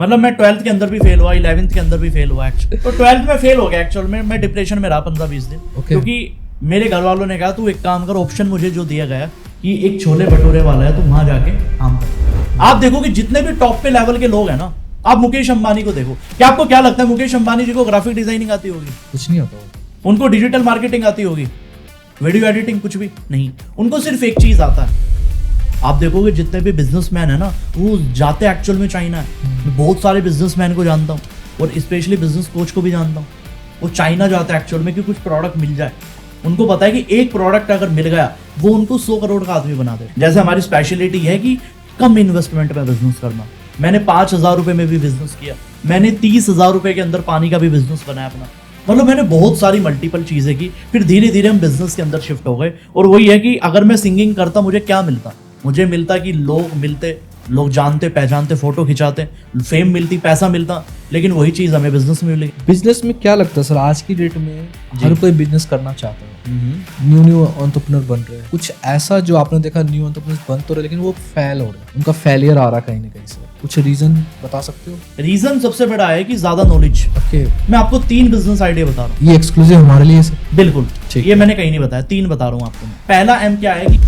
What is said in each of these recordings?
मतलब मैं 12th के अंदर भी फेल हुआ, 11th के अंदर भी फेल हुआ एक्चुअली। तो 12th में फेल हो गया एक्चुअल में, मैं डिप्रेशन में रहा 15-20 दिन। क्योंकि मेरे घर वालों ने कहा तू एक काम कर, ऑप्शन मुझे जो दिया गया कि एक छोले भटूरे वाला है, तो वहां जाके काम कर। आप देखो कि जितने भी टॉप पे लेवल के लोग हैं ना, आप मुकेश अंबानी को देखो, क्या आपको क्या लगता है मुकेश अंबानी जी को ग्राफिक डिजाइनिंग आती होगी? कुछ नहीं आता। उनको डिजिटल मार्केटिंग आती होगी? Video editing? कुछ भी नहीं। उनको सिर्फ एक चीज आता है। आप देखोगे जितने भी बिजनेसमैन है ना, वो जाते एक्चुअल में चाइना है। बहुत सारे बिजनेसमैन को जानता हूँ और स्पेशली बिजनेस कोच को भी जानता हूँ। वो चाइना जाता है एक्चुअल में कि कुछ प्रोडक्ट मिल जाए। उनको पता है कि एक प्रोडक्ट अगर मिल गया वो उनको 100 करोड़ का आदमी बना दे। जैसे हमारी स्पेशलिटी है कि कम इन्वेस्टमेंट में बिजनेस करना। मैंने 5,000 रुपए में भी बिजनेस किया, मैंने 30,000 रुपए के अंदर पानी का भी बिजनेस बनाया अपना। मतलब मैंने बहुत सारी मल्टीपल चीजें की। फिर धीरे धीरे हम बिजनेस के अंदर शिफ्ट हो गए। और वही है कि अगर मैं सिंगिंग करता मुझे क्या मिलता? मुझे मिलता कि लोग मिलते, लोग जानते पहचानते, फोटो खिंचाते, फेम मिलती, पैसा मिलता। लेकिन वही चीज हमें बिजनेस में मिली। बिजनेस में क्या लगता है सर, आज की डेट में हर कोई बिजनेस करना चाहता है, न्यू एंटरप्रेन्योर बन रहे हैं। कुछ ऐसा जो आपने देखा न्यू एंटरप्रेन्योर बन तो रहे लेकिन वो फेल हो रहे हैं, उनका फेलियर आ रहा कहीं ना कहीं से, कुछ रीजन बता सकते हो? रीजन सबसे बड़ा है कि ज्यादा नॉलेज। ओके, मैं आपको 3 बिजनेस आइडिया बता रहा हूँ। ये एक्सक्लूसिव हमारे लिए सर? बिल्कुल, ठीक ये मैंने कहीं नहीं बताया, 3 बता रहा हूँ आपको। पहला एम क्या है कि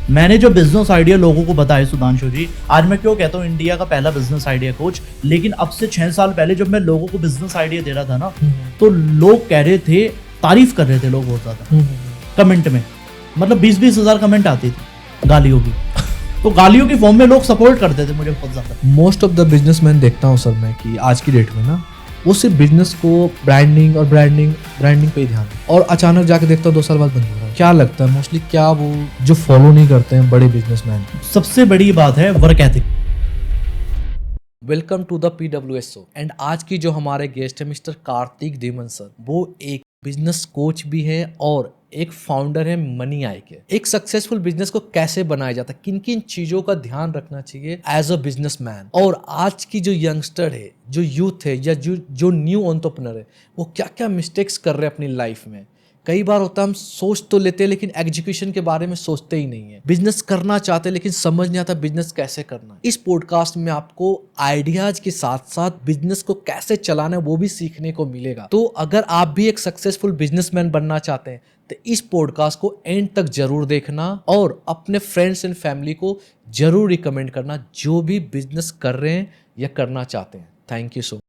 मैंने जो बिजनेस आइडिया लोगों को बताया सुधांशु जी, आज मैं क्यों कहता हूँ इंडिया का पहला बिजनेस आइडिया कोच। लेकिन अब से 6 साल पहले जब मैं लोगों को बिजनेस आइडिया दे रहा था ना, तो लोग कह रहे थे, तारीफ कर रहे थे लोग बहुत ज्यादा कमेंट में। मतलब 20-20 हजार कमेंट आती थी गालियों की। तो गालियों की फॉर्म में लोग सपोर्ट करते थे मुझे बहुत ज्यादा। मोस्ट ऑफ द बिजनेसमैन देखता हूँ सर मैं कि आज की डेट में ना, वो सिर्फ बिजनेस को ब्रांडिंग पे ही ध्यान है, और अचानक जाके देखता हूँ 2 साल बाद बंद हो रहा है। क्या लगता है मोस्टली क्या वो जो फॉलो नहीं करते हैं बड़े बिजनेसमैन? सबसे बड़ी बात है work ethic. Welcome to the PWS show. And आज की जो हमारे गेस्ट है मिस्टर कार्तिक धीमन सर, वो एक बिजनेस कोच भी है और एक फाउंडर है मनी आई के। एक सक्सेसफुल बिजनेस को कैसे बनाया जाता है, किन किन चीजों का ध्यान रखना चाहिए एज अ बिजनेसमैन, और आज की जो यंगस्टर है, जो यूथ है, या जो न्यू एंटरप्रेन्योर है, वो क्या क्या मिस्टेक्स कर रहे हैं अपनी लाइफ में। कई बार होता है हम सोच तो लेते हैं लेकिन एग्जीक्यूशन के बारे में सोचते ही नहीं है। बिजनेस करना चाहते हैं लेकिन समझ नहीं आता बिजनेस कैसे करना है। इस पॉडकास्ट में आपको आइडियाज के साथ साथ बिजनेस को कैसे चलाना है वो भी सीखने को मिलेगा। तो अगर आप भी एक सक्सेसफुल बिजनेसमैन बनना चाहते हैं तो इस पॉडकास्ट को एंड तक जरूर देखना और अपने फ्रेंड्स एंड फैमिली को जरूर रिकमेंड करना जो भी बिजनेस कर रहे हैं या करना चाहते हैं। Thank you so much.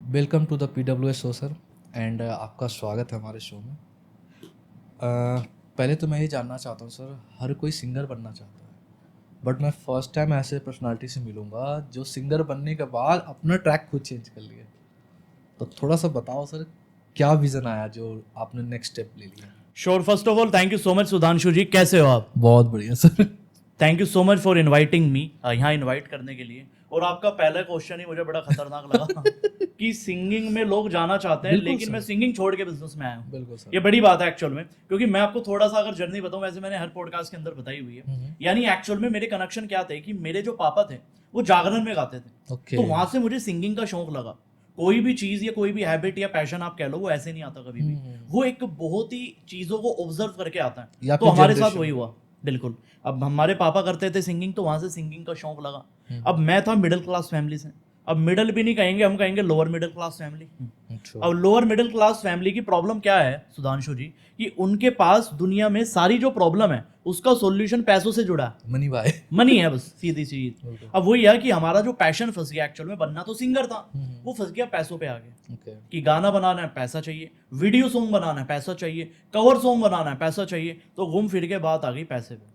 Welcome to the PWS show sir, and आपका स्वागत है हमारे शो में। पहले तो मैं ये जानना चाहता हूँ सर, हर कोई सिंगर बनना चाहता है, बट मैं फर्स्ट टाइम ऐसे पर्सनालिटी से मिलूंगा जो सिंगर बनने के बाद अपना ट्रैक खुद चेंज कर लिया। तो थोड़ा सा बताओ सर, क्या विजन आया जो आपने नेक्स्ट स्टेप ले लिया? Sure, first of all thank you so much Sudhanshu ji, कैसे हो आप? बहुत बढ़िया sir. Thank you so much for inviting me, यहाँ इनवाइट करने के लिए। और आपका पहला क्वेश्चन ही मुझे बड़ा खतरनाक लगा कि सिंगिंग में लोग जाना चाहते हैं लेकिन मैं सिंगिंग छोड़ के बिजनेस में आया हूँ। बिल्कुल सर, ये बड़ी बात है एक्चुअल में, क्योंकि मैं आपको थोड़ा सा अगर जर्नी बताऊं, वैसे मैंने हर पॉडकास्ट के अंदर बताई हुई है। यानी एक्चुअल में मेरे कनेक्शन क्या थे कि मेरे जो पापा थे वो जागरण में गाते थे। ओके। तो वहां से मुझे सिंगिंग का शौक लगा। कोई भी चीज या कोई भी हैबिट या पैशन आप कह लो, वो ऐसे नहीं आता कभी भी। वो एक बहुत ही चीजों को ऑब्जर्व करके आता है। तो हमारे साथ वही हुआ। बिल्कुल। अब हमारे पापा करते थे सिंगिंग, तो वहां से सिंगिंग का शौक लगा। अब मैं था मिडिल क्लास फैमिली से। अब मिडिल भी नहीं कहेंगे, हम कहेंगे लोअर मिडिल क्लास फैमिली। अब लोअर मिडिल क्लास फैमिली की प्रॉब्लम क्या है सुधांशु जी, कि उनके पास दुनिया में सारी जो प्रॉब्लम है उसका सॉल्यूशन पैसों से जुड़ा है। मनी भाई, मनी है बस, सीधी चीज। अब वही है कि हमारा जो पैशन फंस गया एक्चुअल में, बनना तो सिंगर था, वो फंस गया पैसों पे आगे। कि गाना बनाना है पैसा चाहिए, वीडियो सॉन्ग बनाना है पैसा चाहिए, कवर सॉन्ग बनाना है पैसा चाहिए, तो घूम फिर के बात आ गई पैसे पे।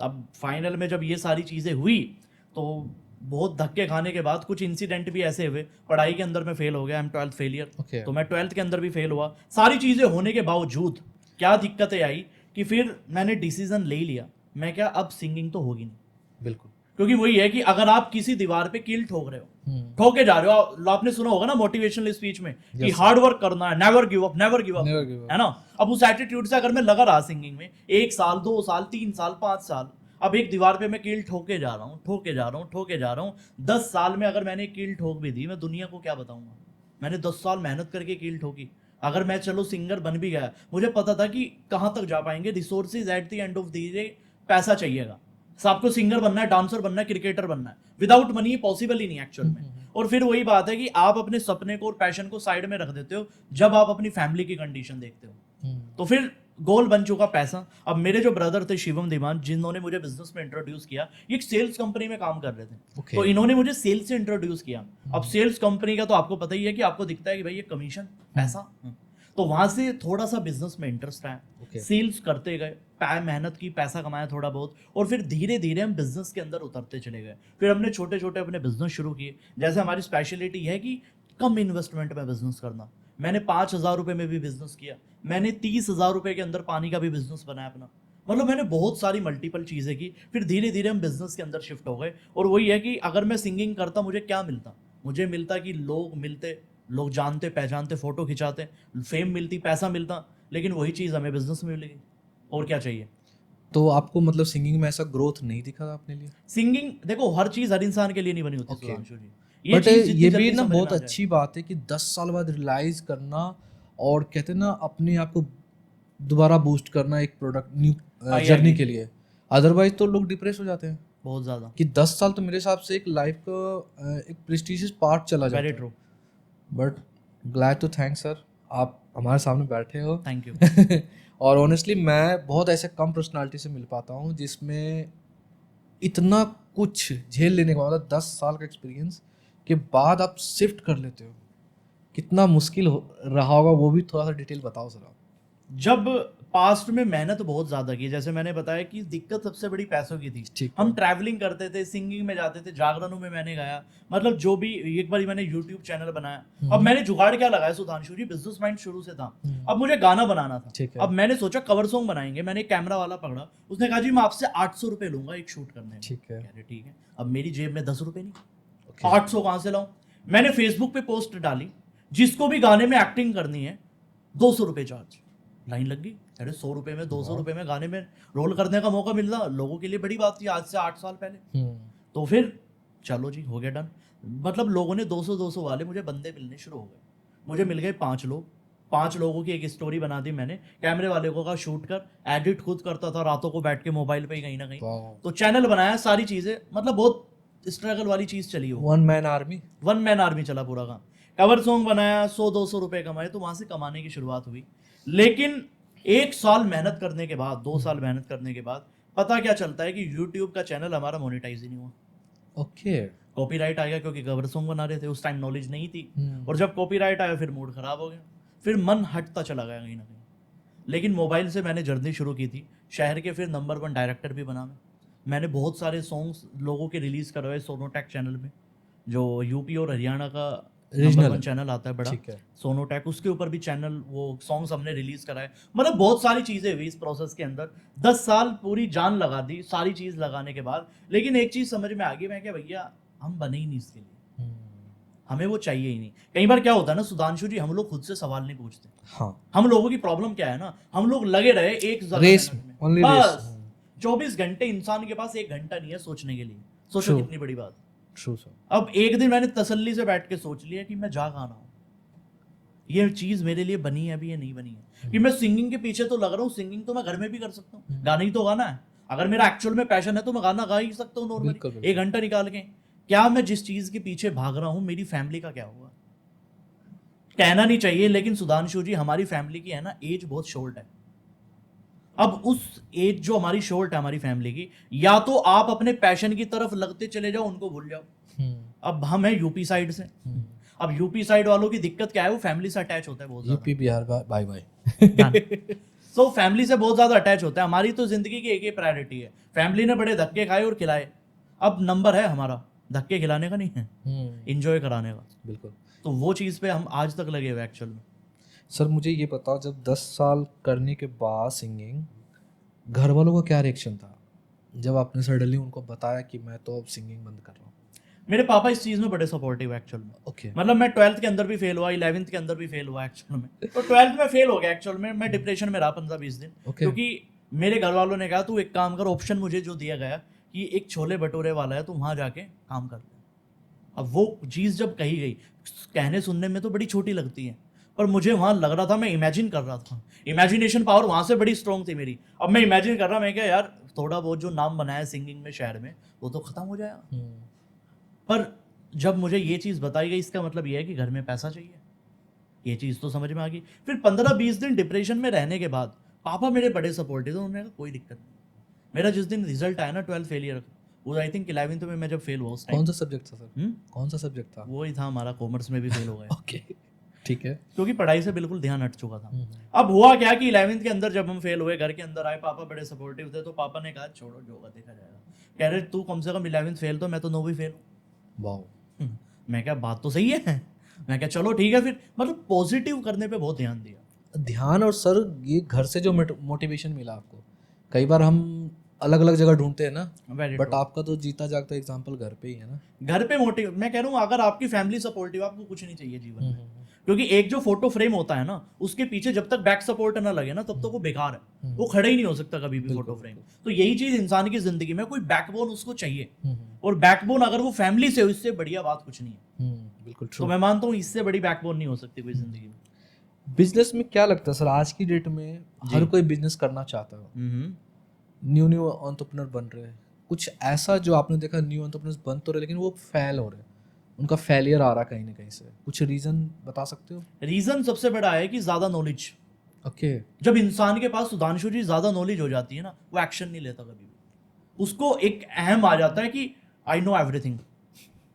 अब फाइनल में जब ये सारी चीजें हुई तो बहुत धक्के खाने के बाद कुछ इंसिडेंट भी ऐसे हुए। पढ़ाई के अंदर मैं फेल हो गया, आई एम 12th फेलियर। तो मैं 12th के अंदर भी फेल हुआ। सारी चीजें होने के बावजूद क्या दिक्कतें आई कि फिर मैंने डिसीजन ले लिया, मैं क्या अब सिंगिंग तो होगी नहीं। बिल्कुल। क्योंकि वही है कि अगर आप किसी दीवार पे कील ठोक रहे हो, ठोके जा रहे हो, आपने सुना होगा ना मोटिवेशनल स्पीच में कि हार्ड वर्क करना है, never give up, never give up, है ना। अब उस एटीट्यूड से अगर मैं लगा रहा सिंगिंग में 1 साल 2 साल 3 साल 5 साल, अब एक दीवार पे मैं कील ठोके जा रहा हूँ, ठोके जा रहा हूँ, ठोके जा रहा हूँ। 10 साल में अगर मैंने कील ठोक भी दी, मैं दुनिया को क्या बताऊंगा? मैंने 10 साल मेहनत करके कील ठोकी। अगर मैं चलो सिंगर बन भी गया, मुझे पता था कि कहाँ तक जा पाएंगे, resources at the end of the day पैसा चाहिएगा। सबको सिंगर बनना है, डांसर बनना है, क्रिकेटर बनना है, विदाउट मनी ये पॉसिबल ही नहीं एक्चुअल में। और फिर वही बात है कि आप अपने सपने को और पैशन को साइड में रख देते हो जब आप अपनी फैमिली की कंडीशन देखते हो। तो फिर गोल बन चुका पैसा। अब मेरे जो ब्रदर थे शिवम धीमान, जिन्होंने मुझे बिजनेस में इंट्रोड्यूस किया, ये एक सेल्स कंपनी में काम कर रहे थे। Okay. तो इन्होंने मुझे सेल्स से इंट्रोड्यूस किया। अब सेल्स कंपनी का तो आपको पता ही है कि आपको दिखता है कि भाई ये कमीशन पैसा, तो वहां से थोड़ा सा बिजनेस में इंटरेस्ट आया। Okay. सेल्स करते गए, मेहनत की, पैसा कमाया थोड़ा बहुत, और फिर धीरे धीरे हम बिजनेस के अंदर उतरते चले गए। फिर हमने छोटे छोटे अपने बिजनेस शुरू किए। जैसे हमारी स्पेशलिटी है कि कम इन्वेस्टमेंट में बिजनेस करना। मैंने 5,000 रुपए में भी बिजनेस किया, मैंने 30,000 रुपए के अंदर पानी का भी बिजनेस बनाया अपना। मतलब मैंने बहुत सारी मल्टीपल चीज़ें की। फिर धीरे धीरे हम बिजनेस के अंदर शिफ्ट हो गए। और वही है कि अगर मैं सिंगिंग करता, मुझे क्या मिलता? मुझे मिलता कि लोग मिलते, लोग जानते पहचानते, फोटो खिंचाते, फेम मिलती, पैसा मिलता। लेकिन वही चीज़ हमें बिजनेस में मिलेगी, और क्या चाहिए? तो आपको मतलब सिंगिंग में ऐसा ग्रोथ नहीं दिखा था अपने लिए? सिंगिंग देखो, हर चीज़ हर इंसान के लिए नहीं बनी होती Okay. सुधांशु जी। बट चीज़ जितनी ये जल्दी भी ना समझ में बहुत आ जाए। अच्छी बात है कि 10 साल बाद रियलाइज करना और कहते हैं ना अपने आप को दोबारा बूस्ट करना एक product new I journey agree. के लिए। अदरवाइज तो लोग डिप्रेस हो जाते हैं बहुत ज़्यादा। कि 10 साल तो मेरे हिसाब से एक लाइफ का एक प्रेस्टिजियस पार्ट चला जाता वेरी है। True. But glad to thank sir, आप हमारे सामने बैठे हो। Thank you. और ऑनेस्टली मैं बहुत ऐसे कम पर्सनालिटी से मिल पाता हूँ जिसमें इतना कुछ झेल लेने के बाद, मतलब 10 साल का एक्सपीरियंस के बाद आप शिफ्ट कर लेते हो। कितना मुश्किल रहा होगा वो भी थोड़ा सा डिटेल बताओ सर आप। जब पास्ट में मेहनत बहुत ज़्यादा की, जैसे मैंने बताया कि दिक्कत सबसे बड़ी पैसों की थी। ठीक हम ट्रैवलिंग करते थे, सिंगिंग में जाते थे, जागरणों में मैंने गाया, मतलब जो भी। एक बार मैंने यूट्यूब चैनल बनाया। अब मैंने जुगाड़ क्या लगाया सुधांशु जी, बिजनेस माइंड शुरू से था। अब मुझे गाना बनाना था। ठीक है। अब मैंने सोचा कवर सॉन्ग बनाएंगे। मैंने एक कैमरा वाला पकड़ा, उसने कहा जी मैं आपसे 800 रुपये लूंगा एक शूट करने में। ठीक है। कह रहे ठीक है। अब मेरी जेब में 10 रुपये नहीं, Okay. 800 कहाँ से लाऊं? मैंने फेसबुक पे पोस्ट डाली, जिसको भी गाने में एक्टिंग करनी है 200 रुपये चार्ज। लाइन लग गई। अरे 100 रुपये में, 200 रुपये में गाने में रोल करने का मौका मिल रहा, लोगों के लिए बड़ी बात थी आज से 8 साल पहले। तो फिर चलो जी, हो गया डन। मतलब लोगों ने 200 वाले मुझे बंदे मिलने शुरू हो गए। मुझे मिल गए 5 लोग। 5 लोगों की एक स्टोरी बना दी मैंने। कैमरे वाले को का शूट कर, एडिट खुद करता था रातों को बैठ के मोबाइल पे ही कहीं ना कहीं। तो चैनल बनाया, सारी चीज़ें, मतलब बहुत स्ट्रगल वाली चीज़ चली हो। वन मैन आर्मी चला पूरा काम। कवर सॉन्ग बनाया, 100-200 रुपये कमाए, तो वहाँ से कमाने की शुरुआत हुई। लेकिन 1 साल मेहनत करने के बाद, 2 साल मेहनत करने के बाद पता क्या चलता है कि यूट्यूब का चैनल हमारा मोनेटाइज ही नहीं हुआ। ओके। कॉपीराइट आ गया, क्योंकि कवर सॉन्ग बना रहे थे, उस टाइम नॉलेज नहीं थी। और जब कॉपीराइट आया फिर मूड खराब हो गया, फिर मन हटता चला गया कहीं ना कहीं। लेकिन मोबाइल से मैंने जर्नी शुरू की थी। शहर के फिर नंबर 1 डायरेक्टर भी बना मैंने बहुत सारे सॉन्ग्स लोगों के रिलीज करवाए सोनोटेक चैनल में, जो यूपी और हरियाणा का नंबर 1 चैनल आता है बड़ा, ठीक है। सोनोटेक, उसके ऊपर भी चैनल, वो सॉन्ग्स हमने रिलीज कराए। मतलब बहुत सारी चीज़ें हुई इस प्रोसेस के अंदर। 10 साल पूरी जान लगा दी सारी चीज़ लगाने के बाद। लेकिन एक चीज़ समझ में आ गई, मैं क्या भैया हम बने ही नहीं इसके लिए, हमें वो चाहिए ही नहीं। कई बार क्या होता है ना सुधांशु जी, हम लोग खुद से सवाल नहीं पूछते। हाँ। हम लोगों की प्रॉब्लम क्या है ना, हम लोग लगे रहे एक रेस मेहनत में, only बस 24 घंटे। इंसान के पास 1 घंटा नहीं है सोचने के लिए। सोचो True. कितनी बड़ी बात। True sir. अब एक दिन मैंने तसल्ली से बैठ के सोच लिया कि मैं जा कहाँ रहा हूँ, ये चीज़ मेरे लिए बनी है अभी या नहीं बनी है। कि मैं सिंगिंग के पीछे तो लग रहा हूँ, सिंगिंग तो मैं घर में भी कर सकता हूँ, गाना ही तो गाना है। अगर मेरा एक्चुअल में पैशन है तो मैं गाना गा ही सकता हूँ नॉर्मली 1 घंटा निकाल के। क्या मैं जिस चीज़ के पीछे भाग रहा हूँ, मेरी फैमिली का क्या होगा? कहना नहीं चाहिए, लेकिन सुधांशु जी हमारी फैमिली की है ना एज बहुत शॉर्ट है। अब उस एज जो हमारी शॉर्ट है हमारी फैमिली की, या तो आप अपने पैशन की तरफ लगते चले जाओ, उनको भूल जाओ। अब हम हैं यूपी साइड से। अब यूपी साइड वालों की दिक्कत क्या है, वो फैमिली से अटैच होता है बहुत ज्यादा। UP Bihar bye bye. तो फैमिली से बहुत ज्यादा अटैच होता है। हमारी तो जिंदगी की एक ही प्रायोरिटी है, फैमिली ने बड़े धक्के खाए और खिलाए। अब नंबर है हमारा धक्के खिलाने का नहीं है, इंजॉय कराने का। बिल्कुल। तो वो चीज़ पे हम आज तक लगे हुए एक्चुअल में। सर मुझे ये बताओ, जब 10 साल करने के बाद सिंगिंग, घर वालों का क्या रिएक्शन था जब आपने सडनली उनको बताया कि मैं तो अब सिंगिंग बंद कर रहा हूँ? मेरे पापा इस चीज़ में बड़े सपोर्टिव है एक्चुअल में। ओके। मतलब मैं 12th के अंदर भी फेल हुआ, 11th के अंदर भी फेल हुआ एक्चुअल में। तो 12th में फेल हो गया एक्चुअल में, मैं डिप्रेशन में रहा 15-20 दिन। क्योंकि मेरे घर वालों ने कहा तू एक काम कर, ऑप्शन मुझे जो दिया गया कि एक छोले भटूरे वाला है, तू वहाँ जाके काम कर ले। अब वो चीज़ जब कही गई, कहने सुनने में तो बड़ी छोटी लगती है, पर मुझे वहां लग रहा था, मैं इमेजिन कर रहा था, इमेजिनेशन पावर वहां से बड़ी स्ट्रांग थी मेरी। अब मैं इमेजिन कर रहा, मैं क्या यार थोड़ा बहुत जो नाम बनाया सिंगिंग में शहर में वो तो खत्म हो जाएगा। पर जब मुझे ये चीज़ बताई गई, इसका मतलब ये है कि घर में पैसा चाहिए, ये चीज़ तो समझ में आ गई। फिर 15-20 दिन डिप्रेशन में रहने के बाद पापा मेरे बड़े सपोर्टिव थे, उन्होंने कहा कोई दिक्कत नहीं। मेरा जिस दिन रिजल्ट आया ना 12 फेलियर, वो आई थिंक 11th में मैं जब फेल हुआ उस टाइम, कौन सा सब्जेक्ट था सर? कौन सा सब्जेक्ट था? वो ही था हमारा, कॉमर्स में भी फेल हो गए। ओके, ठीक है। क्योंकि पढ़ाई से बिल्कुल ध्यान हट चुका था। अब हुआ क्या कि 11th के अंदर जब हम फेल हुए, घर के अंदर आए, पापा बड़े सपोर्टिव थे, तो पापा ने कहा छोड़ो जो होगा देखा जाएगा। कह रहे तू कम से कम 11th फेल, तो मैं तो 9वीं फेल हूँ। वाह। मैं क्या बात तो सही है। मैं क्या चलो ठीक है फिर, मतलब पॉजिटिव करने पे बहुत ध्यान दिया। ध्यान। और सर ये घर से जो मोटिवेशन मिला आपको, कई बार हम अलग अलग जगह ढूंढते हैं ना, बट आपका तो जीता जागता एग्जांपल घर पे ही है ना। घर पे मोटिव, मैं कह रहा हूँ अगर आपकी फैमिली सपोर्टिव, आपको कुछ नहीं चाहिए जीवन में। क्योंकि एक जो फोटो फ्रेम होता है ना, उसके पीछे जब तक बैक सपोर्ट ना लगे ना, तब तक वो बेकार है, वो खड़ा ही नहीं हो सकता कभी भी फोटो फ्रेम। तो यही चीज इंसान की जिंदगी में, कोई बैकबोन उसको चाहिए, और बैकबोन अगर वो फैमिली से हो, इससे बढ़िया बात कुछ नहीं है। बिल्कुल तो मैं मानता हूँ इससे बड़ी बैकबोन नहीं हो सकती कोई जिंदगी में। बिजनेस में क्या लगता है सर, आज की डेट में हर कोई बिजनेस करना चाहता है, न्यू एंटरप्रेन्योर बन रहे हैं, कुछ ऐसा जो आपने देखा न्यू एंटरप्रेन्योर्स बन तो रहे लेकिन वो फेल हो रहे हैं, उनका फेलियर आ रहा कहीं ना कहीं से, कुछ रीजन बता सकते हो? रीजन सबसे बड़ा है कि ज्यादा नॉलेज। ओके। जब इंसान के पास, सुधांशु जी, ज्यादा नॉलेज हो जाती है ना, वो एक्शन नहीं लेता कभी भी। उसको एक अहम आ जाता है कि आई नो एवरीथिंग,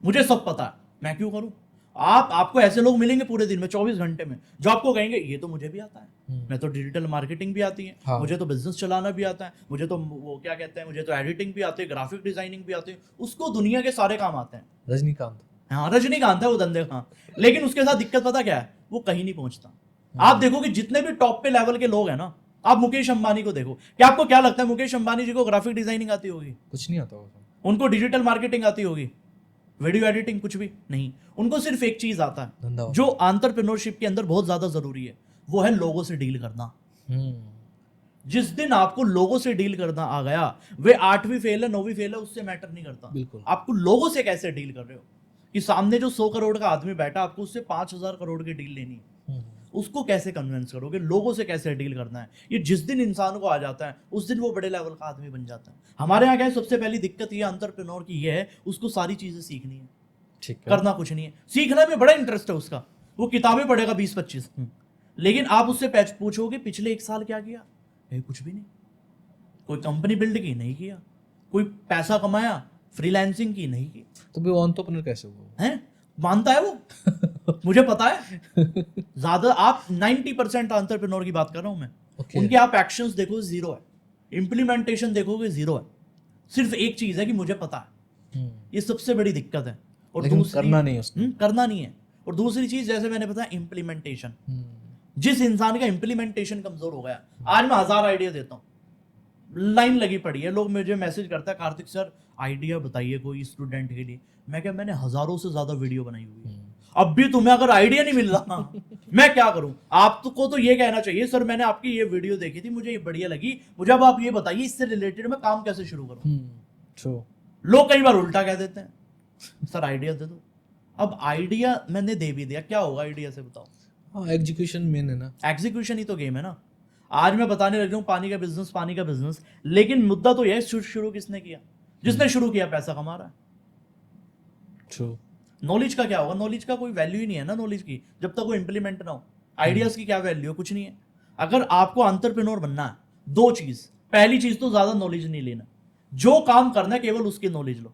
मुझे सब पता है, मैं क्यों करूं। आपको ऐसे लोग मिलेंगे पूरे दिन में 24 घंटे में जो आपको कहेंगे ये तो मुझे भी आता है, मैं तो डिजिटल मार्केटिंग भी आती है, हाँ। मुझे तो बिजनेस चलाना भी आता है, मुझे तो वो क्या कहते हैं, मुझे तो एडिटिंग भी आती है, ग्राफिक डिजाइनिंग भी आती है। उसको दुनिया के सारे काम आते हैं। रजनीकांत। हाँ, रजनीकांत है वो धंधे। हाँ, लेकिन उसके साथ दिक्कत पता क्या है, वो कहीं नहीं पहुंचता। आप देखो कि जितने भी टॉप पे लेवल के लोग हैं ना, आप मुकेश अंबानी को देखो, क्या आपको क्या लगता है मुकेश अंबानी जी को ग्राफिक डिजाइनिंग आती होगी? कुछ नहीं आता होगा। उनको डिजिटल मार्केटिंग आती होगी? वीडियो एडिटिंग कुछ भी नहीं। उनको सिर्फ एक चीज आता है जो एंटरप्रेन्योरशिप के अंदर बहुत ज्यादा जरूरी है, वो है लोगों से डील करना। जिस दिन आपको लोगों से डील करना आ गया, वे 8वीं फेल है 9वीं फेल है, उससे मैटर नहीं करता। बिल्कुल। आपको लोगों से कैसे डील कर रहे हो, कि सामने जो 100 करोड़ का आदमी बैठा, आपको उससे 5000 करोड़ की डील लेनी है, उसको कैसे कन्विंस करोगे, लोगों से कैसे डील करना है। ये जिस दिन इंसान को आ जाता है, उस दिन वो बड़े लेवल का आदमी बन जाता है। हमारे यहाँ क्या है, सबसे पहली दिक्कत ये एंटरप्रेन्योर की ये है, उसको सारी चीजें सीखनी है, ठीक है, करना कुछ नहीं है। सीखने में बड़ा इंटरेस्ट है उसका, वो किताबें पढ़ेगा 20-25, लेकिन आप उससे पूछोगे पिछले 1 साल क्या किया, कुछ भी नहीं। कोई कंपनी बिल्ड की, नहीं किया। कोई पैसा कमाया, फ्रीलांसिंग की, नहीं की। तो भी वो एंटरप्रेन्योर कैसे हुआ है? मानता है वो मुझे पता है। ज्यादा आप 90% एंटरप्रेन्योर की बात कर रहा हूं मैं। उनके आप एक्शंस देखो, जीरो है। इंप्लीमेंटेशन देखोगे, जीरो है। सिर्फ एक चीज है कि मुझे पता है। ये सबसे बड़ी दिक्कत है। और दूसरी, करना नहीं है उसने। करना नहीं है। और दूसरी चीज, जैसे मैंने बताया, इंप्लीमेंटेशन। जिस इंसान का इंप्लीमेंटेशन कमजोर हो गया, आज मैं 1000 आइडिया देता हूँ, लाइन लगी पड़ी है, लोग मुझे मैसेज करता है, कार्तिक सर आइडिया बताइए कोई स्टूडेंट के लिए। मैं क्या, मैंने हजारों से ज्यादा वीडियो बनाई हुई है, अब भी तुम्हें अगर आइडिया नहीं मिल रहा मैं क्या करूं। आपको तो ये कहना चाहिए, सर मैंने आपकी ये वीडियो देखी थी, मुझे ये बढ़िया लगी, मुझे अब आप ये बताइए इससे रिलेटेड मैं काम कैसे शुरू करूं। लोग कई बार उल्टा कह देते हैं, सर आइडिया दे दो। अब आइडिया मैंने दे भी दिया, क्या होगा आइडिया से, बताओ। हाँ, एग्जीक्यूशन मेन है ना। एग्जीक्यूशन ही तो गेम है ना। आज मैं बताने लग हूँ पानी का बिजनेस, लेकिन मुद्दा तो यह शुरू किसने किया? जिसने शुरू किया पैसा कमा रहा है। ट्रू। नॉलेज का क्या होगा? नॉलेज का कोई वैल्यू ही नहीं है ना, नॉलेज की, जब तक वो इंप्लीमेंट ना हो। आइडियाज की क्या वैल्यू है? कुछ नहीं है। अगर आपको एंटरप्रेन्योर बनना है, 2 चीज, पहली चीज तो ज्यादा नॉलेज नहीं लेना, जो काम करना है केवल उसकी नॉलेज लो।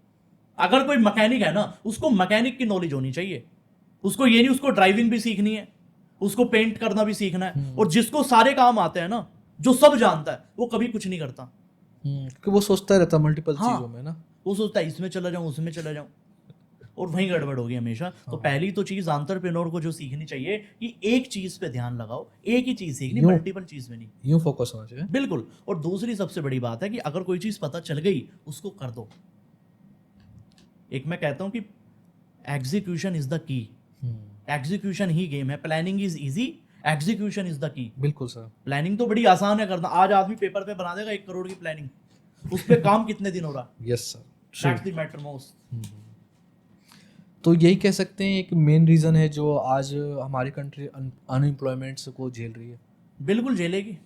अगर कोई मैकेनिक है ना, उसको मैकेनिक की नॉलेज होनी चाहिए, उसको ये नहीं उसको ड्राइविंग भी सीखनी है, उसको पेंट करना भी सीखना है। और जिसको सारे काम आते हैं ना, जो सब जानता है, वो कभी कुछ नहीं करता, क्योंकि वो सोचता रहता मल्टीपल चीजों में ना। वो सोचता है इसमें चला जाऊं, उसमें चला जाऊं, और वहीं गड़बड़ होगी हमेशा। तो पहली तो चीज एंटरप्रेन्योर को जो सीखनी चाहिए कि एक चीज पे ध्यान लगाओ, एक ही चीज सीखनी, मल्टीपल चीज में नहीं, यूं फोकस होना चाहिए। बिल्कुल। और दूसरी सबसे बड़ी बात है कि अगर कोई चीज पता चल गई, उसको कर दो। एक मैं कहता हूं कि execution is the key. Execution ही गेम है। Planning is easy, execution is the key. बिल्कुल सर। प्लानिंग तो बड़ी आसान है करना। आज आदमी पेपर पे बना देगा 1 करोड़ की प्लानिंग, उस पे काम कितने दिन हो रहा? Yes sir, that's the matter most. तो यही कह सकते हैं एक मेन रीज़न है जो आज हमारी कंट्री अनएम्प्लॉयमेंट को झेल रही है। बिल्कुल झेलेगी।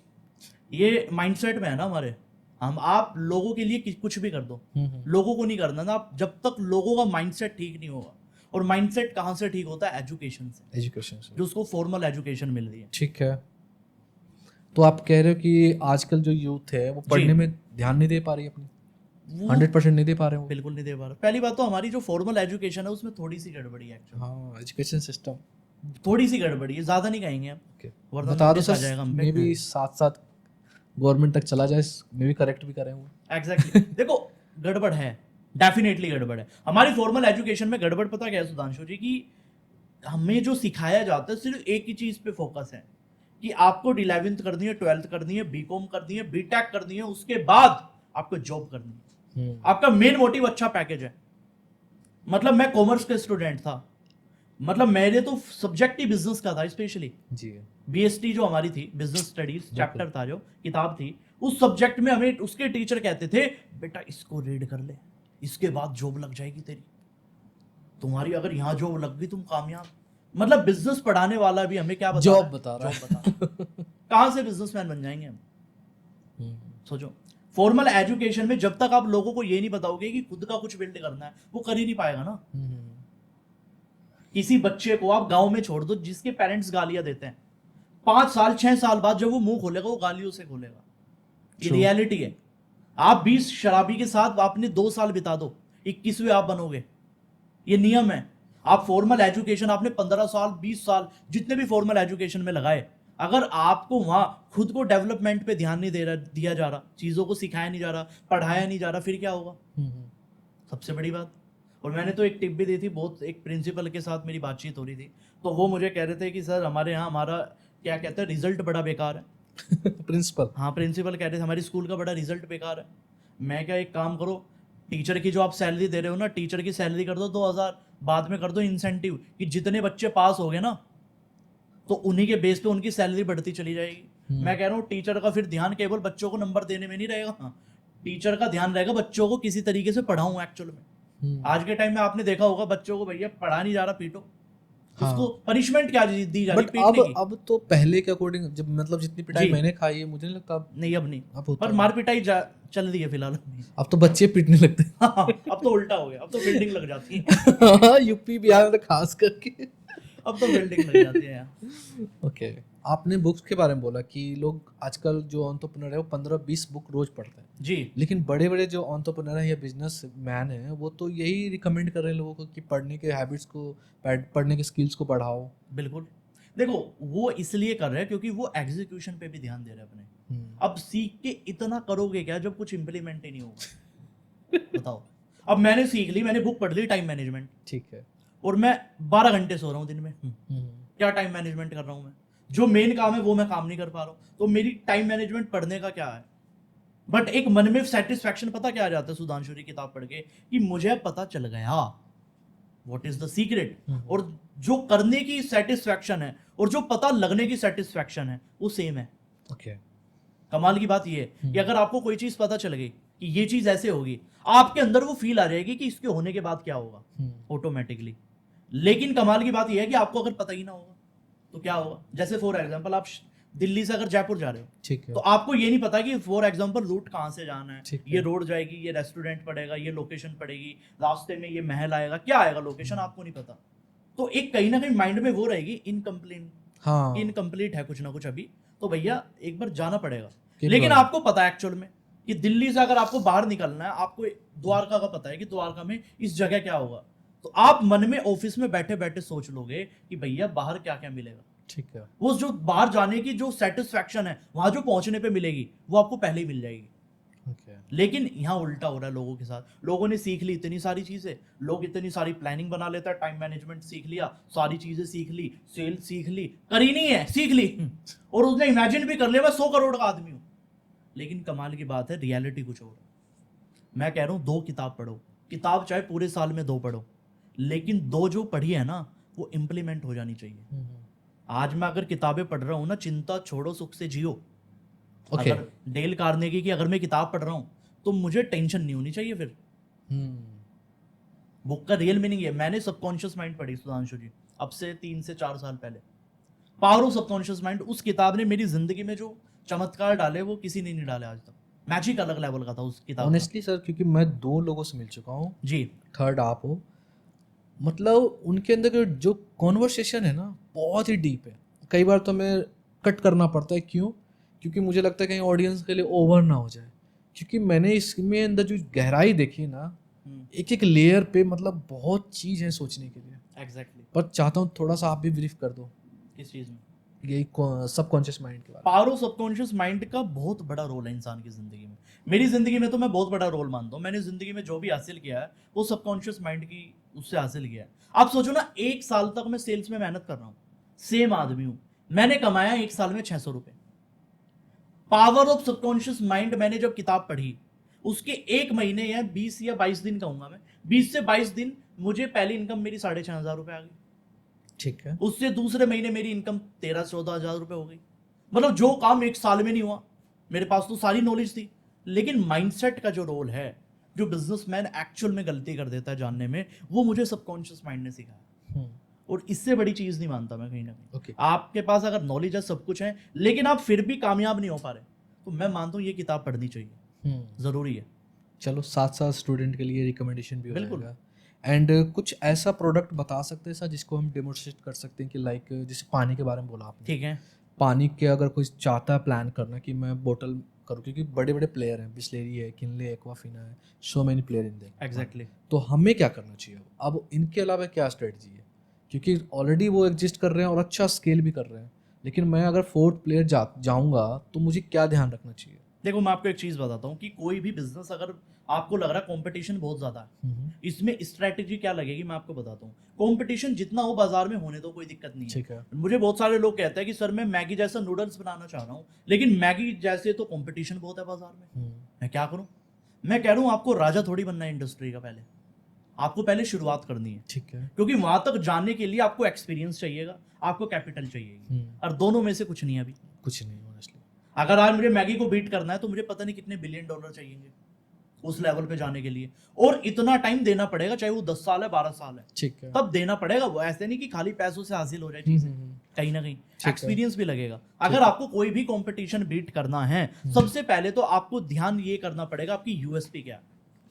ये माइंडसेट में है ना हमारे। हम आप लोगों के लिए कुछ भी कर दो, लोगों को नहीं करना ना आप, जब तक लोगों का माइंडसेट ठीक नहीं होगा। और माइंडसेट कहाँ से ठीक होता है? एजुकेशन से, एजुकेशन से। जो उसको फॉर्मल एजुकेशन मिल रही है। ठीक है, तो आप कह रहे हो कि आजकल जो यूथ है वो पढ़ने में ध्यान नहीं दे पा रही अपनी, वो 100% नहीं दे पा रहे हो। बिल्कुल नहीं दे पा रहा। पहली बात तो हमारी जो फॉर्मल एजुकेशन है उसमें थोड़ी सी गड़बड़ी है एक्चुअली। हाँ, एजुकेशन सिस्टम थोड़ी सी गड़बड़ी है, ज्यादा नहीं कहेंगे हम। ओके, वरना बता दो notice आ सर, जाएगा हम पे। मे भी साथ साथ गवर्नमेंट तक चला जाए, मे भी करेक्ट भी करें वो। एग्जैक्टली देखो, गड़बड़ है, डेफिनेटली गड़बड़ है। हमारी फॉर्मल एजुकेशन में गड़बड़ पता क्या है सुधांशु जी, कि हमें जो सिखाया जाता है सिर्फ एक ही चीज पे फोकस है कि आपको 11th करनी है, 12th करनी है, बीकॉम करनी है, बीटेक करनी है, उसके बाद आपको जॉब करनी है। आपका मेन मोटिव अच्छा पैकेज है। मतलब मैं कॉमर्स का स्टूडेंट था, मतलब मेरे तो सब्जेक्ट ही बिजनेस का था, स्पेशली जी, बीएसटी जो हमारी थी, बिजनेस स्टडीज चैप्टर था, जो किताब थी, उस सब्जेक्ट में हमें उसके टीचर कहते थे बेटा इसको रीड कर ले, इसके बाद जॉब लग जाएगी तेरी, तुम्हारी अगर यहाँ जॉब लग गई तुम कामयाब। मतलब बिजनेस पढ़ाने वाला भी हमें क्या बता जॉब रहा है? बता रहा है। जॉब बता कहाँ से बिजनेसमैन बन जाएंगे हम? सोचो, फॉर्मल एजुकेशन में जब तक आप लोगों को ये नहीं बताओगे कि खुद का कुछ बिल्ड करना है, वो कर ही नहीं पाएगा ना। किसी बच्चे को आप गांव में छोड़ दो जिसके पेरेंट्स गालियां देते हैं, 5 साल 6 साल बाद जब वो मुंह खोलेगा वो गालियों से खोलेगा। ये रियलिटी है। आप 20 शराबी के साथ आपने 2 साल बिता दो, 21वें आप बनोगे, ये नियम है। आप फॉर्मल एजुकेशन आपने 15 साल 20 साल जितने भी फॉर्मल एजुकेशन में लगाए, अगर आपको वहां खुद को डेवलपमेंट पे ध्यान नहीं दिया जा रहा, चीजों को सिखाया नहीं जा रहा, पढ़ाया नहीं जा रहा, फिर क्या होगा? सबसे बड़ी बात। और मैंने तो एक टिप भी दी थी, बहुत एक प्रिंसिपल के साथ मेरी बातचीत हो रही थी, तो वो मुझे कह रहे थे कि सर हमारे यहाँ हमारा क्या कहते हैं रिजल्ट बड़ा बेकार है। प्रिंसिपल? हाँ, प्रिंसिपल कह रहे थे हमारी स्कूल का बड़ा रिजल्ट बेकार है। मैं क्या, एक काम करो, टीचर की जो आप सैलरी दे रहे हो ना, टीचर की सैलरी कर दो 2000, बाद में कर दो इंसेंटिव, कि जितने बच्चे पास हो गए ना तो उन्हीं के बेस पे उनकी सैलरी बढ़ती चली जाएगी। मैं कह रहा हूँ टीचर का फिर ध्यान केवल बच्चों को नंबर देने में नहीं रहेगा, टीचर का ध्यान रहेगा बच्चों को किसी तरीके से पढ़ाऊं एक्चुअल में। आज के टाइम में आपने देखा होगा बच्चों को भैया पढ़ा नहीं जा रहा, पीटो। हाँ। उसको पनिशमेंट क्या दी जा रही है? बट पीटने की। अब तो पहले के अकॉर्डिंग जब मतलब जितनी पिटाई मैंने खाई है मुझे नहीं लगता अब नहीं, अब नहीं, अब होता पर है। मार पिटाई चल रही है फिलहाल। अब तो बच्चे पीटने लगते हाँ, अब तो उल्टा हो गया, अब तो बिल्डिंग लग जाती है। हैं। यूपी बिहार में तो खास करके अब तो बिल्डिंग लग जाती है यार। ओके, आपने बुक्स के बारे में बोला कि लोग आजकल जो एंटरप्रेन्योर है वो 15-20 बुक रोज पढ़ते हैं जी। लेकिन बड़े बड़े जो एंटरप्रेन्योर है या बिजनेस मैन है वो तो यही रिकमेंड कर रहे हैं लोगों को कि पढ़ने के हैबिट्स को, पढ़ने के स्किल्स को बढ़ाओ। बिल्कुल, देखो वो इसलिए कर रहे हैं क्योंकि वो एग्जीक्यूशन पे भी ध्यान दे रहे हैं अपने। अब सीख के इतना करोगे क्या जब कुछ इंप्लीमेंट ही नहीं होगा? बताओ। अब मैंने सीख ली, मैंने बुक पढ़ ली टाइम मैनेजमेंट, ठीक है, और मैं 12 घंटे सो रहा हूँ दिन में, क्या टाइम मैनेजमेंट कर रहा हूँ मैं? जो मेन काम है वो मैं काम नहीं कर पा रहा हूँ, तो मेरी टाइम मैनेजमेंट पढ़ने का क्या है? बट एक मन में सेटिस्फैक्शन पता क्या आ जाता है सुधांशु की किताब पढ़ के, कि मुझे पता चल गया व्हाट इज द सीक्रेट। और जो करने की सेटिस्फैक्शन है और जो पता लगने की सेटिस्फैक्शन है वो सेम है। ओके, कमाल की बात ये है कि अगर आपको कोई चीज पता चल गई कि ये चीज ऐसे होगी, आपके अंदर वो फील आ जाएगी कि इसके होने के बाद क्या होगा ऑटोमेटिकली। लेकिन कमाल की बात यह है कि आपको अगर पता ही ना होगा तो क्या होगा? जैसे फॉर एग्जांपल आप दिल्ली से अगर जयपुर जा रहे हो, ठीक है, तो आपको ये नहीं पता कि फॉर एग्जांपल रूट कहाँ से जाना है, ठीक है। ये रोड जाएगी, ये रेस्टोरेंट पड़ेगा, ये लोकेशन पड़ेगी, रास्ते में ये महल आएगा, क्या आएगा लोकेशन आपको नहीं पता। तो एक कहीं ना कहीं माइंड में वो रहेगी इनकम्प्लीट, हाँ, इनकम्प्लीट है कुछ ना कुछ अभी, तो भैया एक बार जाना पड़ेगा। किन लेकिन बार? आपको पता है एक्चुअल में कि दिल्ली से अगर आपको बाहर निकलना है, आपको द्वारका का पता है कि द्वारका में इस जगह क्या होगा, तो आप मन में ऑफिस में बैठे बैठे सोच लोगे कि भैया बाहर क्या क्या मिलेगा। ठीक है, वो जो बाहर जाने की जो सेटिस्फैक्शन है वहां जो पहुंचने पे मिलेगी वो आपको पहले ही मिल जाएगी। ओके, लेकिन यहाँ उल्टा हो रहा है लोगों के साथ। लोगों ने सीख ली इतनी सारी चीजें, लोग इतनी सारी प्लानिंग बना लेता है, टाइम मैनेजमेंट सीख लिया, सारी चीजें सीख ली, सेल्स सीख ली, करी नहीं है, सीख ली, और उसने इमेजिन भी कर लिया मैं 100 करोड़ का आदमी हूं। लेकिन कमाल की बात है रियलिटी कुछ और है। मैं कह रहा हूं 2 किताब पढ़ो, किताब चाहे पूरे साल में 2 पढ़ो, लेकिन 2 जो पढ़ी है ना वो इंप्लीमेंट हो जानी चाहिए। आज मैं अगर किताबें पढ़ रहा हूँ ना, चिंता छोड़ो सुख से जियो। ओके, अगर डेल कार्नेगी की अगर मैं किताब पढ़ रहा हूँ तो मुझे टेंशन नहीं होनी चाहिए फिर। बुक का रियल मीनिंग है, मैंने सबकॉन्शियस माइंड पढ़ी सुधांशु जी, अब से 3 से 4 साल पहले। पावर ऑफ सबकॉन्शियस माइंड, उस किताब ने मेरी जिंदगी में जो चमत्कार डाले वो किसी ने नहीं डाले आज तक। मैजिक अलग लेवल का था उस किताब का। ऑनेस्टली सर, क्योंकि मैं 2 लोगों से मिल चुका हूँ, जी थर्ड आप हो, मतलब उनके अंदर के जो कॉन्वर्सेशन है ना बहुत ही डीप है। कई बार तो मैं कट करना पड़ता है, क्यों? क्योंकि मुझे लगता है कहीं ऑडियंस के लिए ओवर ना हो जाए, क्योंकि मैंने इसमें अंदर जो गहराई देखी ना, एक एक लेयर पे, मतलब बहुत चीज़ है सोचने के लिए। एग्जैक्टली। पर चाहता हूँ थोड़ा सा आप भी ब्रीफ कर दो किस चीज में? यही सबकॉन्शियस माइंड के बारे पावर ऑफ सबकॉन्शियस माइंड का बहुत बड़ा रोल है इंसान की जिंदगी में। मेरी जिंदगी में तो मैं बहुत बड़ा रोल मानता हूँ। मैंने जिंदगी में जो भी हासिल किया है वो सबकॉन्शियस माइंड की उससे हासिल किया है। आप सोचो ना, 1 साल तक मैं सेल्स में मेहनत कर रहा हूँ, सेम आदमी हूँ, मैंने कमाया 1 साल में 600 रुपए। पावर ऑफ सबकॉन्शियस माइंड, मैंने जब किताब पढ़ी उसके 1 महीने या 20 या 22 दिन कहूंगा मैं, 20 से 22 दिन मुझे पहली इनकम मेरी 6,500 रुपए आ गई। में। ठीक है। उससे दूसरे महीने मेरी इनकम 13-14 हज़ार रुपए हो गई। मतलब जो काम 1 साल में नहीं हुआ, मेरे पास तो सारी नॉलेज थी, लेकिन माइंडसेट का जो रोल है, जो बिजनेसमैन एक्चुअल में गलती कर देता है जानने में, वो मुझे सबकॉन्शियस माइंड ने सिखाया। और इससे बड़ी चीज नहीं मानता मैं कहीं ना कहीं। ओके। आपके पास अगर नॉलेज है, सब कुछ है, लेकिन आप फिर भी कामयाब नहीं हो पा रहे, तो मैं मानता हूँ ये किताब पढ़नी चाहिए, जरूरी है। चलो, साथ साथ स्टूडेंट के लिए रिकमेंडेशन भी हो बिल्कुल। जाएगा। एंड कुछ ऐसा प्रोडक्ट बता सकते हैं सर जिसको हम डेमोन्स्ट्रेट कर सकते हैं कि लाइक जैसे पानी के बारे में बोला आपने, ठीक है। पानी के अगर कोई चाहता है प्लान करना कि मैं बोतल करूँ, क्योंकि बड़े बड़े प्लेयर हैं, बिस्लेरी है, किनले, एक्वाफिना है, so many player in their. Exactly. तो हमें क्या करना चाहिए अब इनके अलावा क्या स्ट्रेटजी है? क्योंकि ऑलरेडी वो एग्जिस्ट कर रहे हैं और अच्छा स्केल भी कर रहे हैं, लेकिन मैं अगर 4th प्लेयर जाऊंगा तो मुझे क्या ध्यान रखना चाहिए? देखो मैं आपको एक चीज बताता हूँ कि कोई भी बिजनेस अगर आपको लग रहा है कंपटीशन बहुत ज्यादा है, इसमें स्ट्रेटेजी क्या लगेगी मैं आपको बताता हूँ। कंपटीशन जितना हो बाजार में होने दो, कोई दिक्कत नहीं है। ठीक है। मुझे बहुत सारे लोग कहते हैं कि सर मैं मैगी जैसा नूडल्स बनाना चाह रहा हूँ, लेकिन मैगी जैसे तो कंपटीशन बहुत है बाजार में, मैं क्या करूँ? मैं कह रहा हूँ आपको राजा थोड़ी बनना है इंडस्ट्री का, पहले आपको पहले शुरुआत करनी है। ठीक है। क्योंकि वहां तक जाने के लिए आपको एक्सपीरियंस चाहिएगा, आपको कैपिटल चाहिएगी, और दोनों में से कुछ नहीं है अभी। कुछ नहीं ऑनेस्टली। अगर आज मुझे मैगी को बीट करना है तो मुझे पता नहीं कितने $1 बिलियन चाहिए उस लेवल पे जाने के लिए, और इतना टाइम देना पड़ेगा, चाहे वो 10 साल है 12 साल है, ठीक है। तब देना पड़ेगा। वो ऐसे नहीं कि खाली पैसों से हासिल हो जाए चीजें, कहीं ना कहीं एक्सपीरियंस भी लगेगा। अगर आपको कोई भी कंपटीशन बीट करना है, सबसे पहले तो आपको ध्यान ये करना पड़ेगा आपकी यूएसपी क्या है।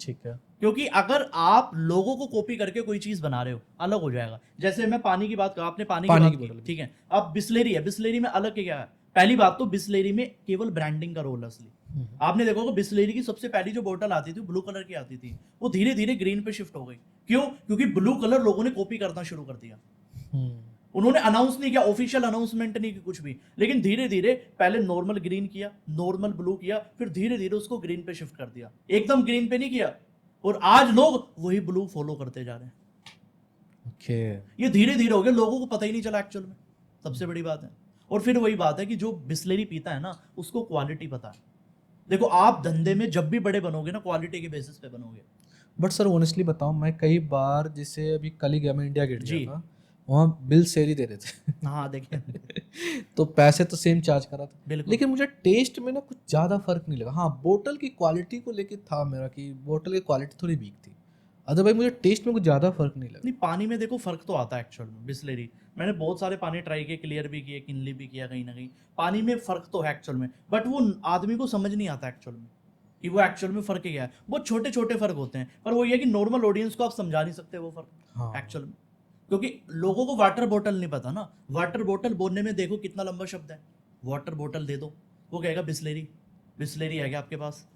ठीक है। क्योंकि अगर आप लोगों को कॉपी करके कोई चीज बना रहे हो, अलग हो जाएगा। जैसे मैं पानी की बात कर, आपने पानी की बात की, ठीक है। अब बिस्लेरी है, बिस्लेरी में अलग क्या है? पहली बात तो बिस्लेरी में केवल ब्रांडिंग का रोल है असली। आपने देखो कि बिस्लेरी की सबसे पहली जो बोतल आती थी ब्लू कलर की आती थी, वो धीरे धीरे ग्रीन पे शिफ्ट हो गई। क्यों? क्योंकि ब्लू कलर लोगों ने कॉपी करना शुरू कर दिया। उन्होंने अनाउंस नहीं किया, ऑफिशियल अनाउंसमेंट नहीं की कुछ भी, लेकिन धीरे धीरे पहले नॉर्मल ग्रीन किया, नॉर्मल ब्लू किया, फिर धीरे धीरे उसको ग्रीन पे शिफ्ट कर दिया, एकदम ग्रीन पे नहीं किया। और आज लोग वही ब्लू फॉलो करते जा रहे हैं। ओके। ये धीरे धीरे हो गया, लोगों को पता ही नहीं चला एक्चुअल में, सबसे बड़ी बात है। और फिर वही बात है कि जो बिस्लेरी पीता है ना, उसको क्वालिटी पता है। देखो आप धंधे में जब भी बड़े बनोगे ना, क्वालिटी के बेसिस पे बनोगे। बट सर ऑनेस्टली बताऊं, मैं कई बार, जैसे अभी कल ही गया मैं इंडिया गेट गया था, वहाँ बिल सेल ही दे रहे थे। हाँ देखिए तो पैसे तो सेम चार्ज करा था, बिल्कुल। लेकिन मुझे टेस्ट में ना कुछ ज़्यादा फर्क नहीं लगा। हाँ, बोतल की क्वालिटी को लेके था मेरा कि बोतल की क्वालिटी थोड़ी वीक थी, अदरवाइज मुझे टेस्ट में कुछ ज़्यादा फर्क नहीं लगा। नहीं, पानी में देखो फर्क तो आता है एक्चुअल में। बिस्लेरी मैंने बहुत सारे पानी ट्राई किए, क्लियर भी किए, किनली भी किया, कहीं ना कहीं पानी में फर्क तो है एक्चुअल में, बट वो आदमी को समझ नहीं आता एक्चुअल में कि वो एक्चुअल में फर्क क्या है। बहुत छोटे छोटे फर्क होते हैं, पर वो ये कि नॉर्मल ऑडियंस को आप समझा नहीं सकते वो फर्क एक्चुअल में, क्योंकि लोगों को वाटर बोतल नहीं पता ना। वाटर बोतल बोलने में देखो कितना लंबा शब्द है, वाटर बोतल दे दो, वो कहेगा बिस्लेरी। बिस्लेरी है क्या आपके पास?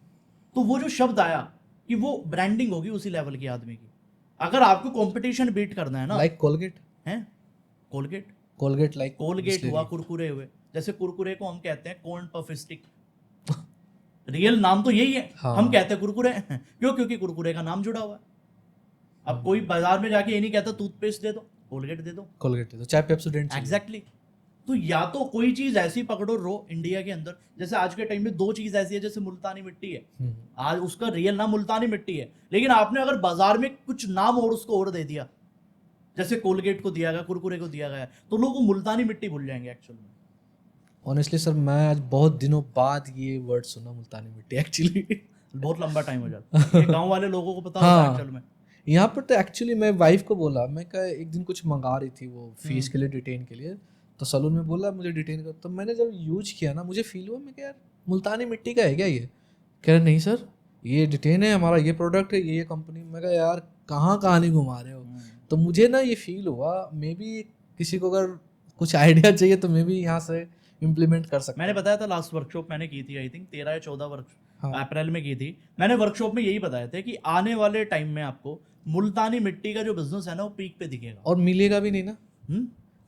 तो वो जो शब्द आया कि वो ब्रांडिंग होगी उसी लेवल की आदमी की। अगर आपको कंपटीशन बीट करना है ना, लाइक कोलगेट है, कोलगेट लाइक कोलगेट हुआ, कुरकुरे हुए। जैसे कुरकुरे को हम कहते हैं कॉर्न पफ स्टिक, रियल नाम तो यही है। हाँ। हम कहते हैं कुरकुरे क्यों? क्योंकि कुरकुरे का नाम जुड़ा हुआ है। अब कोई बाजार में जाके ये नहीं कहता टूथपेस्ट दे दो, कोलगेट दे दो, कोलगेट दे दो, चाहे पेप्सोडेंट। एग्जैक्टली। तो या तो कोई चीज ऐसी पकड़ो रो इंडिया के अंदर, जैसे आज के टाइम में 2 चीज ऐसी है, जैसे मुल्तानी मिट्टी है, आज उसका रियल नाम मुल्तानी मिट्टी है, लेकिन आपने अगर बाजार में कुछ नाम और उसको और दे दिया, जैसे कोलगेट को दिया गया, कुरकुरे को दिया गया, तो लोग वो मुल्तानी मिट्टी भूल जाएंगे एक्चुअल में। ऑनेस्टली सर, मैं आज बहुत दिनों बाद ये वर्ड सुना, मुल्तानी मिट्टी। एक्चुअली बहुत लंबा टाइम हो जाता है, गांव वाले लोगों को पता होता है एक्चुअल में। यहाँ पर तो एक्चुअली मैं वाइफ को बोला, मैं कहा एक दिन कुछ मंगा रही थी वो फेस के लिए डिटेन के लिए, तो सलून में बोला मुझे डिटेन कर, तो मैंने जब यूज किया ना मुझे फील हुआ, मैं कहा यार मुल्तानी मिट्टी का है क्या ये? कह रहे नहीं सर ये डिटेन है हमारा, ये प्रोडक्ट है, ये कंपनी। मैं कहा यार कहाँ कहानी घुमा रहे हो। तो मुझे ना ये फील हुआ मे बी किसी को अगर कुछ आइडिया चाहिए तो मे बी यहाँ से इम्प्लीमेंट कर सकते मैंने बताया था लास्ट वर्कशॉप मैंने की थी, आई थिंक 13 या 14 हाँ। अप्रैल में की थी मैंने। वर्कशॉप में यही बताया था कि आने वाले टाइम में आपको मुल्तानी मिट्टी का जो बिजनेस है ना वो पीक पे दिखेगा। और मिलेगा भी नहीं ना,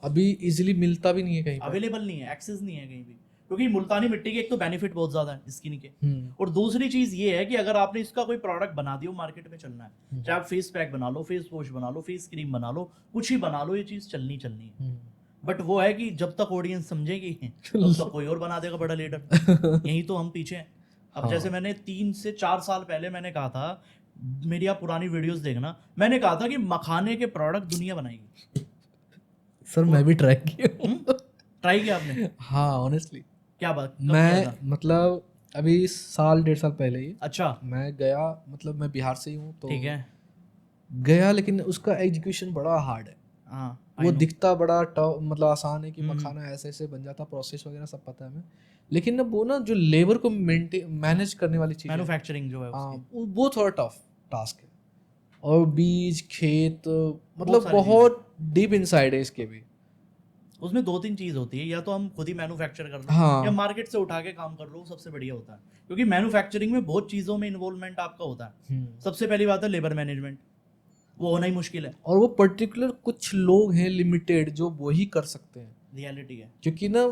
अभी इजीली मिलता भी नहीं है कहीं पर, अवेलेबल नहीं है, एक्सेस नहीं है कहीं भी, क्योंकि मुल्तानी मिट्टी के एक तो बेनिफिट बहुत ज्यादा है स्किन के, और दूसरी चीज ये है कि अगर आपने इसका कोई प्रोडक्ट बना दिया मार्केट में चलना है, चाहे आप फेस पैक बना लो, फेस वॉश बना लो, फेस क्रीम बना लो, कुछ ही बना लो, ये चीज चलनी है। बट वो है कि जब तक ऑडियंस समझेगी तब तक कोई और बना देगा बड़ा लीडर। यही तो हम पीछे हैं। अब जैसे मैंने 3 से 4 साल पहले मैंने कहा था, मेरी आप पुरानी वीडियोस देखना, मैंने कहा था कि मखाने के प्रोडक्ट दुनिया बनाएगी। सर मैं भी ट्राई किया। ट्राई किया आपने? हाँ ऑनेस्टली क्या बात? मैं मतलब अभी 1.5 साल पहले ही अच्छा मैं गया, मतलब मैं बिहार से ही हूँ तो ठीक है। गया, लेकिन उसका एग्जीक्यूशन बड़ा हार्ड है। हाँ वो दिखता बड़ा टफ, मतलब आसान है कि मखाना ऐसे ऐसे बन जाता, प्रोसेस वगैरह सब पता है हमें, लेकिन ना वो ना जो लेबर को मैनेज करने वाली चीज, मैन्युफैक्चरिंग जो है हाँ वो थोड़ा टफ टास्क है। और बीज खेत मतलब बहुत डीप इनसाइड है इसके भी। उसमें 2-3 चीज होती है, या तो हम खुद ही मैन्युफैक्चर कर लो, हाँ। या मार्केट से उठा के काम कर लो, सबसे बढ़िया होता है। क्योंकि मैन्युफैक्चरिंग में बहुत चीजों में इन्वॉल्वमेंट आपका होता है। सबसे पहली बात है लेबर मैनेजमेंट, वो होना ही मुश्किल है, और वो पर्टिकुलर कुछ लोग हैं लिमिटेड जो वही कर सकते हैं, रियलिटी है। क्योंकि ना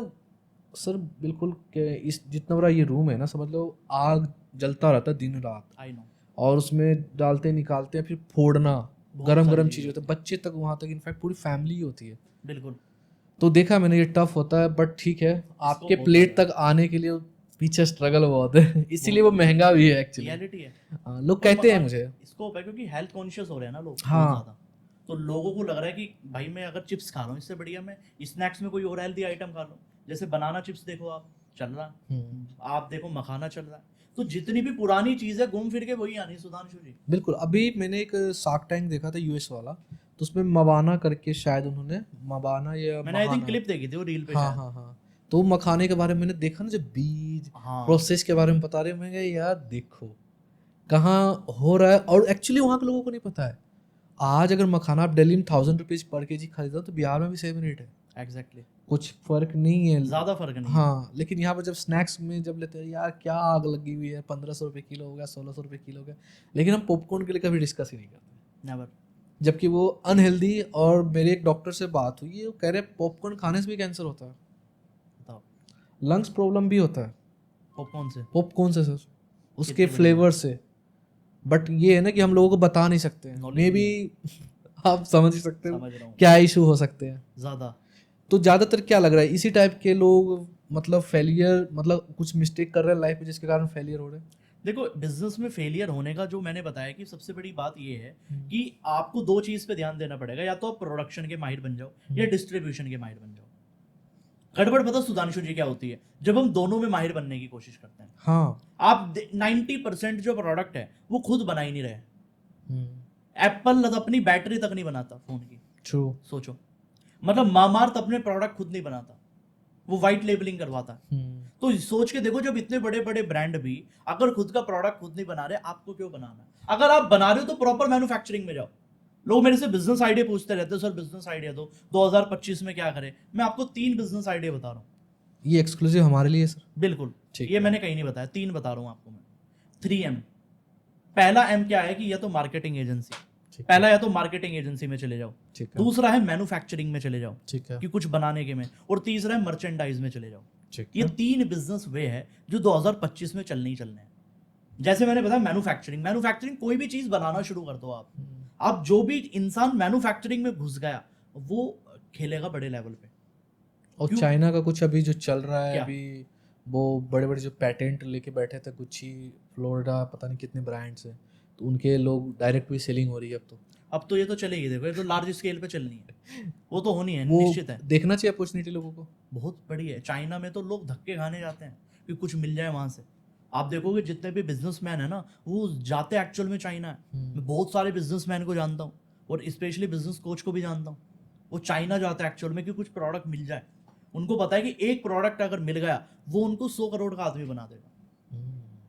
सर बिल्कुल इस जितना बड़ा ये रूम है ना, समझ लो आग जलता रहता है दिन रात, आई नो। और उसमें डालते निकालते हैं, फिर फोड़ना, गरम गरम चीज होता है, बच्चे तक वहां तक, इनफैक्ट पूरी फैमिली होती है। बिल्कुल। तो देखा मैंने ये टफ होता है, बट ठीक है आपके प्लेट तक आने के लिए पीछे स्ट्रगल बहुत है, इसीलिए वो महंगा भी है एक्चुअली। रियलिटी है। लोग कहते हैं मुझे स्कोप है, क्योंकि हेल्थ कॉन्शियस हो रहे हैं ना लोग हाँ। बहुत ज्यादा, तो लोगों को लग रहा है कि भाई मैं अगर चिप्स खा रहा हूँ इससे बढ़िया मैं स्नैक्स में कोई और हेल्दी आइटम खा लूँ। जैसे बनाना चिप्स देखो आप, चल रहा, आप देखो मखाना चल रहा है, तो जितनी भी पुरानी चीज है घूम फिर के वही आनी। सुधांशु जी बिल्कुल, अभी मैंने एक शार्क टैंक देखा था यूएस वाला, तो उसमें मवाना करके शायद उन्होंने मवाना या मैंने आई थिंक क्लिप देखी थी वो रील पे। हाँ हाँ हाँ, तो मखाने के बारे में मैंने देखा ना, जब बीज प्रोसेस के बारे में बता रहे, मैं कहा यार देखो कहाँ हो रहा है, और एक्चुअली वहाँ के लोगों को नहीं पता है। आज अगर मखाना आप दिल्ली में 1000 रुपीज पर केजी खरीदो तो बिहार में भी सेम रेट है। एग्जैक्टली, कुछ फर्क नहीं है, ज्यादा फर्क नहीं। हाँ, लेकिन यहाँ पर जब स्नैक्स में जब लेते हैं यार क्या आग लगी हुई है, 1500 रुपये किलो हो गया, 1600 रुपये किलो हो गया, लेकिन हम पॉपकॉर्न के लिए कभी डिस्कस ही नहीं करते, नेवर। जबकि वो अनहेल्दी। और मेरे एक डॉक्टर से बात हुई है, वो कह रहे पॉपकॉर्न खाने से भी कैंसर होता है, बताओ, लंग्स प्रॉब्लम भी होता है पॉपकॉर्न से सर, उसके फ्लेवर से। बट ये है ना कि हम लोगों को बता नहीं सकते हैं, मे बी आप समझ ही सकते हो क्या इशू हो सकते हैं ज्यादा। तो ज्यादातर क्या लग रहा है इसी टाइप के लोग मतलब फेलियर, मतलब कुछ मिस्टेक कर रहे हैं लाइफ में जिसके कारण फेलियर हो रहे हैं। देखो बिजनेस में फेलियर होने का जो मैंने बताया कि सबसे बड़ी बात ये है कि आपको 2 चीज पे ध्यान देना पड़ेगा, या तो आप प्रोडक्शन के माहिर बन जाओ या डिस्ट्रीब्यूशन के माहिर बन जाओ। गड़बड़ पता सुधांशु जी क्या होती है, जब हम दोनों में माहिर बनने की कोशिश करते हैं। हाँ, आप 90% जो प्रोडक्ट है वो खुद बना ही नहीं रहे। एप्पल अपनी बैटरी तक नहीं बनाता फोन की, ट्रू, सोचो, मतलब मामार्थ अपने प्रोडक्ट खुद नहीं बनाता, वो वाइट लेबलिंग करवाता। तो सोच के देखो, जब इतने बड़े बड़े ब्रांड भी अगर खुद का प्रोडक्ट खुद नहीं बना रहे, आपको क्यों बनाना? अगर आप बना रहे हो तो प्रॉपर मैन्युफैक्चरिंग में जाओ। लोग मेरे से बिजनेस आइडिया पूछते रहते हैं, सर बिजनेस आइडिया दो, 2025 में क्या करें। मैं आपको 3 बिजनेस आइडिया बता रहा हूँ, ये एक्सक्लूसिव हमारे लिए सर। बिल्कुल, ये मैंने कहीं नहीं बताया, 3 बता रहा हूँ आपको मैं। 3M। पहला M क्या है कि या तो मार्केटिंग एजेंसी, पहला या तो मार्केटिंग एजेंसी में चले जाओ, दूसरा है मैन्युफैक्चरिंग में चले जाओ, ठीक है, कि कुछ बनाने के में, और तीसरा है मर्चेंडाइज में चले जाओ। ये 3 बिजनेस वे है जो 2025 में चलने ही चलने हैं। जैसे मैंने बताया मैन्युफैक्चरिंग कोई भी चीज बनाना शुरू कर दो आप जो भी इंसान मैन्युफैक्चरिंग में घुस गया वो खेलेगा बड़े लेवल पे। और चाइना का कुछ अभी जो चल रहा है, अभी वो बड़े बड़े जो पैटेंट लेके बैठे थे, गुच्ची, फ्लोरिडा, पता नहीं कितने ब्रांड्स हैं, तो उनके लोग डायरेक्ट भी सेलिंग हो रही है अब तो ये तो चलेगी, देखो ये तो लार्ज स्केल पे चलनी है, वो तो होनी है, निश्चित है। देखना चाहिए अपॉर्चुनिटी लोगों को, बहुत बड़ी है। चाइना में तो लोग धक्के खाने जाते हैं कि कुछ मिल जाए वहां से। आप देखोगे जितने भी बिजनेसमैन है ना वो जाते एक्चुअल में चाइना है। मैं बहुत सारे बिजनेसमैन को जानता हूँ और स्पेशली बिजनेस कोच को भी जानता हूँ। वो चाइना जाते हैं एक्चुअल में कि कुछ प्रोडक्ट मिल जाए। उनको पता है कि एक प्रोडक्ट अगर मिल गया वो उनको 100 करोड़ का आदमी बना देगा।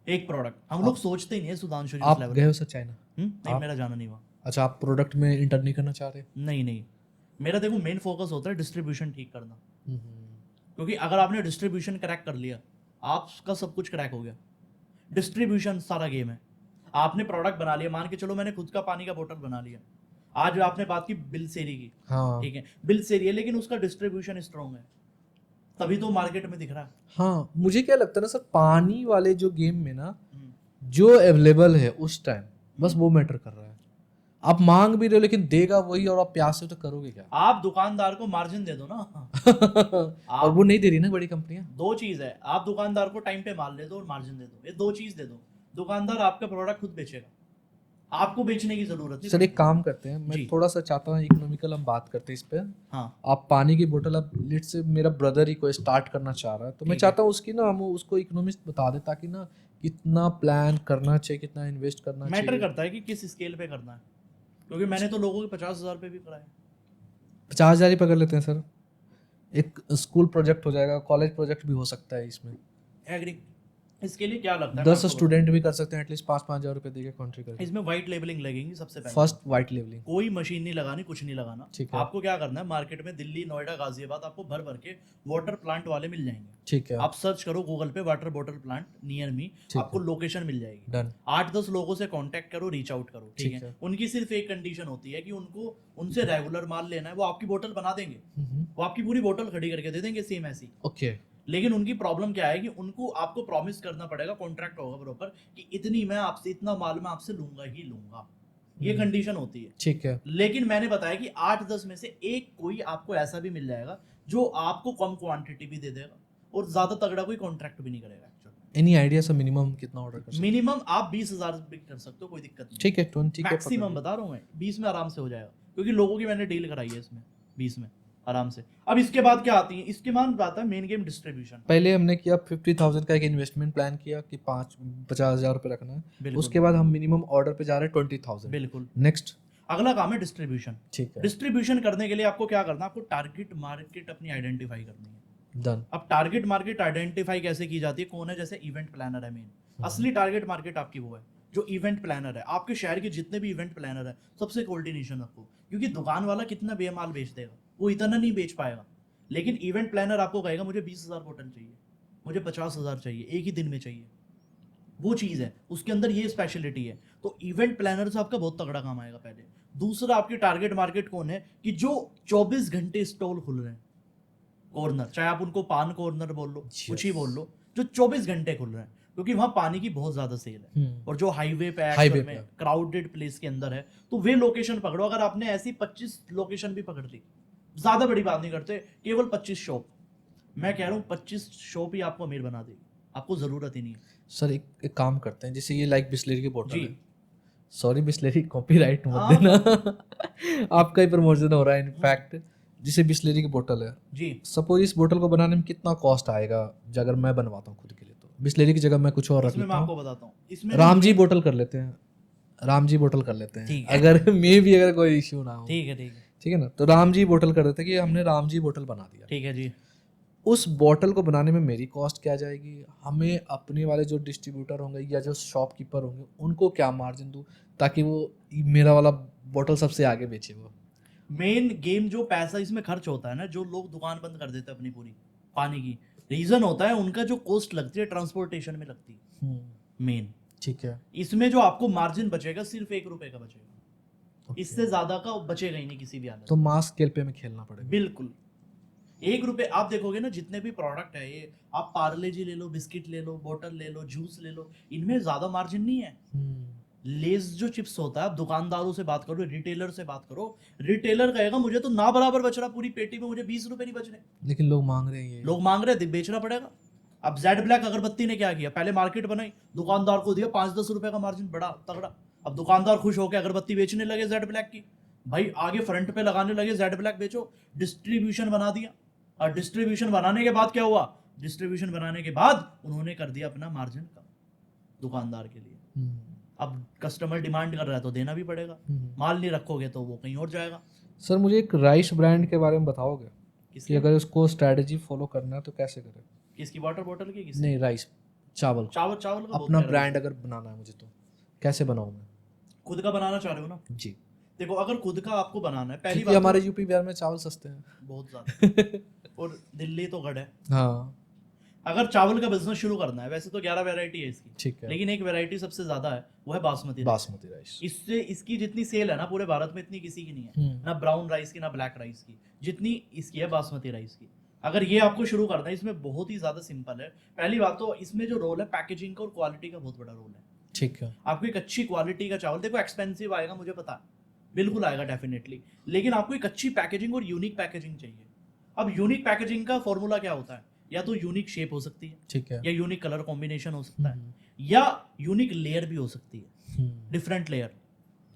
एक प्रोडक्ट हम लोग सोचते ही नहीं है सुधांशु जी उस आप लेवल गए हो सर चाइना? नहीं मेरा जाना नहीं हुआ। अच्छा, आप प्रोडक्ट में इंटर नहीं करना चाह रहे? नहीं मेरा देखो मेन फोकस होता है डिस्ट्रीब्यूशन ठीक करना। क्योंकि अगर आपने डिस्ट्रीब्यूशन क्रैक कर लिया आपका सब कुछ क्रैक हो गया। डिस्ट्रीब्यूशन सारा गेम है। आपने प्रोडक्ट बना लिया, मान के चलो मैंने खुद का पानी का बोतल बना लिया। आज आपने बात की बिलसेरी की, हाँ ठीक है बिलसेरी है लेकिन उसका डिस्ट्रीब्यूशन स्ट्रॉन्ग है तभी तो मार्केट में दिख रहा है। हाँ, मुझे क्या लगता है ना सर, पानी वाले जो गेम में ना हम्म। जो अवेलेबल है उस टाइम बस वो मैटर कर रहा है। आप मांग भी रहे हो लेकिन देगा वही, और आप प्यास से तो करोगे क्या? आप दुकानदार को मार्जिन दे दो ना। और वो नहीं दे रही ना बड़ी कंपनियां। दो चीज है, आप दुकानदार को टाइम पे माल दे दो और मार्जिन दे दो, ये दो चीज दे दो। दुकानदार आपका प्रोडक्ट खुद बेचेगा, आपको बेचने की जरूरत नहीं। सर एक काम करते हैं, मैं जी। थोड़ा सा चाहता हूँ इकोनॉमिकल हम बात करते हैं इस पे। हाँ आप पानी की बोतल, अब लेट से मेरा ब्रदर ही कोई स्टार्ट करना चाह रहा है तो मैं ठीक चाहता हूँ उसकी ना हम उसको इकोनॉमिक्स बता दे, ताकि ना कितना प्लान करना चाहिए, कितना इन्वेस्ट करना मैटर चाहिए। करता है कि किस स्केल पे करना है। क्योंकि मैंने तो लोगों के 50,000 पे भी कराए। 50,000 ही पकड़ लेते हैं सर, एक स्कूल प्रोजेक्ट हो जाएगा, कॉलेज प्रोजेक्ट भी हो सकता है इसमें। एग्री। इसके लिए क्या लगता है 10 स्टूडेंट भी कर सकते हैं, एटलीस्ट 5,000 रुपए देके कंट्री करके। इसमें व्हाइट लेबलिंग लगेगी सबसे पहले। First white levelling. कोई मशीन नहीं लगानी, कुछ नहीं लगाना। ठीक है। आपको क्या करना है, मार्केट में दिल्ली नोएडा गाजियाबाद आपको भर भर के वाटर प्लांट वाले मिल जाएंगे। ठीक है, आप सर्च करो गूगल पे water bottle plant near me, आपको लोकेशन मिल जाएगी। डन। 8-10 लोगों से कांटेक्ट करो, रीच आउट करो, ठीक है। उनकी सिर्फ एक कंडीशन होती है कि उनको उनसे रेगुलर माल लेना है, वो आपकी बोतल बना देंगे, वो आपकी पूरी बोतल खड़ी करके दे देंगे सेम ऐसी। ओके। लेकिन उनकी प्रॉब्लम क्या है कि उनको आपको प्रॉमिस करना पड़ेगा, कॉन्ट्रैक्ट होगा प्रॉपर कि इतनी मैं आपसे, इतना माल मैं आपसे लूंगा ही लूंगा, ये कंडीशन होती है। ठीक है। लेकिन मैंने बताया कि 8-10 में से एक कोई आपको ऐसा भी मिल जाएगा जो आपको कम क्वांटिटी भी दे देगा और ज्यादा तगड़ा कोई कॉन्ट्रैक्ट भी नहीं करेगा। Actually any idea sir minimum कितना ऑर्डर कर सकते मिनिमम आप 20,000 भी कर सकते हो, कोई दिक्कत नहीं। ठीक है, 20 के मैक्सिमम बता रहा हूँ मैं, 20 में आराम से हो जाएगा क्योंकि लोगों की मैंने डील कराई है इसमें 20 में आराम से। अब इसके बाद क्या आती है, इसके बाद आता है मेन गेम डिस्ट्रीब्यूशन। पहले हमने किया 50,000 का एक इन्वेस्टमेंट प्लान किया कि 50,000 रुपए रखना है। बिल्कुल। उसके बाद हम मिनिमम ऑर्डर पे जा रहे हैं 20,000। बिल्कुल। नेक्स्ट अगला काम है डिस्ट्रीब्यूशन। ठीक है, डिस्ट्रीब्यूशन करने के लिए आपको क्या करना है, आपको टारगेट मार्केट अपनी आइडेंटिफाई करनी है। डन। अब टारगेट मार्केट आइडेंटिफाई कैसे की जाती है, कौन है, जैसे इवेंट प्लानर है मेन। असली टारगेट मार्केट आपकी वो है जो इवेंट प्लानर है। आपके शहर के जितने भी इवेंट प्लानर है सबसे कोऑर्डिनेशन रखो, क्योंकि दुकान वाला कितना बेमाल बेच देगा, वो इतना नहीं बेच पाएगा। लेकिन इवेंट प्लानर आपको कहेगा मुझे 20,000 बोतल चाहिए, मुझे 50,000 चाहिए, एक ही दिन में चाहिए। वो चीज़ है, उसके अंदर ये स्पेशलिटी है। तो इवेंट प्लानर से आपका बहुत तगड़ा काम आएगा पहले। दूसरा, आपकी टारगेट मार्केट कौन है कि जो 24 घंटे स्टॉल खुल रहे हैं, कॉर्नर, चाहे आप उनको पान कॉर्नर बोल लो, कुछ ही बोल लो, जो 24 घंटे खुल रहे हैं, क्योंकि वहां पानी की बहुत ज्यादा सेल है। और जो हाईवे पे में क्राउडेड प्लेस के अंदर है, तो वे लोकेशन पकड़ो। अगर आपने ऐसी 25 लोकेशन भी पकड़ ली, ज्यादा बड़ी बात नहीं करते, केवल 25 शॉप, मैं कह रहा हूँ 25 शॉप ही आपको अमीर बना देगी, आपको जरूरत ही नहीं है। सर एक काम करते हैं, जैसे ये लाइक बिस्लेरी की बोतल जी। है। सॉरी बिस्लेरी, कॉपीराइट मत देना। आपका ही प्रमोशन हो रहा है इनफैक्ट। जैसे बिस्लेरी की बोतल है जी, सपोज, इस बोतल को बनाने में कितना कॉस्ट आएगा अगर मैं बनवाता हूँ खुद के लिए? तो बिस्लेरी की जगह मैं कुछ और रख इसमें मैं लेता आपको हूँ, बताता हूँ। इसमें रामजी बोतल कर लेते हैं, रामजी बोतल कर लेते हैं, ठीक है। अगर मे भी अगर कोई इश्यू ना हो। ठीक है, ठीक है, ठीक है ना, तो रामजी बोतल कर देते हैं कि हमने रामजी बोतल बना दिया। ठीक है जी। उस बॉटल को बनाने में मेरी कॉस्ट क्या जाएगी, हमें अपने वाले जो डिस्ट्रीब्यूटर होंगे या जो शॉपकीपर होंगे उनको क्या मार्जिन दूँ ताकि वो मेरा वाला बॉटल सबसे आगे बेचे। वो मेन गेम जो पैसा इसमें खर्च होता है ना, जो लोग दुकान बंद कर देते हैं अपनी पूरी पानी की, रीजन होता है उनका जो कॉस्ट लगती है ट्रांसपोर्टेशन में लगती है मेन। ठीक है, इसमें जो आपको मार्जिन बचेगा सिर्फ 1 रुपए का बचेगा, इससे ज्यादा का बचेगा ही नहीं किसी भी हालत। तो मास स्केल पे हमें खेलना पड़ेगा। बिल्कुल, 1 रुपए। आप देखोगे ना जितने भी प्रोडक्ट है, ये आप पार्ले जी ले लो, बिस्किट ले लो, बोतल ले लो, जूस ले लो, इनमें ज्यादा मार्जिन नहीं है। लेज जो चिप्स होता है, आप दुकानदारों से बात करो, रिटेलर से बात करो, रिटेलर कहेगा मुझे तो ना बराबर बच रहा, पूरी पेटी में मुझे 20 रुपए नहीं बच रहे, लेकिन लोग मांग रहे हैं, लोग मांग रहे हैं, बेचना पड़ेगा। अब जेड ब्लैक अगरबत्ती ने क्या किया, पहले मार्केट बनाई, दुकानदार को दिया 5-10 रुपए का मार्जिन, बड़ा तगड़ा। अब दुकानदार खुश होकर अगरबत्ती बेचने लगे जेड ब्लैक की, भाई आगे फ्रंट पे लगाने लगे जेड ब्लैक बेचो, डिस्ट्रीब्यूशन बना दिया। और डिस्ट्रीब्यूशन बनाने के बाद क्या हुआ, डिस्ट्रीब्यूशन बनाने के बाद उन्होंने कर दिया अपना मार्जिन कम। दुकानदार के लिए। अब कस्टमर डिमांड कर रहा है तो देना भी पड़ेगा, माल नहीं रखोगे तो वो कहीं और जाएगा। सर मुझे एक राइस ब्रांड के बारे में बताओगे कि किसकी अगर उसको स्ट्रेटजी फॉलो करना है तो कैसे करें? किसकी वाटर बॉटल की किसकी? नहीं, राइस, चावल चावल चावल का बहुत अपना प्यारा ब्रांड business अगर बनाना है मुझे तो कैसे बनाऊं मैं? है। खुद का बनाना चाह रहे हो ना? जी, देखो अगर खुद का आपको बनाना है, पहली क्योंकि बात हमारे यूपी बिहार में चावल सस्ते हैं। तो बहुत ज्यादा और दिल्ली तो गढ़ है। हाँ अगर चावल का बिजनेस शुरू करना है, वैसे तो 11 वैरायटी है इसकी, ठीक है। लेकिन एक वैरायटी सबसे ज्यादा है, वो है बासमती राइस। बासमती राइस। इससे इसकी जितनी सेल है ना पूरे भारत में इतनी किसी की नहीं है, हम्म। ना ब्राउन राइस की ना ब्लैक राइस की, जितनी इसकी है बासमती राइस की। अगर ये आपको शुरू करना है, इसमें बहुत ही ज्यादा सिंपल है। पहली बात तो इसमें जो रोल है पैकेजिंग का और क्वालिटी का बहुत बड़ा रोल है। ठीक है। आपको एक अच्छी क्वालिटी का चावल, देखो एक्सपेंसिव आएगा मुझे पता है, बिल्कुल आएगा डेफिनेटली, लेकिन आपको एक अच्छी पैकेजिंग और यूनिक पैकेजिंग चाहिए। अब यूनिक पैकेजिंग का फॉर्मूला क्या होता है? या तो यूनिक शेप हो सकती है, ठीक है। या यूनिक कलर कॉम्बिनेशन हो सकता है, या यूनिक लेयर भी हो सकती है, डिफरेंट लेयर।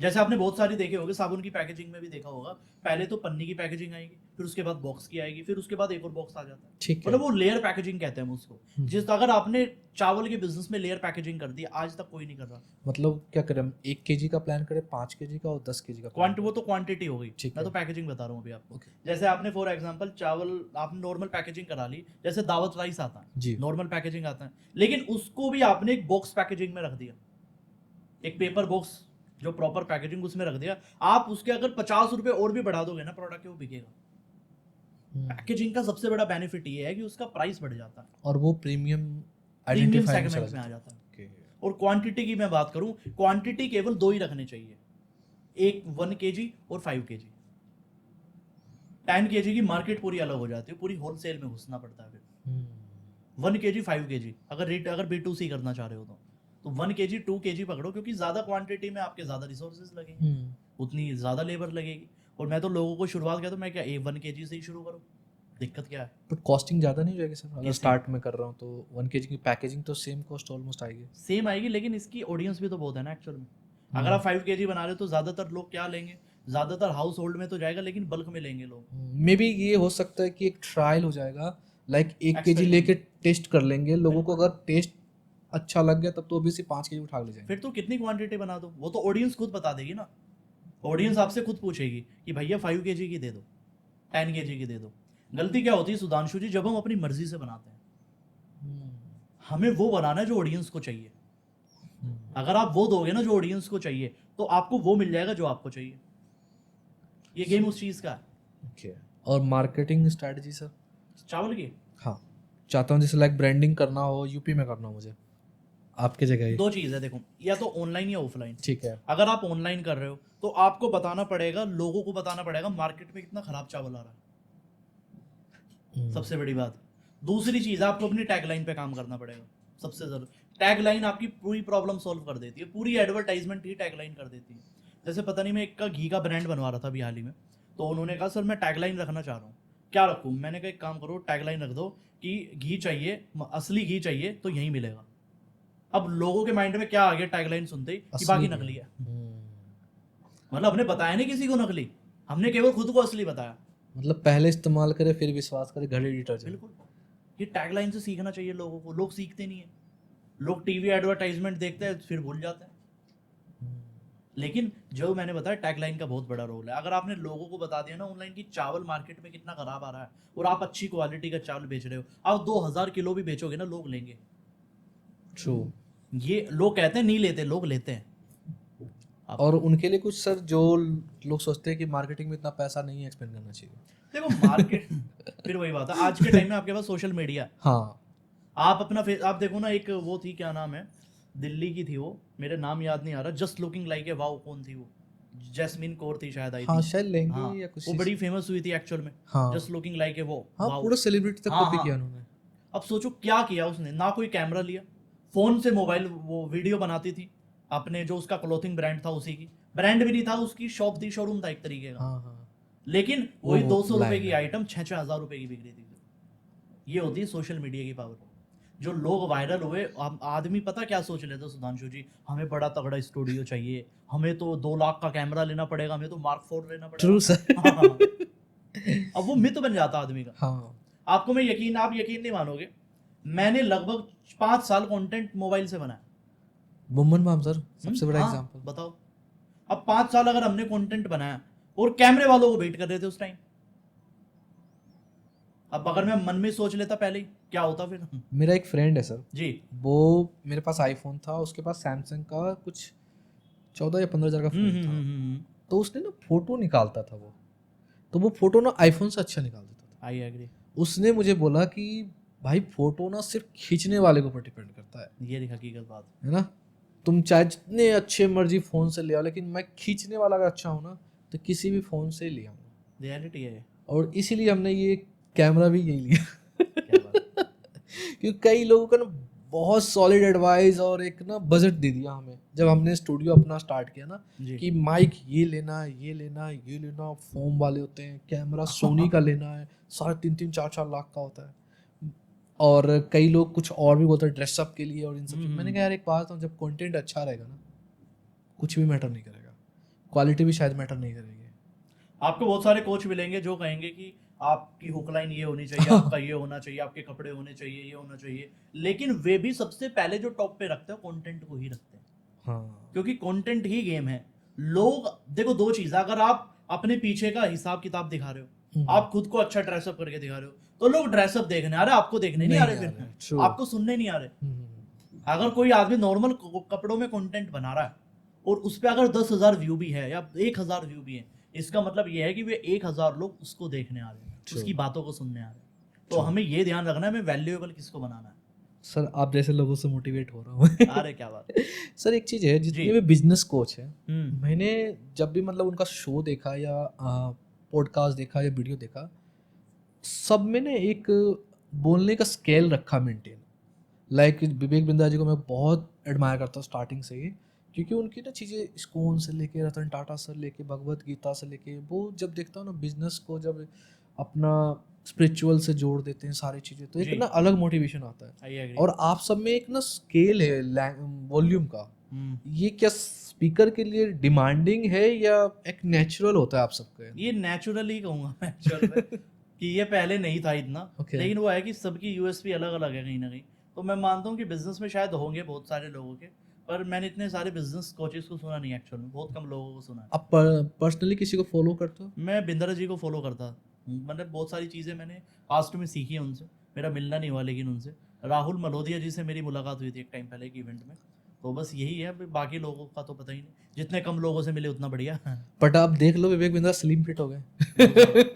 जैसे आपने बहुत सारी देखे होंगे, साबुन की पैकेजिंग में भी देखा होगा, पहले तो पन्नी की पैकेजिंग आएगी, फिर उसके बाद बॉक्स की आएगी, फिर उसके बाद एक और बॉक्स आ जाता है। ठीक है। मतलब वो लेयर पैकेजिंग कहते हैं उसको। जिस अगर आपने चावल के बिजनेस में लेयर पैकेजिंग कर दी, आज तक कोई नहीं कर रहा। मतलब क्या करें हम, 1 kg का प्लान करें, 5 kg का और 10 kg का? वो तो क्वांटिटी हो गई, ठीक मैं है। तो पैकेजिंग बता रहा हूँ अभी आपको। ओके। जैसे आपने फॉर एग्जांपल चावल आपने नॉर्मल पैकेजिंग करा ली, जैसे दावत राइस आता है जी। नॉर्मल पैकेजिंग आता है, लेकिन उसको भी आपने एक बॉक्स पैकेजिंग में रख दिया, एक पेपर बॉक्स जो प्रॉपर पैकेजिंग उसमें रख दिया। आप उसके अगर 50 रुपए और भी बढ़ा दोगे ना प्रोडक्ट के, वो बिकेगा। पैकेजिंग का सबसे बड़ा बेनिफिट ये है कि उसका प्राइस बढ़ जाता है और वो प्रीमियम सेगमेंट में आ जाता है। और क्वांटिटी की मैं बात करूं, क्वांटिटी केवल 2 ही रखने चाहिए, एक 1 kg और 5 kg। 10 kg की मार्केट पूरी अलग हो जाती है, पूरी होलसेल में घुसना पड़ता है फिर। 1 kg 5 kg अगर B2C करना चाह रहे हो तो 1 kg 2 kg पकड़ो, क्योंकि ज्यादा क्वांटिटी में आपके ज्यादा रिसोर्सेज लगेंगे, उतनी ज्यादा लेबर लगेगी। और मैं तो लोगों को शुरुआत किया तो मैं क्या 1 kg से ही शुरू करो, दिक्कत क्या है? बट कॉस्टिंग ज़्यादा नहीं हो जाएगी सर? अगर कैसे? स्टार्ट में कर रहा हूँ तो 1 kg की पैकेजिंग तो सेम कॉस्ट ऑलमोस्ट आएगी। सेम आएगी, लेकिन इसकी ऑडियंस भी तो बहुत है ना एक्चुअल में। अगर आप 5 kg बना रहे हो तो ज्यादातर लोग क्या लेंगे, ज्यादातर हाउस होल्ड में तो जाएगा, लेकिन बल्क में लेंगे लोग। मे बी ये हो सकता है कि एक ट्रायल हो जाएगा, लाइक 1 kg Experiment। लेके टेस्ट कर लेंगे, लोगों को अगर टेस्ट अच्छा लग गया तब तो ऑब्वियसली 5 kg उठा ले जाएंगे। फिर तो कितनी क्वांटिटी बना दो, वो तो ऑडियंस खुद बता देगी ना। ऑडियंस आपसे खुद पूछेगी कि भैया 5 kg की दे दो, 10 kg की दे दो। गलती क्या होती है सुधांशु जी, जब हम अपनी मर्जी से बनाते हैं, हमें वो बनाना है जो ऑडियंस को चाहिए। अगर आप वो दोगे ना जो ऑडियंस को चाहिए, तो आपको वो मिल जाएगा जो आपको चाहिए। ये गेम उस चीज का है। ओके। और मार्केटिंग स्ट्रेटजी सर? चावल की हाँ, चाहता हूँ जैसे लाइक ब्रांडिंग करना हो, यूपी में करना हो मुझे, आपके जगह ही। 2 चीज है देखो, या तो ऑनलाइन या ऑफलाइन। ठीक है। अगर आप ऑनलाइन कर रहे हो तो आपको बताना पड़ेगा, लोगों को बताना पड़ेगा मार्केट में कितना खराब चावल आ रहा है, सबसे बड़ी बात। दूसरी चीज आपको अपनी टैगलाइन पे काम करना पड़ेगा, सबसे जरूरी। टैगलाइन आपकी पूरी प्रॉब्लम सॉल्व कर देती है, पूरी एडवर्टाइजमेंट ही टैगलाइन कर देती है। जैसे पता नहीं, मैं एक का घी का ब्रांड बनवा रहा था अभी हाल ही में, तो उन्होंने कहा सर मैं टैगलाइन रखना चाह रहा हूँ, क्या रखूँ? मैंने कहा एक काम करो, टैगलाइन रख दो कि घी चाहिए, असली घी चाहिए तो यहीं मिलेगा। अब लोगों के माइंड में क्या आ गया टैगलाइन सुनते ही कि बाकी नकली है। मतलब हमने बताया नहीं किसी को नकली, हमने केवल खुद को असली बताया। मतलब पहले इस्तेमाल करे फिर विश्वास करे, घड़ी डिटर्जेंट। बिल्कुल, ये टैगलाइन से सीखना चाहिए लोगों को। लोग सीखते नहीं है, लोग टीवी एडवर्टाइजमेंट देखते हैं फिर भूल जाते हैं। लेकिन जो मैंने बताया टैगलाइन का बहुत बड़ा रोल है। अगर आपने लोगों को बता दिया ना ऑनलाइन की चावल मार्केट में कितना खराब आ रहा है और आप अच्छी क्वालिटी का चावल बेच रहे हो, आप 2000 किलो भी बेचोगे ना, लोग लेंगे। ट्रू। ये लोग कहते हैं नहीं लेते, लोग लेते हैं। और उनके लिए कुछ सर, जो लोग सोचते हैं कि मार्केटिंग में इतना पैसा नहीं है, एक्सपेंड करना चाहिए। देखो मार्केट फिर वही बात है, आज के टाइम में आपके पास सोशल मीडिया है। हाँ, आप अपना आप देखो ना, एक वो थी, क्या नाम है, दिल्ली की थी वो, मेरे नाम याद नहीं आ रहा, just looking like a wow, कौन थी वो? जैस्मिन कौर थी शायद, आई हाँ, थी। शायद लेंगे हाँ, या कुछ। वो बड़ी फेमस हुई थी एक्चुअल में। हाँ। जस्ट लुकिंग लाइक ए वो, हाँ, वाओ। पूरा सेलिब्रिटी तक हाँ, कॉपी हाँ। किया उन्होंने। अब सोचो क्या किया उसने, ना कोई कैमरा लिया, फोन से मोबाइल वो वीडियो बनाती थी अपने, जो उसका क्लोथिंग ब्रांड था उसी की, ब्रांड भी नहीं था, उसकी शॉप थी, शोरूम था एक तरीके का। हाँ, हाँ। लेकिन वही वो 200 रुपए लाइन की है। आइटम 6-6 हज़ार रुपए की बिक रही थी। ये होती है सोशल मीडिया की पावर। जो लोग वायरल हुए, आदमी पता क्या सोच लेता सुधांशु जी, हमें बड़ा तगड़ा स्टूडियो चाहिए, हमें तो 2 लाख का कैमरा लेना पड़ेगा, हमें तो Mark 4 लेना पड़ेगा। True sir. हाँ। अब वो मिथ बन जाता आदमी का। हाँ। आपको मैं आप यकीन नहीं मानोगे, मैंने लगभग 5 साल कंटेंट मोबाइल से बनाया, बुम्बन बाम सर सबसे बड़ा हाँ, एग्जांपल। बताओ। अब 5 साल अगर हमने कंटेंट बनाया और कैमरे वालों को वेट कर रहे थे उस टाइम, अब अगर मैं मन में सोच लेता पहले ही, क्या होता फिर? मेरा एक फ्रेंड है सर, जी। वो मेरे पास आईफोन था, उसके पास सैमसंग का कुछ 14 या 15 हज़ार का फोन था। तो उसने ना फोटो निकालता था वो, तो वो फोटो ना आईफोन से अच्छा निकाल देता था। I agree. उसने मुझे बोला कि भाई फोटो ना सिर्फ खींचने वाले के ऊपर डिपेंड करता है ये हकीकत बात है ना। तुम चाहे जितने अच्छे मर्जी फोन से ले आओ, लेकिन मैं खींचने वाला अगर अच्छा हूँ ना तो किसी भी फोन से ले आऊंगा। रियलिटी है। और इसीलिए हमने ये कैमरा भी यही लिया क्या बात। क्योंकि कई लोगों का ना बहुत सॉलिड एडवाइस और एक ना बजट दे दिया हमें जब हमने स्टूडियो अपना स्टार्ट किया ना, जी। कि माइक ये लेना है, ये लेना है, ये लेना, फोम वाले होते हैं, कैमरा सोनी का लेना है, 3.5 4 लाख का होता है। और कई लोग कुछ और भी बोलते हैं ड्रेसअप के लिए और इन सब। मैंने कहा यार एक बात है, जब कंटेंट अच्छा रहेगा ना कुछ भी मैटर नहीं करेगा, क्वालिटी भी शायद मैटर नहीं करेगी। आपको बहुत सारे कोच मिलेंगे जो कहेंगे कि आपकी हुक लाइन ये होनी चाहिए, आपका ये होना चाहिए, आपके कपड़े होने चाहिए, ये होना चाहिए, लेकिन वे भी सबसे पहले जो टॉप पे रखते हैं कंटेंट को ही रखते हैं। हाँ, क्योंकि कंटेंट ही गेम है। लोग देखो, दो चीज, अगर आप अपने पीछे का हिसाब किताब दिखा रहे हो, आप खुद को अच्छा ड्रेसअप करके दिखा रहे हो, तो लोग ड्रेसअप देखने आ रहे, आपको देखने नहीं आ रहे, फिर आपको सुनने नहीं आ रहे। अगर कोई आदमी नॉर्मल कपड़ों में कंटेंट बना रहा है और उस पर अगर 10,000 व्यू भी है या 1,000 व्यू भी है, इसका मतलब ये है कि वे 1,000 लोग उसको देखने आ रहे हैं, उसकी बातों को सुनने आ रहे हैं। तो हमें ये ध्यान रखना है, हमें वैल्यूएबल किसको बनाना है। सर आप जैसे लोगों से मोटिवेट हो रहा हूँ अरे क्या बात है। सर एक चीज है, जितने जी। भी बिजनेस कोच है, हम्म। मैंने जब भी मतलब उनका शो देखा या पॉडकास्ट देखा या वीडियो देखा, सब में ने एक बोलने का स्केल रखा मेंटेन। लाइक विवेक बिंद्रा जी को मैं बहुत एडमायर करता हूँ स्टार्टिंग से ही, क्योंकि उनकी ना चीज़ें इस्कॉन से लेके रतन टाटा से लेके भगवत गीता से लेके, वो जब देखता हूँ ना बिजनेस को जब अपना स्पिरिचुअल से जोड़ देते हैं सारी चीज़ें, तो एक जी। ना अलग मोटिवेशन आता है। I agree। और आप सब में एक ना स्केल है वॉल्यूम का, ये क्या स्पीकर के लिए डिमांडिंग है या एक नेचुरल होता है आप सबका? ये नेचुरल ही कहूंगा मैं एक्चुअल में कि ये पहले नहीं था इतना। Okay। लेकिन वो है कि सबकी यूएसपी अलग अलग है कहीं ना कहीं। तो मैं मानता हूँ कि बिजनेस में शायद होंगे बहुत सारे लोगों के, पर मैंने इतने सारे बिजनेस कोचेस को सुना नहीं एक्चुअल में, बहुत कम लोगों को सुना है। आप पर्सनली किसी को फॉलो करते हो? मैं बिंद्रा जी को फॉलो करता हूँ, मतलब बहुत सारी चीज़ें मैंने पास्ट में सीखी है उनसे। मेरा मिलना नहीं हुआ लेकिन उनसे। राहुल मलोदिया जी से मेरी मुलाकात हुई थी एक टाइम पहले एक इवेंट में। तो बस यही है, बाकी लोगों का तो पता ही नहीं, जितने कम लोगों से मिले उतना बढ़िया। बट आप देख लो विवेक बिंद्रा स्लिम फिट हो गए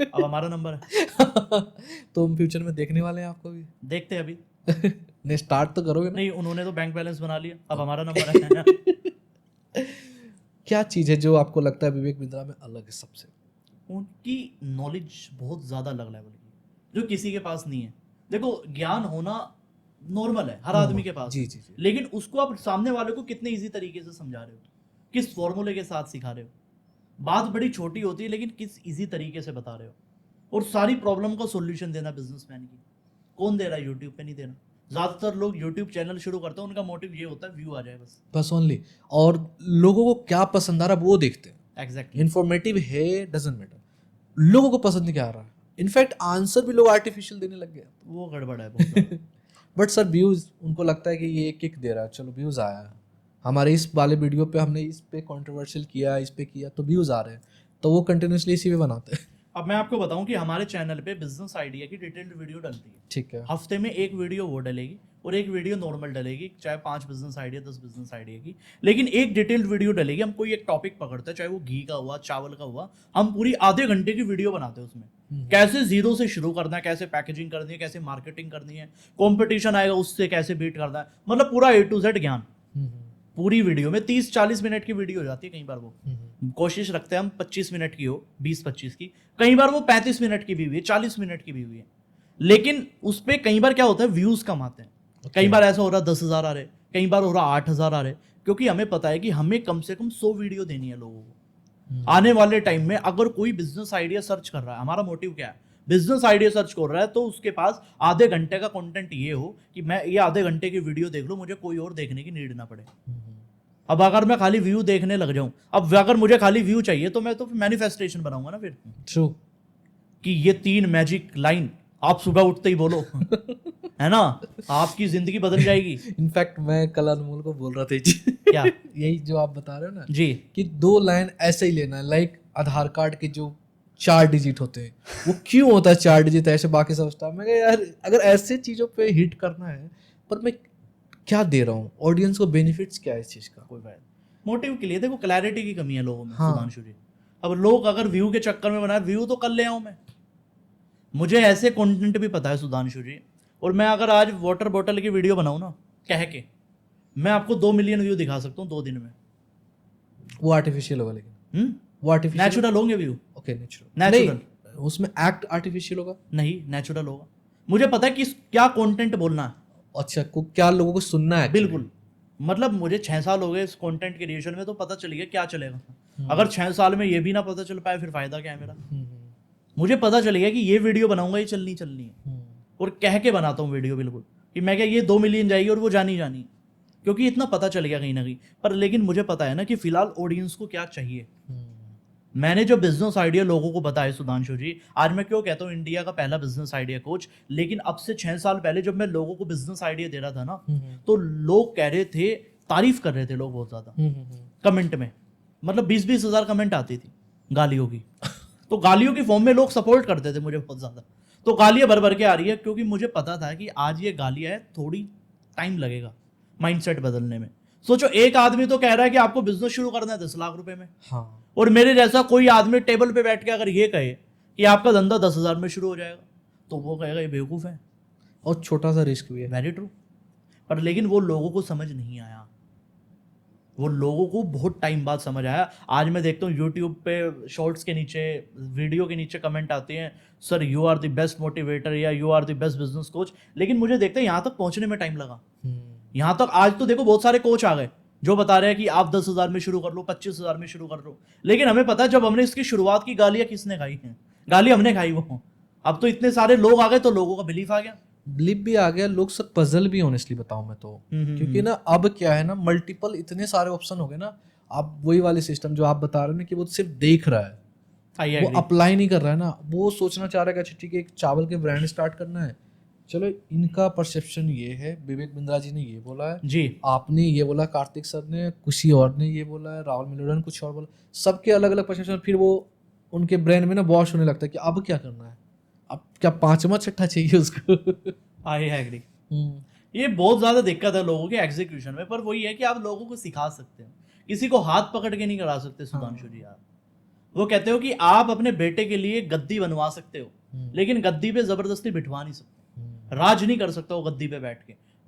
अब हमारा नंबर है। तो हम फ्यूचर में देखने वाले हैं आपको भी। देखते हैं अभी। नहीं स्टार्ट तो करोगे ना? नहीं, उन्होंने तो बैंक बैलेंस बना लिया, अब हमारा नंबर है। क्या चीज़ है जो आपको लगता है विवेक बिंद्रा में अलग है सबसे? उनकी नॉलेज बहुत ज़्यादा अलग लेवल की, जो किसी के पास नहीं है। देखो, ज्ञान होना नॉर्मल है हर आदमी के पास, जी जी जी। लेकिन उसको आप सामने वाले को कितने इजी तरीके से समझा रहे हो, किस फॉर्मूले के साथ सिखा रहे हो। बात बड़ी छोटी होती है लेकिन किस इजी तरीके से बता रहे हो। और सारी प्रॉब्लम का सॉल्यूशन देना बिजनेसमैन की कौन दे रहा है? यूट्यूब पे नहीं दे रहा। ज़्यादातर लोग यूट्यूब चैनल शुरू करते हैं, उनका मोटिव ये होता है व्यू आ जाए बस ओनली, और लोगों को क्या पसंद आ रहा है वो देखते हैं। एग्जैक्टली। इन्फॉर्मेटिव है डजंट मैटर, लोगों को पसंद क्या आ रहा है। इनफैक्ट आंसर भी लोग आर्टिफिशियल देने लग गए, वो गड़बड़ है बहुत। बट सर व्यूज उनको लगता है कि ये किक दे रहा है, चलो व्यूज आया, हमारे इस वाले वीडियो पे हमने इस पे कंट्रोवर्शियल किया, इस पे किया तो व्यूज आ रहे हैं, तो वो कंटिन्यूसली इसी पे बनाते हैं। अब मैं आपको बताऊं कि हमारे चैनल पे बिजनेस आइडिया की डिटेल्ड वीडियो डलती है। ठीक है। हफ्ते में एक वीडियो वो डलेगी और एक वीडियो नॉर्मल डलेगी, चाहे 5 बिजनेस आइडिया 10 बिजनेस आइडिया की, लेकिन एक डिटेल्ड वीडियो डलेगी। हम कोई एक टॉपिक पकड़ते हैं, चाहे वो घी का हुआ, चावल का हुआ, हम पूरी आधे घंटे की वीडियो बनाते हैं उसमें। कैसे जीरो से शुरू करना है, कैसे पैकेजिंग करनी है, कैसे मार्केटिंग करनी है, कॉम्पिटिशन आएगा उससे कैसे बीट करना है, मतलब पूरा A to Z ज्ञान पूरी वीडियो में। 30-40 मिनट की वीडियो हो जाती है कई बार। वो कोशिश रखते हैं हम 25 मिनट की हो, 20-25 की, कई बार वो 35 मिनट की भी हुई है, 40 मिनट की भी हुई है। लेकिन उस पर कई बार क्या होता है, व्यूज कम आते हैं। कई बार ऐसा हो रहा है 10,000 आ रहे, कई बार हो रहा 8,000 आ रहे, क्योंकि हमें पता है कि हमें कम से कम 100 वीडियो देनी है लोगों को। आने वाले टाइम में अगर कोई बिजनेस आइडिया सर्च कर रहा है, हमारा मोटिव क्या है, बिजनेस आइडिया सर्च कर रहा है, तो उसके पास आधे घंटे का कंटेंट ये हो कि मैं ये आधे घंटे की वीडियो देख लूं, मुझे कोई और देखने की नीड ना पड़े। अब अगर मैं खाली व्यू देखने लग जाऊं, अब अगर मुझे खाली व्यू चाहिए तो मैं तो मैनिफेस्टेशन बनाऊंगा ना फिर। ट्रू। कि ये 3 मैजिक लाइन आप सुबह उठते ही बोलो, है ना, आपकी जिंदगी बदल जाएगी। इनफैक्ट मैं कल अनमोल को बोल रहा था क्या? यही जो आप बता रहे हो ना जी, कि 2 लाइन ऐसे ही लेना है, लाइक आधार कार्ड के जो 4 डिजिट होते हैं वो क्यों होता है 4 डिजिट, ऐसे बाकी सब स्टाफ। मैं कहा यार अगर ऐसे चीज़ों पे हिट करना है, पर मैं क्या दे रहा हूँ ऑडियंस को, बेनिफिट्स क्या है इस चीज़ का? कोई बात, मोटिव के लिए देखो, क्लैरिटी की कमी है लोगों में। हाँ। सुधांशु जी, अब लोग अगर व्यू के चक्कर में बनाए, व्यू तो कर ले आऊं मैं, मुझे ऐसे कंटेंट भी पता है सुधांशु जी। और मैं अगर आज वाटर बॉटल की वीडियो बनाऊं ना कह के, मैं आपको 2 मिलियन व्यू दिखा सकता हूँ 2 दिन में। वो आर्टिफिशियल होगा, लेकिन वो आर्टिफिशियल नेचुरल होंगे व्यू। ओके नेचुरल नेचुरल उसमें एक्ट आर्टिफिशियल होगा नहीं, नेचुरल होगा। मुझे पता है कि क्या कंटेंट बोलना है। अच्छा को क्या लोगों को सुनना है actually? बिल्कुल, मतलब मुझे 6 साल हो गए इस कंटेंट क्रिएशन में, तो पता चल गया क्या चलेगा। अगर 6 साल में ये भी ना पता चल पाए फिर फायदा क्या है मेरा। मुझे पता चल गया कि ये वीडियो बनाऊंगा, ये चलनी है। और कह के बनाता हूँ वीडियो बिल्कुल कि मैं क्या ये 2 मिलियन जाएगी और वो जानी, क्योंकि इतना पता चल गया कहीं ना कहीं। पर लेकिन मुझे पता है ना कि फिलहाल ऑडियंस को क्या चाहिए। मैंने जो बिजनेस आइडिया लोगों को बताया सुधांशु जी, आज मैं क्यों कहता हूँ इंडिया का पहला बिजनेस आइडिया कोच, लेकिन अब से 6 साल पहले जब मैं लोगों को बिजनेस आइडिया दे रहा था ना, तो लोग कह रहे थे, तारीफ कर रहे थे लोग बहुत ज्यादा कमेंट में। मतलब 20-20 हज़ार कमेंट आती थी गालियों की। तो गालियों की फॉर्म में लोग सपोर्ट करते थे मुझे बहुत ज्यादा। तो गालियां भर भर के आ रही है, क्योंकि मुझे पता था कि आज ये गालियां है, थोड़ी टाइम लगेगा माइंडसेट बदलने में। सोचो एक आदमी तो कह रहा है कि आपको बिजनेस शुरू करना है 10 लाख रुपए में, हाँ और मेरे जैसा कोई आदमी टेबल पे बैठ के अगर ये कहे कि आपका धंधा 10,000 में शुरू हो जाएगा, तो वो कहेगा ये बेवकूफ़ है। और छोटा सा रिस्क भी है। Very true. पर लेकिन वो लोगों को समझ नहीं आया, वो लोगों को बहुत टाइम बाद समझ आया। आज मैं देखता हूँ यूट्यूब पे शॉर्ट्स के नीचे, वीडियो के नीचे कमेंट आते हैं, sir you are the best motivator या you are the best business coach. लेकिन मुझे देखते हैं यहाँ तक पहुँचने में टाइम लगा। यहाँ तक आज तो देखो बहुत सारे कोच आ गए जो बता रहे हैं कि आप 10,000 में शुरू कर लो, 25,000 में शुरू कर लो। लेकिन हमें पता है जब हमने इसकी शुरुआत की, गालियां किसने खाई हैं? गाली हमने खाई वो। अब तो इतने सारे लोग आ गए तो लोगों का बिलीफ आ गया, ब्लिप भी आ गया, लोग सब पजल भी ऑनेस्टली बताऊं मैं तो। क्योंकि ना अब क्या है ना, मल्टीपल इतने सारे ऑप्शन हो गए ना, आप वही वाले सिस्टम जो आप बता रहे हो ना कि वो सिर्फ देख रहा है, वो अप्लाई नहीं कर रहा है ना। वो सोचना चाह रहा है कि अच्छा ठीक है एक चावल के ब्रांड स्टार्ट करना है, चलो इनका परसेप्शन ये है, विवेक बिंद्रा जी ने ये बोला है जी, आपने ये बोला, कार्तिक सर ने, किसी और ने ये बोला है, राहुल मिलोड़ा ने कुछ और बोला, सबके अलग अलग परसेप्शन। फिर वो उनके ब्रेन में ना वॉश होने लगता है कि अब क्या करना है, अब क्या 5वां छठा चाहिए उसको। I agree. ये बहुत ज्यादा दिक्कत है लोगों के एग्जीक्यूशन में। पर वही है कि आप लोगों को सिखा सकते हो, किसी को हाथ पकड़ के नहीं करा सकते सुधांशु जी। आप वो कहते हो कि आप अपने बेटे के लिए गद्दी बनवा सकते हो, लेकिन गद्दी पे जबरदस्ती बिठवा नहीं सकते। राज नहीं कर सकता वो गद्दी पे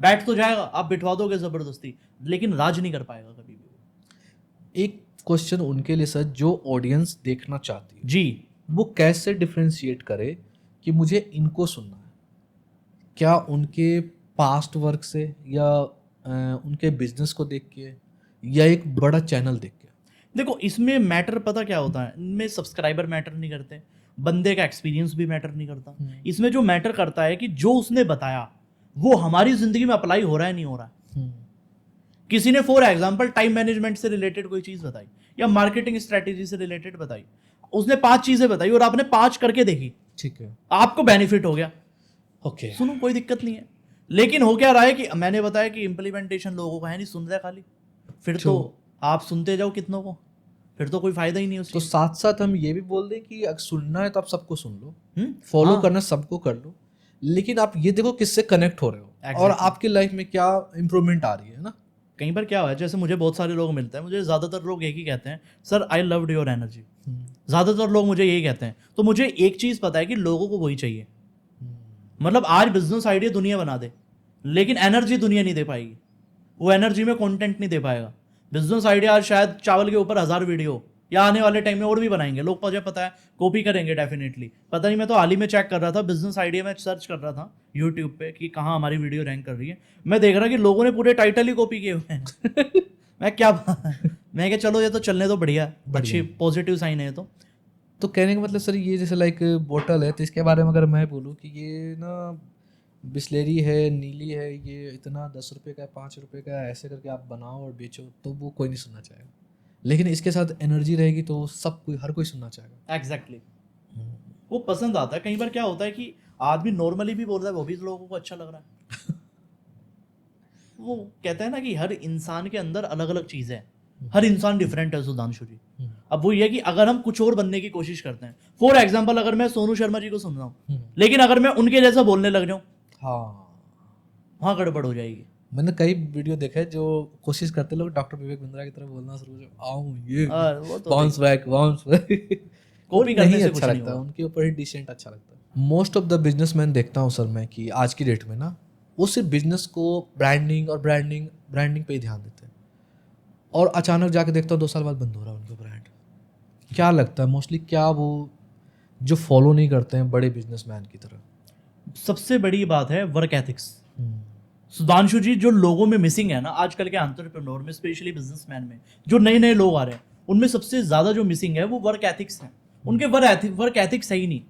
बैठ तो जाएगा, आप बिठवा दोगे जबरदस्ती, लेकिन राज नहीं कर पाएगा कभी भी। एक क्वेश्चन उनके लिए सर, जो ऑडियंस देखना चाहती है जी, वो कैसे डिफरेंशिएट करे कि मुझे इनको सुनना है? क्या उनके पास्ट वर्क से, या उनके बिजनेस को देख के, या एक बड़ा चैनल देख के? देखो इसमें मैटर पता क्या होता है, इनमें सब्सक्राइबर मैटर नहीं करते, बंदे का एक्सपीरियंस भी मैटर नहीं करता। इसमें जो मैटर करता है कि जो उसने बताया वो हमारी जिंदगी में अप्लाई हो रहा है नहीं हो रहा है। किसी ने फॉर एग्जांपल टाइम मैनेजमेंट से रिलेटेड कोई चीज बताई, या मार्केटिंग स्ट्रेटेजी से रिलेटेड बताई, उसने 5 चीजें बताई और आपने 5 करके देखी, ठीक है, आपको बेनिफिट हो गया, ओके सुनो कोई दिक्कत नहीं है। लेकिन हो क्या रहा है कि मैंने बताया कि इम्प्लीमेंटेशन लोगों का है नहीं, सुन रहे खाली, फिर तो आप सुनते जाओ कितनों को, फिर तो कोई फायदा ही नहीं उसका। तो साथ साथ हम ये भी बोल दें कि अगर सुनना है तो आप सबको सुन लो, फॉलो करना सबको कर लो, लेकिन आप ये देखो किससे कनेक्ट हो रहे हो और आपकी लाइफ में क्या इंप्रूवमेंट आ रही है ना। कई बार क्या हुआ है, जैसे मुझे बहुत सारे लोग मिलते हैं, मुझे ज़्यादातर लोग एक ही कहते हैं, sir I loved your energy. ज़्यादातर लोग मुझे यही कहते हैं। तो मुझे एक चीज़ पता है कि लोगों को वही चाहिए। मतलब आज बिजनेस आइडिया दुनिया बना दे, लेकिन एनर्जी दुनिया नहीं दे पाएगी, वो एनर्जी में कंटेंट नहीं दे पाएगा। बिजनेस आइडिया आज शायद चावल के ऊपर 1000 वीडियो, या आने वाले टाइम में और भी बनाएंगे लोग, मुझे पता है कॉपी करेंगे डेफिनेटली। पता नहीं, मैं तो हाल ही में चेक कर रहा था, बिजनेस आइडिया में सर्च कर रहा था यूट्यूब पे कि कहाँ हमारी वीडियो रैंक कर रही है। मैं देख रहा कि लोगों ने पूरे टाइटल ही कॉपी किए हुए हैं। मैं क्या चलो ये तो चलने तो बढ़िया, अच्छी पॉजिटिव साइन है। तो कहने का मतलब सर ये जैसे लाइक बोतल है, तो इसके बारे में अगर मैं बोलूँ कि ये ना बिस्लेरी है, नीली है, ये इतना 10 रुपये का, 5 रुपये का, ऐसे करके आप बनाओ और बेचो, तो वो कोई नहीं सुनना चाहेगा। लेकिन इसके साथ एनर्जी रहेगी तो सब कोई, हर कोई सुनना चाहेगा। एग्जैक्टली, वो पसंद आता है। कई बार क्या होता है कि आदमी नॉर्मली भी बोल रहा है, वो भी लोगों को अच्छा लग रहा है। वो कहते हैं ना कि हर इंसान के अंदर अलग अलग चीजें हैं, हर इंसान डिफरेंट है सुधांशु जी। अब वो ये कि अगर हम कुछ और बनने की कोशिश करते हैं, फॉर एग्जाम्पल अगर मैं सोनू शर्मा जी को सुन रहा हूँ लेकिन अगर मैं उनके जैसा बोलने लग जाऊं, हाँ, वहां गड़बड़ हो जाएगी। मैंने कई वीडियो देखे जो कोशिश करते लोग डॉक्टर विवेक बिंद्रा की तरह बोलना शुरू हो आऊं ये वो तो बाउंस बैक कॉपी करने से कुछ अच्छा नहीं लगता है, होगा। उनके ऊपर ही डिसेंट अच्छा लगता है। मोस्ट ऑफ द बिजनेसमैन देखता हूँ सर मैं कि आज की डेट में ना वो सिर्फ बिजनेस को ब्रांडिंग पे ही ध्यान देते हैं, और अचानक जाके देखता हूँ 2 साल बाद बंद हो रहा है उनका ब्रांड। क्या लगता है मोस्टली क्या वो जो फॉलो नहीं करते हैं बड़े बिजनेसमैन की तरह? सबसे बड़ी बात है वर्क एथिक्स। सुधांशु जी, जो लोगों में मिसिंग है ना आजकल के एंटरप्रेन्योर में, स्पेशली बिजनेसमैन में, जो नए नए लोग आ रहे हैं उनमें सबसे ज्यादा जो मिसिंग है वो वर्क एथिक्स है। उनके वर्क एथिक्स है ही नहीं।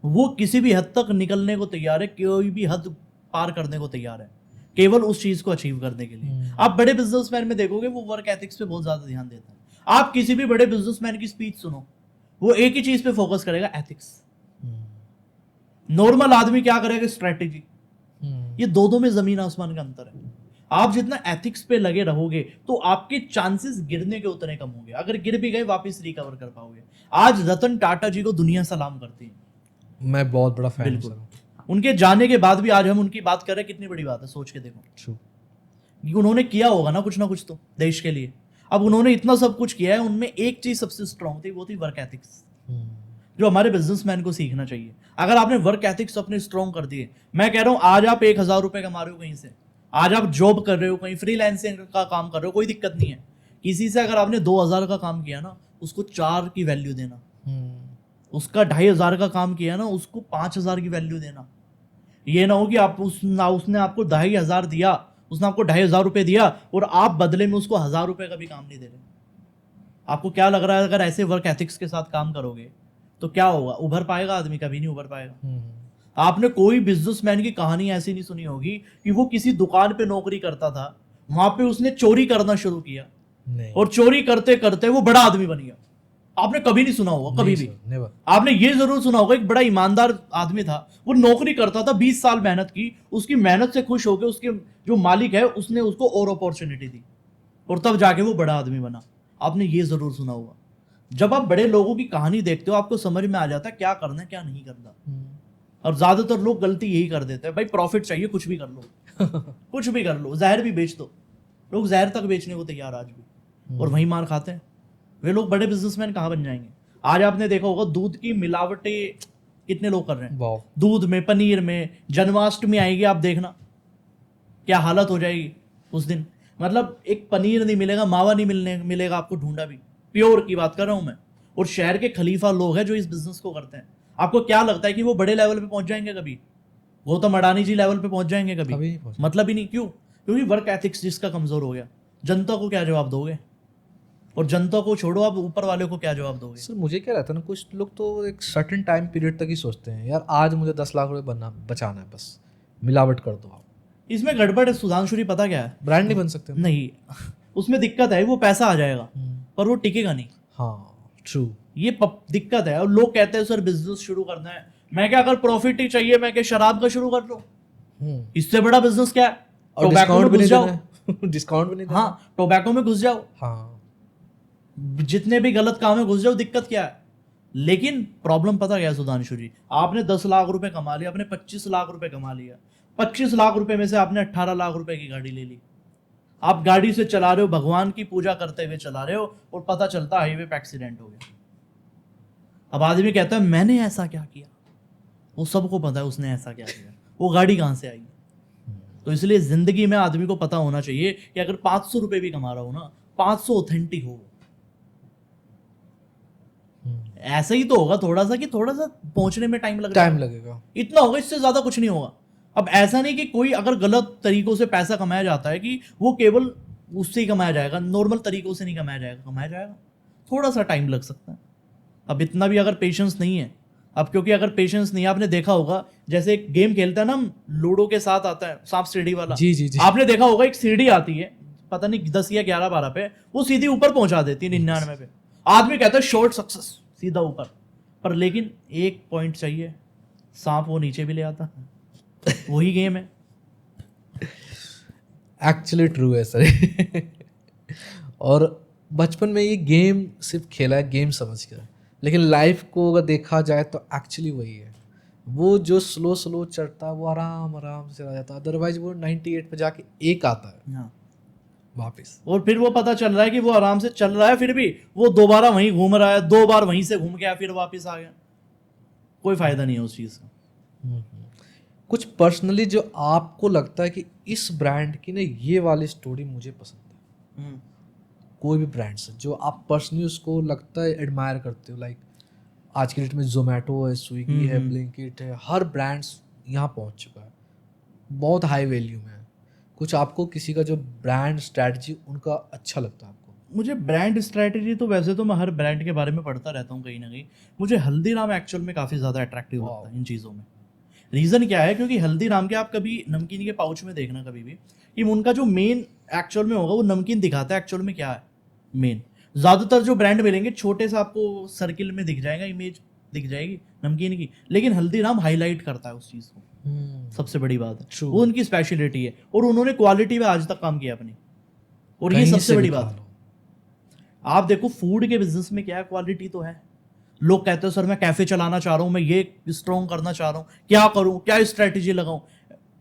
वो किसी भी हद तक निकलने को तैयार है, कोई भी हद पार करने को तैयार है, केवल उस चीज को अचीव करने के लिए। आप बड़े बिजनेसमैन में देखोगे वो वर्क एथिक्स पे बहुत ज्यादा ध्यान देता है। आप किसी भी बड़े बिजनेसमैन की स्पीच सुनो, वो एक ही चीज पे फोकस करेगा, एथिक्स। नॉर्मल आदमी क्या करेगा, स्ट्रेटेजी। ये दो में जमीन आसमान का अंतर है। आप जितना एथिक्स पे लगे रहोगे तो आपके चांसेस गिरने के उतने कम होंगे। अगर गिर भी गए वापस रिकवर कर पाओगे। आज रतन टाटा जी को दुनिया सलाम करती है, मैं बहुत बड़ा फैन हूं बिल्कुल। सर। उनके जाने के बाद भी आज हम उनकी बात कर रहे हैं, कितनी बड़ी बात है, सोच के देखो। True. उन्होंने किया होगा ना कुछ तो देश के लिए। अब उन्होंने इतना सब कुछ किया है, उनमें एक चीज सबसे स्ट्रांग थी, वो थी वर्क एथिक्स, जो हमारे बिजनेसमैन को सीखना चाहिए। अगर आपने वर्क एथिक्स अपने स्ट्रॉन्ग कर दिए, मैं कह रहा हूं आज आप 1,000 रुपए कमा रहे हो कहीं से, आज आप जॉब कर रहे हो, कहीं फ्रीलांसिंग का काम कर रहे हो, कोई दिक्कत नहीं है। किसी से अगर आपने 2,000 का काम किया ना, उसको 4 की वैल्यू देना। उसका 2,500 का काम किया ना, उसको 5,000 की वैल्यू देना। ये ना हो कि आप उसने आपको 2,500 दिया, उसने आपको 2,500 रुपए दिया और आप बदले में उसको 1,000 रुपए का भी काम नहीं दे रहे। आपको क्या लग रहा है अगर ऐसे वर्क एथिक्स के साथ काम करोगे तो क्या होगा? उभर पाएगा आदमी? कभी नहीं उभर पाएगा। आपने कोई बिजनेसमैन की कहानी ऐसी नहीं सुनी होगी कि वो किसी दुकान पे नौकरी करता था, वहां पे उसने चोरी करना शुरू किया नहीं। और चोरी करते करते वो बड़ा आदमी बन गया। आपने कभी नहीं सुना होगा, कभी भी। आपने ये जरूर सुना होगा, एक बड़ा ईमानदार आदमी था, वो नौकरी करता था, 20 साल मेहनत की, उसकी मेहनत से खुश होकर उसके जो मालिक है उसने उसको और अपॉर्चुनिटी दी और तब जाके वो बड़ा आदमी बना। आपने ये जरूर सुना होगा। जब आप बड़े लोगों की कहानी देखते हो आपको समझ में आ जाता है क्या करना है क्या नहीं करना। और ज्यादातर लोग गलती यही कर देते हैं, भाई प्रॉफिट चाहिए कुछ भी कर लो कुछ भी कर लो, जहर भी बेच दो। लोग जहर तक बेचने को तैयार आज भी, और वहीं मार खाते हैं। वे लोग बड़े बिजनेसमैन कहाँ बन जाएंगे? आज आपने देखा होगा दूध की मिलावटें कितने लोग कर रहे हैं, दूध में, पनीर में। जन्माष्टमी आएगी, आप देखना क्या हालत हो जाएगी उस दिन। मतलब एक पनीर नहीं मिलेगा, मावा नहीं मिलेगा आपको, ढूंढा भी। प्योर की बात कर रहा हूं मैं। और शहर के खलीफा लोग हैं जो इस बिजनेस को करते हैं। आपको क्या लगता है कि वो बड़े लेवल पे पहुंच जाएंगे कभी? गौतम अडानी जी लेवल पे पहुंच जाएंगे कभी? मतलब ही नहीं। क्यों? क्योंकि वर्क एथिक्स जिसका कमजोर हो गया। जनता को क्या जवाब दोगे? और जनता को छोड़ो, आप ऊपर वाले को क्या जवाब दोगे? सर मुझे क्या रहता है ना, कुछ लोग तो एक सर्टेन टाइम पीरियड तक ही सोचते हैं, यार आज मुझे 10 लाख रुपए बचाना है, बस मिलावट कर दो आप। इसमें गड़बड़ है सुधांशु जी, पता क्या है? ब्रांड नहीं बन सकते नहीं उसमें दिक्कत है, वो पैसा आ जाएगा पर वो टिकेगा नहीं। हाँ ट्रू, ये दिक्कत है। और लोग कहते हैं सर बिजनेस शुरू करना है, मैं क्या अगर प्रॉफिट ही चाहिए मैं क्या शराब का शुरू कर लूं? इससे बड़ा बिजनेस क्या है? और डिस्काउंट भी नहीं देना डिस्काउंट भी नहीं देना। हाँ, टोबैको में घुस जाओ, हाँ जितने भी गलत काम है घुस जाओ, दिक्कत क्या है? लेकिन प्रॉब्लम पता क्या है सुधांशु जी? आपने 10 लाख रुपए कमा लिया, आपने 25 लाख रुपए कमा लिया, 25 लाख रुपए में से आपने 18 लाख रुपए की गाड़ी ले ली। आप गाड़ी से चला रहे हो, भगवान की पूजा करते हुए चला रहे हो, और पता चलता हाईवे पे एक्सीडेंट हो गया। अब आदमी कहता है मैंने ऐसा क्या किया? वो सबको पता है उसने ऐसा क्या किया, वो गाड़ी कहां से आई। तो इसलिए जिंदगी में आदमी को पता होना चाहिए कि अगर 500 रुपए भी कमा रहा हो ना, 500 ऑथेंटिक हो। ऐसा ही तो होगा थोड़ा सा, कि थोड़ा सा पहुंचने में टाइम लगेगा, इतना होगा, इससे ज्यादा कुछ नहीं होगा। अब ऐसा नहीं कि कोई अगर गलत तरीकों से पैसा कमाया जाता है कि वो केवल उससे ही कमाया जाएगा, नॉर्मल तरीकों से नहीं कमाया जाएगा, थोड़ा सा टाइम लग सकता है। अब इतना भी अगर पेशेंस नहीं है, अब क्योंकि अगर पेशेंस नहीं है, आपने देखा होगा जैसे एक गेम खेलता है ना हम, लूडो के साथ आता है सांप सीढ़ी वाला। जी। आपने देखा होगा एक सीढ़ी आती है, पता नहीं 10 या 11 12 पे, वो सीधी ऊपर पहुंचा देती है 99 पे। आदमी कहता है शॉर्ट सक्सेस, सीधा ऊपर। पर लेकिन एक पॉइंट चाहिए, सांप वो नीचे भी ले आता है। वही गेम है। एक्चुअली ट्रू है सर। और बचपन में ये गेम सिर्फ खेला है गेम समझ कर, लेकिन लाइफ को अगर देखा जाए तो एक्चुअली वही है, वो जो स्लो स्लो चढ़ता है वो आराम आराम से आ जाता है, अदरवाइज वो 98 पे जाके एक आता है हाँ। वापस। और फिर वो पता चल रहा है कि वो आराम से चल रहा है, फिर भी वो दोबारा वहीं घूम रहा है, 2 बार वहीं से घूम गया फिर वापस आ गया, कोई फायदा नहीं है उस चीज़ का। कुछ पर्सनली जो आपको लगता है कि इस ब्रांड की ना ये वाली स्टोरी मुझे पसंद है, कोई भी ब्रांड से जो आप पर्सनली उसको लगता है एडमायर करते हो, लाइक आज के डेट में जोमेटो है, स्विगी है, ब्लिंकिट है, हर ब्रांड्स यहाँ पहुँच चुका है, बहुत हाई वैल्यू में है। कुछ आपको किसी का जो ब्रांड स्ट्रैटेजी उनका अच्छा लगता है आपको? मुझे ब्रांड स्ट्रैटेजी तो वैसे तो मैं हर ब्रांड के बारे में पढ़ता रहता हूँ कहीं ना कहीं, मुझे हल्दीराम एक्चुअल में काफ़ी ज़्यादा अट्रैक्टिव लगता है इन चीज़ों में। रीज़न क्या है, क्योंकि हल्दीराम के आप कभी नमकीन के पाउच में देखना कभी भी कि उनका जो मेन एक्चुअल में होगा वो नमकीन दिखाता है एक्चुअल में क्या है मेन। ज़्यादातर जो ब्रांड मिलेंगे छोटे सा आपको सर्किल में दिख जाएगा, इमेज दिख जाएगी नमकीन की, लेकिन हल्दीराम हाईलाइट करता है उस चीज़ को, सबसे बड़ी बात है वो उनकी स्पेशलिटी है, और उन्होंने क्वालिटी में आज तक काम किया अपनी, और ये सबसे बड़ी बात है। आप देखो फूड के बिजनेस में क्या है, क्वालिटी तो है। लोग कहते हैं सर मैं कैफे चलाना चाह रहा हूँ, मैं ये स्ट्रॉन्ग करना चाह रहा हूँ, क्या करूँ, क्या स्ट्रेटेजी लगाऊं?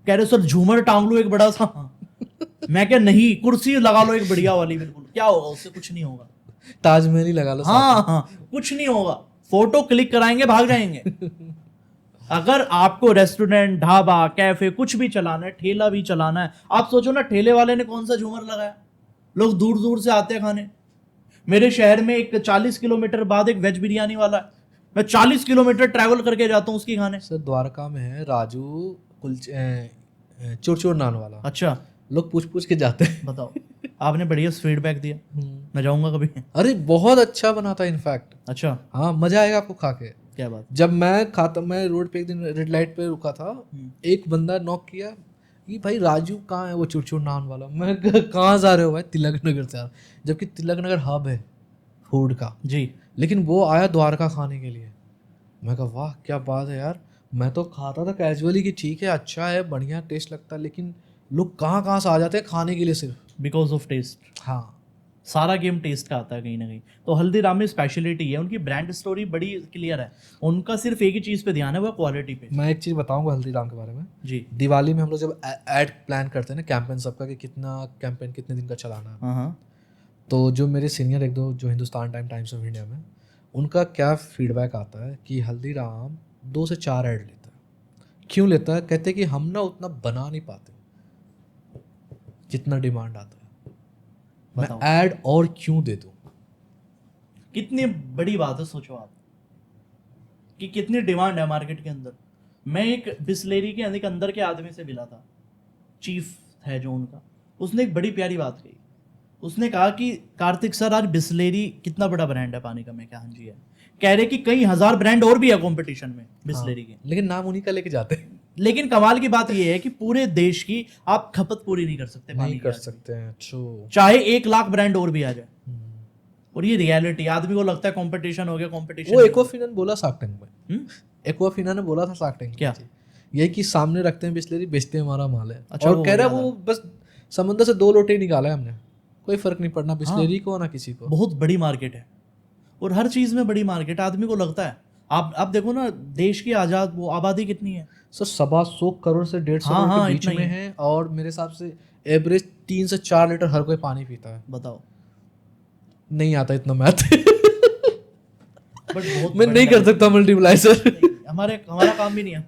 कह रहे सर झूमर टांग लो एक बड़ा सा। मैं क्या नहीं, कुर्सी लगा लो एक बढ़िया वाली, बिल्कुल क्या होगा उससे, कुछ नहीं होगा। ताजमहल ही लगा लो। हाँ हाँ, कुछ नहीं होगा, फोटो क्लिक कराएंगे भाग जाएंगे। अगर आपको रेस्टोरेंट, ढाबा, कैफे कुछ भी चलाना है, ठेला भी चलाना है, आप सोचो ना ठेले वाले ने कौन सा झूमर लगाया, लोग दूर दूर से आते हैं खाने। मेरे शहर में एक 40 किलोमीटर बाद एक वेज बिरयानी वाला है, मैं 40 किलोमीटर ट्रैवल करके जाता हूँ उसकी खाने। सर द्वारका में है राजू चुरचुर नान वाला। अच्छा, लोग पूछ पूछ के जाते हैं। बताओ, आपने बढ़िया फीडबैक दिया, मैं जाऊंगा कभी। अरे बहुत अच्छा बना था इनफैक्ट। अच्छा, हाँ मजा आएगा आपको खा के। क्या बात। जब मैं खाता, मैं रोड पे एक दिन रेड लाइट पे रुका था, एक बंदा नॉक किया, ये भाई राजू कहाँ है, वो चुरचुर नान वाला। मैं कहाँ जा रहे हो भाई? तिलक नगर से यार, जबकि तिलक नगर हब है फूड का जी, लेकिन वो आया द्वारका खाने के लिए। मैं कहा वाह क्या बात है यार, मैं तो खाता था कैजुअली कि ठीक है अच्छा है बढ़िया टेस्ट लगता है, लेकिन लोग कहाँ कहाँ से आ जाते हैं खाने के लिए सिर्फ बिकॉज ऑफ टेस्ट। हाँ, सारा गेम टेस्ट का आता है कहीं ना कहीं। तो हल्दीराम में स्पेशलिटी है, उनकी ब्रांड स्टोरी बड़ी क्लियर है, उनका सिर्फ एक ही चीज़ पे ध्यान है, वो क्वालिटी पे। मैं एक चीज़ बताऊंगा हल्दीराम के बारे में। जी, दिवाली में हम लोग जब एड प्लान करते हैं ना, कैंपेन सबका कि कितना कैंपेन कितने दिन का चलाना है, हाँ हाँ, तो जो मेरे सीनियर एक दो जो हिंदुस्तान टाइम्स ऑफ इंडिया में, उनका क्या फीडबैक आता है कि हल्दीराम 2 से 4 ऐड लेता है। क्यों लेता है? कहते हैं कि हम ना उतना बना नहीं पाते जितना डिमांड आता है, मैं ऐड और क्यों दे दूँ। कितनी बड़ी बात है, सोचो आप कि कितनी डिमांड है मार्केट के अंदर। मैं एक बिस्लेरी के अंदर के आदमी से मिला था, चीफ है जो उनका, उसने एक बड़ी प्यारी बात कही। उसने कहा कि कार्तिक सर आज बिस्लेरी कितना बड़ा ब्रांड है पानी का। मैं क्या हाँ जी है, कह रहे कि कई हजार ब्रांड और भी है कंपटीशन में बिस्लेरी के, लेकिन नाम उन्हीं का लेके जाते हैं। लेकिन कमाल की बात यह है कि पूरे देश की आप खपत पूरी नहीं कर सकते पानी नहीं कर की, सकते हैं। ट्रू। चाहे 1 लाख ब्रांड और भी आ जाए। और ये रियलिटी, आदमी को लगता है कंपटीशन हो गया, कंपटीशन। वो एक्वाफिना ने बोला शार्क टैंक में, एक्वाफिना ने बोला था शार्क टैंक क्या? यही कि सामने रखते हैं बिस्लेरी, बेचते हैं हमारा माल है। अच्छा, और कह रहा है वो बस समंदर से 2 लोटे निकाला है हमने, कोई फर्क नहीं पड़ना बिस्लेरी को ना किसी को। बहुत बड़ी मार्केट है, और हर चीज में बड़ी मार्केट। आदमी को लगता है, आप देखो ना देश की आजाद वो आबादी कितनी है सर, 125 करोड़ से 150 हाँ, करोड़ हाँ, के बीच इतना ही में है, और मेरे हिसाब से एवरेज 3 से 4 लीटर हर कोई पानी पीता है। बताओ। नहीं आता इतना मैथ। बट बहुत मैं नहीं कर सकता मल्टीप्लाई सर। हमारा काम भी नहीं है,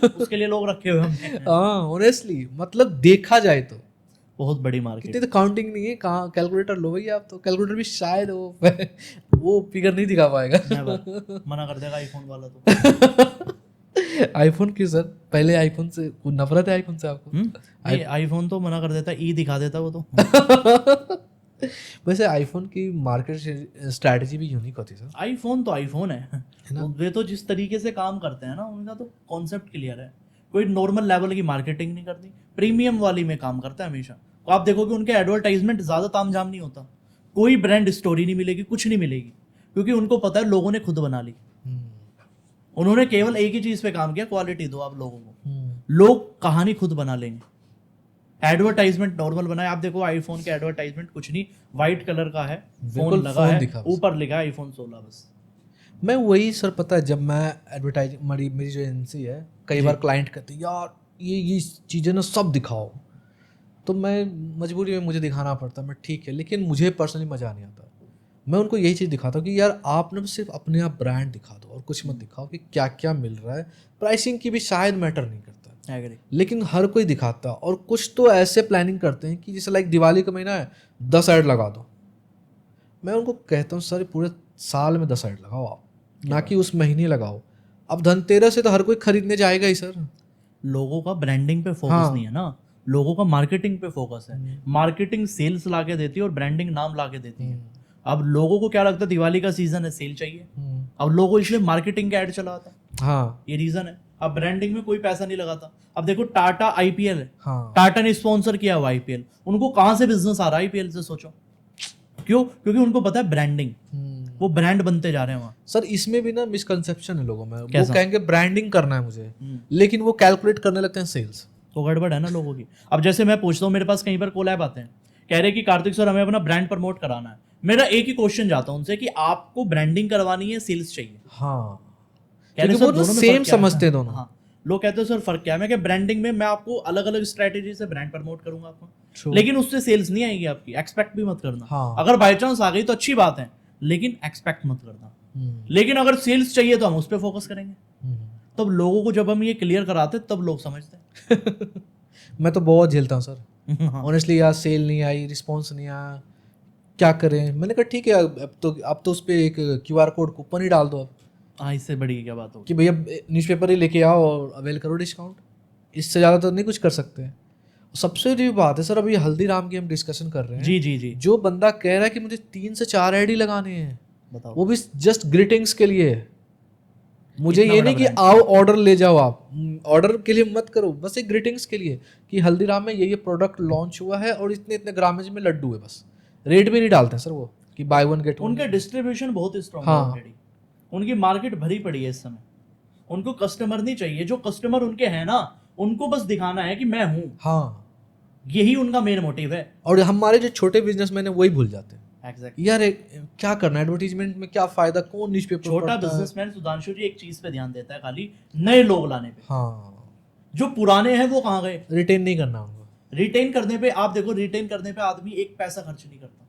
उसके लिए लोग रखे हुए हमने। हाँ ऑनेस्टली, मतलब देखा जाए तो बहुत बड़ी मार्केट। कितनी तो काउंटिंग नहीं है। कहाँ कैलकुलेटर लो भैया, आप तो कैलकुलेटर भी शायद वो फिगर नहीं दिखा पाएगा। मना कर देगा आईफोन वाला तो। आईफोन क्यों सर? पहले आईफोन से नफरत है आईफोन से आपको? आईफोन तो मना कर देता, ई दिखा देता वो तो। वैसे आईफोन की मार्केट स्ट्रैटेजी भी यूनिक होती है सर। आईफोन तो आईफोन है ना? वे तो जिस तरीके से काम करते हैं ना, उनका तो कॉन्सेप्ट क्लियर है। कोई नॉर्मल लेवल की मार्केटिंग नहीं करती, प्रीमियम वाली में काम करता है हमेशा। तो आप देखोगे उनके एडवर्टाइजमेंट ज़्यादा तामझाम नहीं होता, कोई ब्रांड स्टोरी नहीं मिलेगी, कुछ नहीं मिलेगी, क्योंकि उनको पता है लोगों ने खुद बना ली। उन्होंने केवल एक ही चीज़ पे काम किया, क्वालिटी दो आप लोगों को, लोग कहानी खुद बना लेंगे। एडवर्टाइजमेंट नॉर्मल बनाए। आप देखो आईफोन के एडवर्टाइजमेंट कुछ नहीं, व्हाइट कलर का है, बिल्कुल, फोन लगा phone है, दिखा बस। ऊपर लिखा है आईफोन 16 बस। मैं वही सर, पता है जब मैं एडवर्टाइजिंग, मेरी जो एजेंसी है, कई बार क्लाइंट कहते हैं यार ये चीज़ें ना सब दिखाओ, तो मैं मजबूरी में मुझे दिखाना पड़ता है, मैं ठीक है, लेकिन मुझे पर्सनली मज़ा नहीं आता। मैं उनको यही चीज़ दिखाता हूँ कि यार आप ना सिर्फ अपने आप ब्रांड दिखा दो और कुछ मत दिखाओ कि क्या क्या मिल रहा है। प्राइसिंग की भी शायद मैटर नहीं करता, एग्री। लेकिन हर कोई दिखाता है। और कुछ तो ऐसे प्लानिंग करते हैं कि जैसे लाइक दिवाली का महीना है, 10 ऐड लगा दो। मैं उनको कहता हूँ सर पूरे साल में 10 ऐड लगाओ आप, ना कि उस महीने लगाओ। अब धनतेरस से तो हर कोई खरीदने जाएगा ही सर। लोगों का ब्रांडिंग पे फोकस हाँ। नहीं है ना, लोगों का मार्केटिंग पे फोकस है। मार्केटिंग सेल्स लाके देती है और ब्रांडिंग नाम लाके देती है। अब लोगों को क्या लगता है, दिवाली का सीजन है, सेल चाहिए, अब लोगों इसलिए मार्केटिंग का ऐड चलाता है। हाँ ये रीजन है। अब ब्रांडिंग में कोई पैसा नहीं लगाता। अब देखो टाटा आईपीएल है, हाँ टाटा ने स्पॉन्सर किया हुआ आईपीएल, उनको कहां से बिजनेस आ रहा है आईपीएल से, सोचो। क्यों? क्योंकि उनको पता है ब्रांडिंग, वो ब्रांड बनते जा रहे हैं वहां। सर इसमें भी ना मिसकंसेप्शन है लोगों में। वो कैसा? कहेंगे ब्रांडिंग करना है मुझे, लेकिन वो कैलकुलेट करने लगते हैं सेल्स। तो गड़बड़ है ना लोगों की। अब जैसे मैं पूछता हूँ, मेरे पास कई बार कोलैब आते हैं, कह रहे कि कार्तिक सर हमें अपना ब्रांड प्रमोट कराना है। मेरा एक ही क्वेश्चन जाता है उनसे कि आपको ब्रांडिंग करवानी है, सेल्स चाहिए? हाँ, कह रहे क्योंकि सर वो ना दोनों में सेम फर्क क्या है? समझते हैं दोनों। हाँ, लोग कहते हैं सर फर्क क्या है। मैं क्या, ब्रांडिंग में मैं आपको अलग अलग स्ट्रेटेजी से ब्रांड प्रमोट करूंगा आपको, True. लेकिन उससे सेल्स नहीं आएगी आपकी, एक्सपेक्ट भी मत करना। हाँ। अगर बाई चांस आ गई तो अच्छी बात है, लेकिन एक्सपेक्ट मत करना। लेकिन अगर सेल्स चाहिए तो हम उस पर फोकस करेंगे। तब लोगों को जब हम ये क्लियर कराते तब लोग समझते हैं। मैं तो बहुत झेलता हूँ सर ऑनेस्टली। यार सेल नहीं आई, रिस्पॉन्स नहीं आया, क्या करें। मैंने कहा ठीक है, अब तो उस पर एक QR कोड कूपन ही डाल दो अब, हाँ, इससे बड़ी क्या बात होगी कि भैया न्यूज़पेपर ही लेके आओ और अवेल करो डिस्काउंट। इससे ज़्यादा तो नहीं कुछ कर सकते। सबसे बड़ी बात है सर, अभी हल्दीराम की हम डिस्कशन कर रहे हैं। जी जी जी। जो बंदा कह रहा है कि मुझे 3 से 4 ऐड ही लगाने हैं, बताओ। वो भी जस्ट ग्रीटिंग्स के लिए। मुझे इतना ये बड़ा नहीं कि brand। आओ ऑर्डर ले जाओ, आप ऑर्डर के लिए मत करो, बस एक ग्रीटिंग्स के लिए कि हल्दीराम में ये प्रोडक्ट लॉन्च हुआ है और इतने इतने ग्रामेज में लड्डू है। बस रेट भी नहीं डालते हैं सर वो कि बाय वन गेट वन। उनका डिस्ट्रीब्यूशन बहुत स्ट्रॉन्ग है हाँ। ऑलरेडी, उनकी मार्केट भरी पड़ी है इस समय। उनको कस्टमर नहीं चाहिए, जो कस्टमर उनके हैं ना, उनको बस दिखाना है कि मैं हूँ। हाँ, यही उनका मेन मोटिव है। और हमारे जो छोटे बिजनेसमैन है वही भूल जाते हैं। एग्जैक्टली। यार क्या करना है एडवर्टीजमेंट में, क्या फायदा, कौन न्यूज़पेपर छोटा बिजनेसमैन सुधांशु जी एक चीज पे ध्यान देता है, खाली नए लोग लाने पे। हाँ, जो पुराने हैं वो कहाँ गए? रिटेन नहीं करना उनको। रिटेन करने पे, आप देखो रिटेन करने पे आदमी एक पैसा खर्च नहीं करता।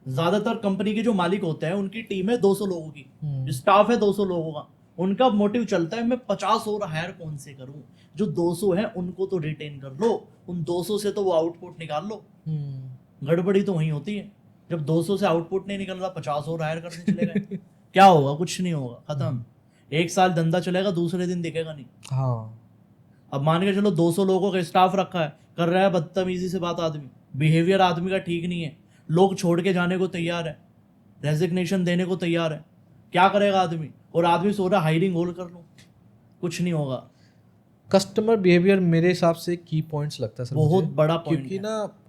ज्यादातर कंपनी के जो मालिक होते हैं उनकी टीम है 200 लोगों की, स्टाफ है 200 लोगों का। उनका मोटिव चलता है मैं 50 और हायर कौन से करूं, जो 200 है उनको तो रिटेन कर लो, उन 200 से तो वो आउटपुट निकाल लो। गड़बड़ी तो वहीं होती है, जब 200 से आउटपुट नहीं निकल रहा, 50 और हायर करने चले गए, क्या होगा? कुछ नहीं होगा, खत्म। एक साल धंधा चलेगा, दूसरे दिन दिखेगा नहीं। हाँ, अब मान के चलो 200 लोगों का स्टाफ रखा है, कर रहा है बदतमीजी से बात आदमी, बिहेवियर आदमी का ठीक नहीं है, लोग छोड़ के जाने को तैयार है, रेजिग्नेशन देने को तैयार है, क्या करेगा आदमी? और आदमी सो रहा हायरिंग होल्ड कर लो, कुछ नहीं होगा। कस्टमर बिहेवियर मेरे हिसाब से की पॉइंट्स लगता है सर बहुत मुझे। बड़ा पॉइंट क्योंकि है। ना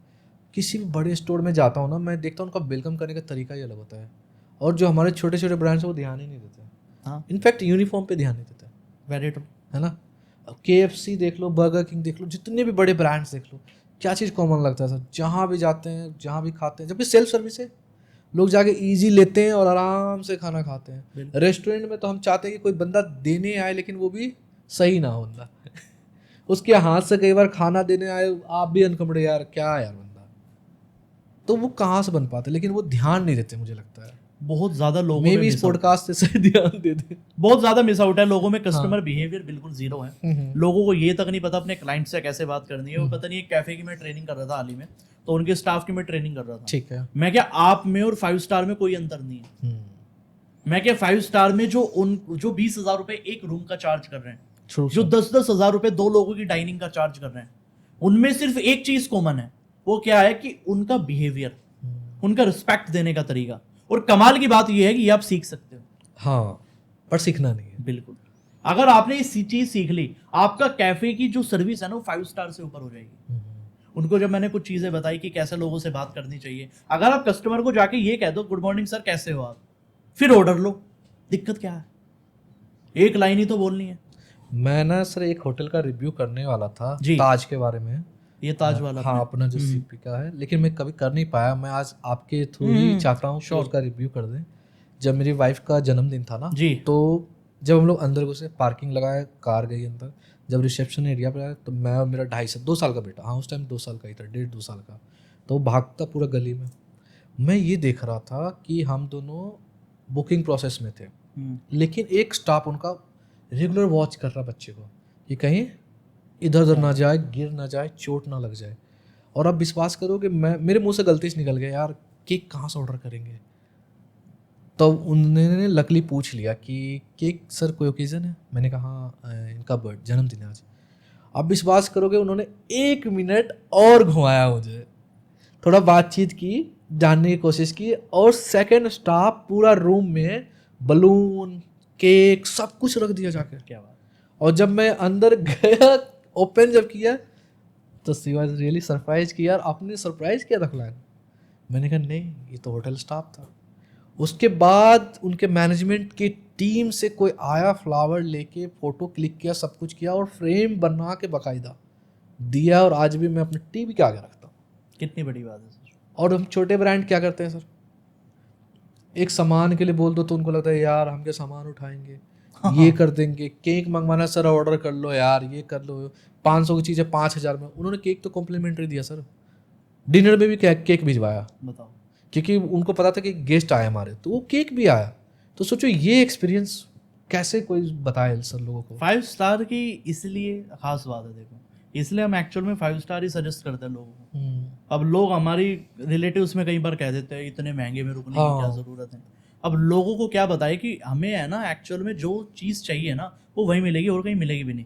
किसी भी बड़े स्टोर में जाता हूँ ना, मैं देखता हूँ उनका वेलकम करने का तरीका ही अलग होता है, और जो हमारे छोटे छोटे ब्रांड्स हैं वो ध्यान ही नहीं देते। हाँ, इनफैक्ट यूनिफॉर्म पे ध्यान नहीं देते, वेरी ट्रू। है ना। KFC देख लो, बर्गर किंग देख लो, जितने भी बड़े ब्रांड्स देख लो, क्या चीज़ कॉमन लगता है सर? जहाँ भी जाते हैं, जहाँ भी खाते हैं, जब भी सेल्फ सर्विस है, लोग जाके इजी लेते हैं और आराम से खाना खाते हैं। रेस्टोरेंट में तो हम चाहते हैं कि कोई बंदा देने आए, लेकिन वो भी सही ना हो बंदा उसके हाथ से कई बार खाना देने आए, आप भी अनकम्फर्टेबल, यार क्या यार बंदा, तो वो कहाँ से बन पाते? लेकिन वो ध्यान नहीं देते, मुझे लगता है। बहुत ज्यादा लोगों मे में भी इस miss out- पॉडकास्ट से ध्यान दे दे। बहुत ज्यादा मिस आउट है लोगों में। कस्टमर बिहेवियर बिल्कुल जीरो है। लोगों को ये तक नहीं पता अपने क्लाइंट से कैसे बात करनी है। वो पता नहीं, एक कैफे की मैं ट्रेनिंग कर रहा था हाल ही में, तो उनके स्टाफ की मैं ट्रेनिंग कर रहा था। ठीक है। मैं क्या, आप में और 5 स्टार में कोई अंतर नहीं है। मैं क्या, 5 स्टार में जो 20,000 रुपए एक रूम का चार्ज कर रहे हैं, True, जो 10-10 हजार रुपए 2 लोगों की डाइनिंग का चार्ज कर रहे हैं, उनमें सिर्फ एक चीज कॉमन है। वो क्या है कि उनका बिहेवियर, उनका रिस्पेक्ट देने का तरीका। और कमाल की बात यह है कि ये आप सीख सकते हो। हाँ, पर सीखना नहीं है। बिल्कुल। अगर आपने ये चीज सीख ली, आपका कैफे की जो सर्विस है ना वो 5 स्टार से ऊपर हो जाएगी। उनको जब मैंने कुछ चीजें बताई कि कैसे लोगों से बात करनी चाहिए, अगर आप कस्टमर को जाके ये कह दो गुड मॉर्निंग सर कैसे हो आप, फिर ऑर्डर लो, दिक्कत क्या है? एक लाइन ही तो बोलनी है। मैं ना सर एक होटल का रिव्यू करने वाला था जी। ताज के बारे में। ये ताज वाला हाँ, अपना जो सीपी का है, लेकिन मैं कभी कर नहीं पाया। मैं आज आपके थ्रू ही चाहता हूँ कि उसका रिव्यू कर दें। जब मेरी वाइफ का जन्मदिन था ना, जी। तो जब हम लोग अंदर घुसे, पार्किंग लगाया, कार गई अंदर, जब रिसेप्शन एरिया पर आया तो मैं और मेरा 2.5 साल का बेटा, हाँ उस टाइम 2 साल का ही था, 1.5-2 साल का, तो वो भागता पूरा गली में। मैं ये देख रहा था कि हम दोनों बुकिंग प्रोसेस में थे, लेकिन एक स्टाफ उनका रेगुलर वॉच कर रहा बच्चे को कि कहीं इधर उधर ना जाए, गिर ना जाए, चोट ना लग जाए। और आप विश्वास करोगे, मैं मेरे मुंह से गलती से निकल गया, यार केक कहाँ से ऑर्डर करेंगे। तो उन्होंने लकली पूछ लिया कि केक सर कोई ओकेज़न है। मैंने कहा हाँ, इनका जन्मदिन है आज। आप विश्वास करोगे, उन्होंने 1 मिनट और घुमाया मुझे, थोड़ा बातचीत की, जानने की कोशिश की, और सेकंड स्टाफ पूरा रूम में बलून, केक, सब कुछ रख दिया जाकर। क्या बात। और जब मैं अंदर गया, ओपन जब किया, तो शी वाज रियली सरप्राइज कि यार आपने सरप्राइज किया था क्लाइंट। मैंने कहा नहीं, ये तो होटल स्टाफ था। उसके बाद उनके मैनेजमेंट की टीम से कोई आया, फ्लावर लेके फोटो क्लिक किया, सब कुछ किया, और फ्रेम बना के बाकायदा दिया, और आज भी मैं अपने टीवी के आगे रखता हूँ। कितनी बड़ी बात है सर। और हम छोटे ब्रांड क्या करते हैं सर, एक सामान के लिए बोल दो तो उनको लगता है यार हम क्या सामान उठाएंगे, ये कर देंगे। केक मंगवाना सर, ऑर्डर कर लो यार, ये कर लो, 500 की चीज़ है 5,000 में। उन्होंने केक तो कॉम्प्लीमेंट्री दिया सर, डिनर में भी केक भिजवाया, बताओ। क्योंकि उनको पता था कि गेस्ट आए हमारे, तो वो केक भी आया। तो सोचो ये एक्सपीरियंस कैसे कोई बताए सर लोगों को। 5 स्टार की इसलिए खास बात है, देखो इसलिए हम एक्चुअल में 5 स्टार ही सजेस्ट करते हैं लोगों को। अब लोग हमारी रिलेटिव्स में कई बार कह देते हैं इतने महंगे में रुकने की क्या ज़रूरत है। अब लोगों को क्या बताए कि हमें है ना एक्चुअल में जो चीज़ चाहिए ना वो वही मिलेगी और कहीं मिलेगी भी नहीं।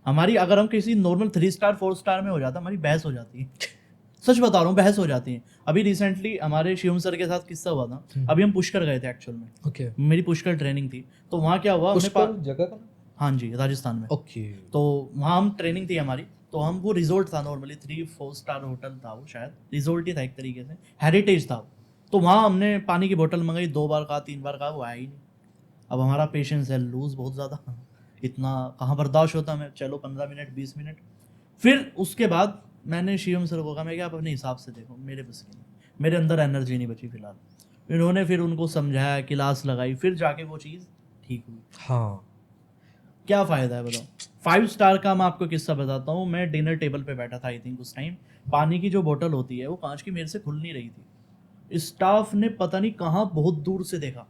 हमारी अगर हम किसी नॉर्मल 3 स्टार 4 स्टार में हो जाता, हमारी बहस हो जाती है। सच बता रहा हूँ, बहस हो जाती है। अभी रिसेंटली हमारे शिवम सर के साथ किस्सा हुआ था। अभी हम पुष्कर गए थे एक्चुअल में। ओके। मेरी पुष्कर ट्रेनिंग थी, तो वहाँ क्या हुआ, जगह का? हाँ जी, राजस्थान में। ओके। तो वहाँ हम ट्रेनिंग थी हमारी, तो हम वो रिजोर्ट था, नॉर्मली 3-4 स्टार होटल था वो, शायद रिजोर्ट ही था एक तरीके से, हेरिटेज था। तो वहाँ हमने पानी की बोतल मंगाई, 2 बार कहा 3 बार कहा, वो आया ही नहीं। अब हमारा पेशेंस है लूज बहुत ज़्यादा, इतना कहाँ बर्दाश्त होता हमें, चलो 15 मिनट 20 मिनट। फिर उसके बाद मैंने शिवम सर को कहा, मैं क्या आप अपने हिसाब से देखो, मेरे बस की नहीं, मेरे अंदर एनर्जी नहीं बची फिलहाल। इन्होंने फिर उनको समझाया, क्लास लगाई, फिर जाके वो चीज़ ठीक हुई। हाँ, क्या फ़ायदा है बताओ। 5 स्टार का मैं आपको किस्सा बताता हूँ। मैं डिनर टेबल पे बैठा था, आई थिंक उस टाइम पानी की जो बोतल होती है वो कांच की मेरे से खुल नहीं रही थी। स्टाफ ने पता नहीं कहाँ बहुत दूर से देखा,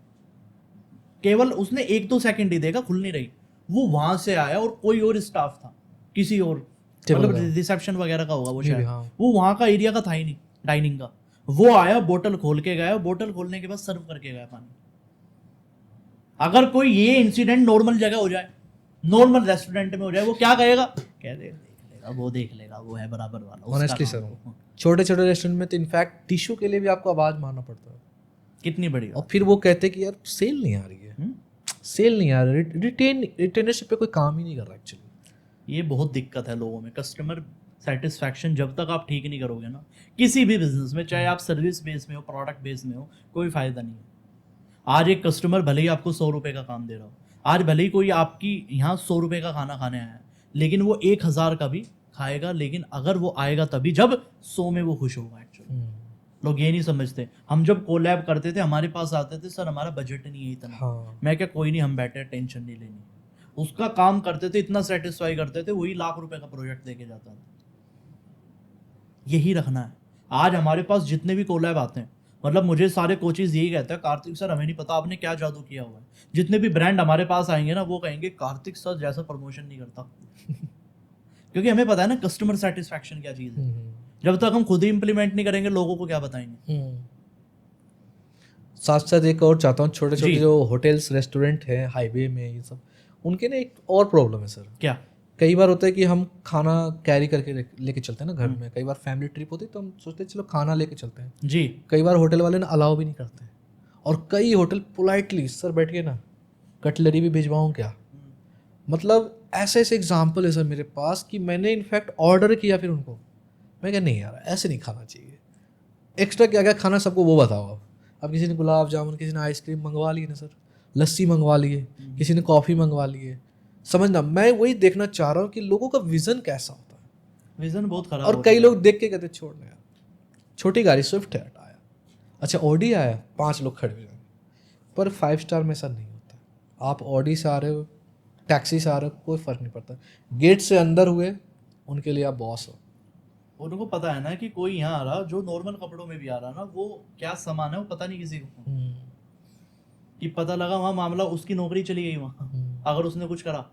केवल उसने 1-2 सेकंड ही देखा, खुल नहीं रही। वो वहां से आया और कोई और स्टाफ था, किसी और मतलब रिसेप्शन वगैरह का होगा वो शायद, वो वहाँ का एरिया का था ही नहीं, डाइनिंग का। वो आया, बोतल खोल के गया, बोतल खोलने के बाद सर्व करके गया पानी। अगर कोई ये इंसिडेंट नॉर्मल जगह हो जाए, नॉर्मल रेस्टोरेंट में हो जाए, वो क्या कहेगा, कह देख लेगा, वो देख लेगा, वो है बराबर वाला। ऑनेस्टली सर, छोटे छोटे रेस्टोरेंट में तो इनफैक्ट टिश्यू के लिए भी आपको आवाज़ मारना पड़ता है। कितनी बड़ी। और फिर वो कहते कि यार सेल नहीं आ रही है, सेल नहीं आ रही, रिटेनरशिप पे कोई काम ही नहीं कर रहा एक्चुअली। ये बहुत दिक्कत है लोगों में। कस्टमर सेटिस्फैक्शन जब तक आप ठीक नहीं करोगे ना, किसी भी बिजनेस में, चाहे आप सर्विस बेस में हो, प्रोडक्ट बेस में हो, कोई फ़ायदा नहीं है। आज एक कस्टमर भले ही आपको 100 रुपये का काम दे रहा हो, आज भले ही कोई आपकी यहाँ 100 रुपये का खाना खाने आया है, लेकिन वो 1000 का भी खाएगा, लेकिन अगर वो आएगा तभी जब 100 में वो खुश होगा एक्चुअली। लोग ये नहीं समझते। हम जब कोलैब करते थे, हमारे पास आते थे, सर हमारा बजट नहीं है इतना। हाँ। मैं क्या, कोई नहीं, हम बैठे, टेंशन नहीं लेनी। उसका काम करते थे, इतना सेटिस्फाई करते थे, वही लाख रुपए का प्रोजेक्ट देके जाता था। यही रखना है। आज हमारे पास जितने भी कोलैब आते हैं, मतलब मुझे सारे कोचेज यही कहते हैं, कार्तिक सर हमें नहीं पता आपने क्या जादू किया हुआ है। जितने भी ब्रांड हमारे पास आएंगे ना, वो कहेंगे कार्तिक सर जैसा प्रमोशन नहीं करता। क्योंकि हमें पता है ना कस्टमर सेटिस्फैक्शन क्या चीज़ है। जब तक हम खुद ही इंप्लीमेंट नहीं करेंगे, लोगों को क्या बताएंगे। साथ साथ एक और चाहता हूँ, छोटे छोटे जो होटल्स रेस्टोरेंट हैं हाईवे में, ये सब उनके ना एक और प्रॉब्लम है सर। क्या? कई बार होता है कि हम खाना कैरी करके लेके चलते हैं ना घर में। कई बार फैमिली ट्रिप होती है तो हम सोचते हैं चलो खाना लेके चलते हैं जी। कई बार होटल वाले ना अलाउ भी नहीं करते, और कई होटल पोलाइटली, सर बैठ के ना कटलरी भी भिजवाऊँ क्या, मतलब ऐसे ऐसे एग्जाम्पल है सर मेरे पास कि मैंने इनफैक्ट ऑर्डर किया, फिर उनको मैं क्या, नहीं यार ऐसे नहीं खाना चाहिए। एक्स्ट्रा क्या क्या खाना सबको वो बताओ। अब किसी ने गुलाब जामुन, किसी ने आइसक्रीम मंगवा लिए ना सर, लस्सी मंगवा लिए, किसी ने कॉफ़ी मंगवा लिए, समझना, मैं वही देखना चाह रहा हूँ कि लोगों का विजन कैसा होता है। विजन बहुत खराब और होता कई है। लोग देख के कहते छोड़ यार, छोटी गाड़ी स्विफ्ट है आया, अच्छा ऑडी आया 5 लोग खड़े हो जाएंगे। पर 5 स्टार में ऐसा नहीं होता। आप ऑडी से आ रहे हो, टैक्सी से आ रहे हो, कोई फर्क नहीं पड़ता। गेट से अंदर हुए, उनके लिए आप बॉस हो। उनको पता है ना कि कोई यहाँ आ रहा जो नॉर्मल कपड़ों में भी आ रहा ना, वो क्या सामान है वो पता नहीं किसी को। कि पता लगा वहाँ मामला, उसकी नौकरी चली गई वहाँ अगर उसने कुछ करा।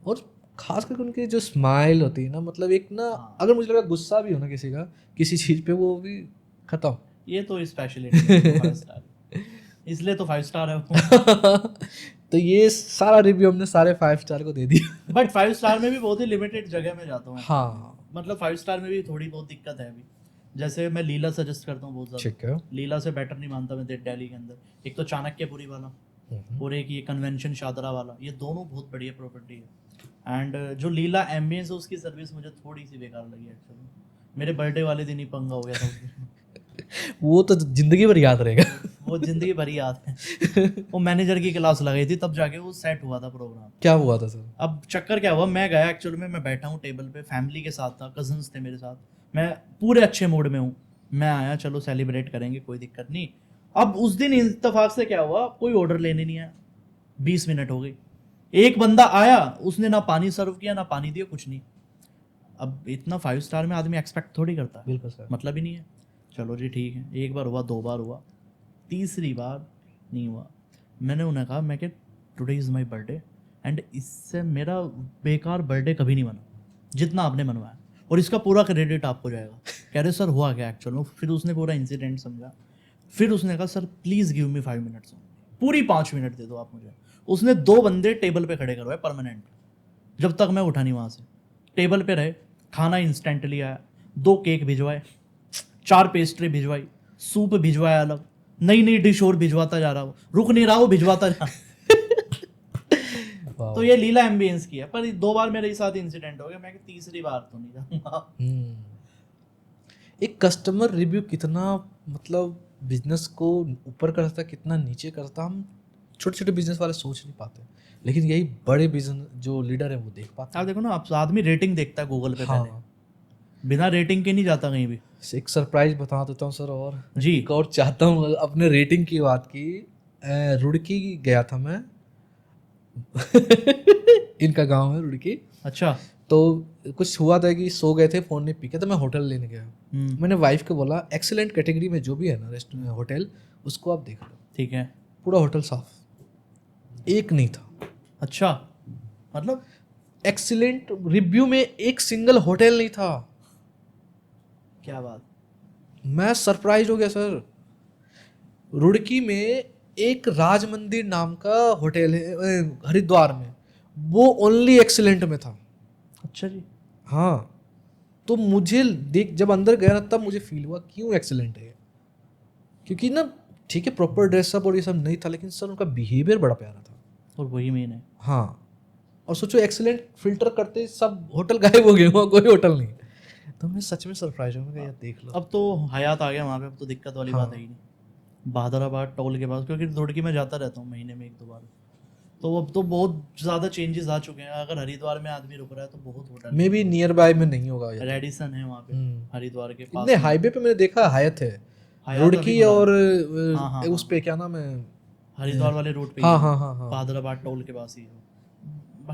और खास करके उनकी जो स्माइल होती है ना, मतलब एक ना, अगर मुझे लगा गुस्सा भी हो ना किसी का किसी चीज़ पे, वो भी खत्म। ये तो स्पेशलिटी है 5 स्टार, इसलिए तो 5 स्टार है वो। तो ये सारा रिव्यू हमने सारे 5 स्टार को दे दिया। बट 5 स्टार में भी बहुत ही लिमिटेड जगह में जाता हूँ। हाँ, मतलब 5 स्टार में भी थोड़ी बहुत दिक्कत है अभी। जैसे मैं लीला सजेस्ट करता हूँ बहुत ज़्यादा। ठीक है। लीला से बेटर नहीं मानता मैं दिल्ली के अंदर। एक तो चाणक्यपुरी वाला और एक ये कन्वेंशन शादरा वाला, ये दोनों बहुत बढ़िया प्रॉपर्टी है। एंड जो लीला एम्बियंस है उसकी सर्विस मुझे थोड़ी सी बेकार लगी एक्चुअली। मेरे बर्थडे वाले दिन ही पंगा हो गया था उस दिन। वो तो जिंदगी भर याद रहेगा। वो जिंदगी भर याद है। वो मैनेजर की क्लास लगाई थी तब जाके वो सेट हुआ था प्रोग्राम। क्या हुआ था सर? अब चक्कर क्या हुआ, मैं गया एक्चुअली में, मैं बैठा हूँ टेबल पे, फैमिली के साथ था, कजन्स थे मेरे साथ, मैं पूरे अच्छे मूड में हूँ। मैं आया, चलो सेलिब्रेट करेंगे, कोई दिक्कत नहीं। अब उस दिन इत्तेफाक से क्या हुआ, कोई ऑर्डर लेने नहीं आया। 20 मिनट हो गई, एक बंदा आया, उसने ना पानी सर्व किया ना पानी दिया, कुछ नहीं। अब इतना 5 स्टार में आदमी एक्सपेक्ट थोड़ी करता है, बिल्कुल सर। मतलब ही नहीं है। चलो जी ठीक है, एक बार हुआ, 2 बार हुआ, तीसरी बार नहीं हुआ। मैंने उन्हें कहा, मैं कि today is my birthday and इससे मेरा बेकार बर्थडे कभी नहीं मना जितना आपने मनवाया, और इसका पूरा क्रेडिट आपको जाएगा। कह रहे सर हुआ क्या एक्चुअल में? फिर उसने पूरा इंसिडेंट समझा। फिर उसने कहा sir please give me 5 minutes, पूरी 5 मिनट दे दो आप मुझे। उसने 2 बंदे टेबल पे खड़े करवाए परमानेंट, जब तक मैं उठा नहीं वहाँ से। टेबल पे रहे, खाना इंस्टेंटली आया, 2 केक भिजवाए, 4 पेस्ट्री भिजवाई, सूप भिजवाया अलग, नई नई डिश और भिजवाता जा रहा, वो रुक नहीं रहा, वो भिजवाता जा तो ये लीला एम्बियंस की है। पर 2 बार मेरे साथ इंसिडेंट हो गया, मैं कि तीसरी बार तो नहीं जाऊंगा। एक कस्टमर रिव्यू कितना मतलब बिजनेस को ऊपर कर सकता है, कितना नीचे कर सकता है, हम छोटे छोटे बिजनेस वाले सोच नहीं पाते, लेकिन यही बड़े बिजनेस जो लीडर है वो देख पाते हैं। आप देखो ना, आप आदमी रेटिंग देखता है गूगल पे हाँ। पहले, बिना रेटिंग के नहीं जाता कहीं भी। एक सरप्राइज बता देता हूँ सर, और जी। एक और चाहता हूँ, अपने रेटिंग की बात की, रुड़की गया था मैं। इनका गांव है रुड़की। अच्छा। तो कुछ हुआ था कि सो गए थे, फ़ोन नहीं पिका, तो मैं होटल लेने गया। मैंने वाइफ को बोला एक्सीलेंट कैटेगरी में जो भी है ना रेस्टोरेंट होटल, उसको आप देख लो। ठीक है। पूरा होटल साफ, एक नहीं था। अच्छा, मतलब एक्सीलेंट रिव्यू में एक सिंगल होटल नहीं था। क्या बात। मैं सरप्राइज हो गया सर। रुड़की में एक राज मंदिर नाम का होटल है हरिद्वार में, वो ओनली एक्सीलेंट में था। अच्छा जी। हाँ, तो मुझे देख जब अंदर गया ना, तब मुझे फील हुआ क्यों एक्सीलेंट है। क्योंकि ना ठीक है प्रॉपर ड्रेसअप और ये सब नहीं था, लेकिन सर उनका बिहेवियर बड़ा प्यारा था। और वही मेन है। हाँ, और सोचो एक्सीलेंट फिल्टर करते सब होटल गायब हो गए, वहाँ कोई होटल नहीं। तो मैं सच में सरप्राइज हूँ, यार देख लो। अब तो हयात आ गया वहाँ पे, अब तो दिक्कत वाली बात है ही नहीं। बहादुराबाद टोल के पास, क्योंकि रुड़की में जाता रहता हूँ महीने में 1-2 बार, तो अब तो बहुत ज़्यादा चेंजेस आ चुके हैं। अगर हरिद्वार में आदमी रुक रहा है तो बहुत hotel may be near by में नहीं होगा ये। रेडिसन है वहाँ पे हरिद्वार के पास। इतने हाईवे पे मैंने देखा हयात है, रुड़की और उस पे क्या नाम है, हरिद्वार वाले रूट पे। हाँ हाँ हाँ हाँ, बहादुराबाद टोल के पास ही है।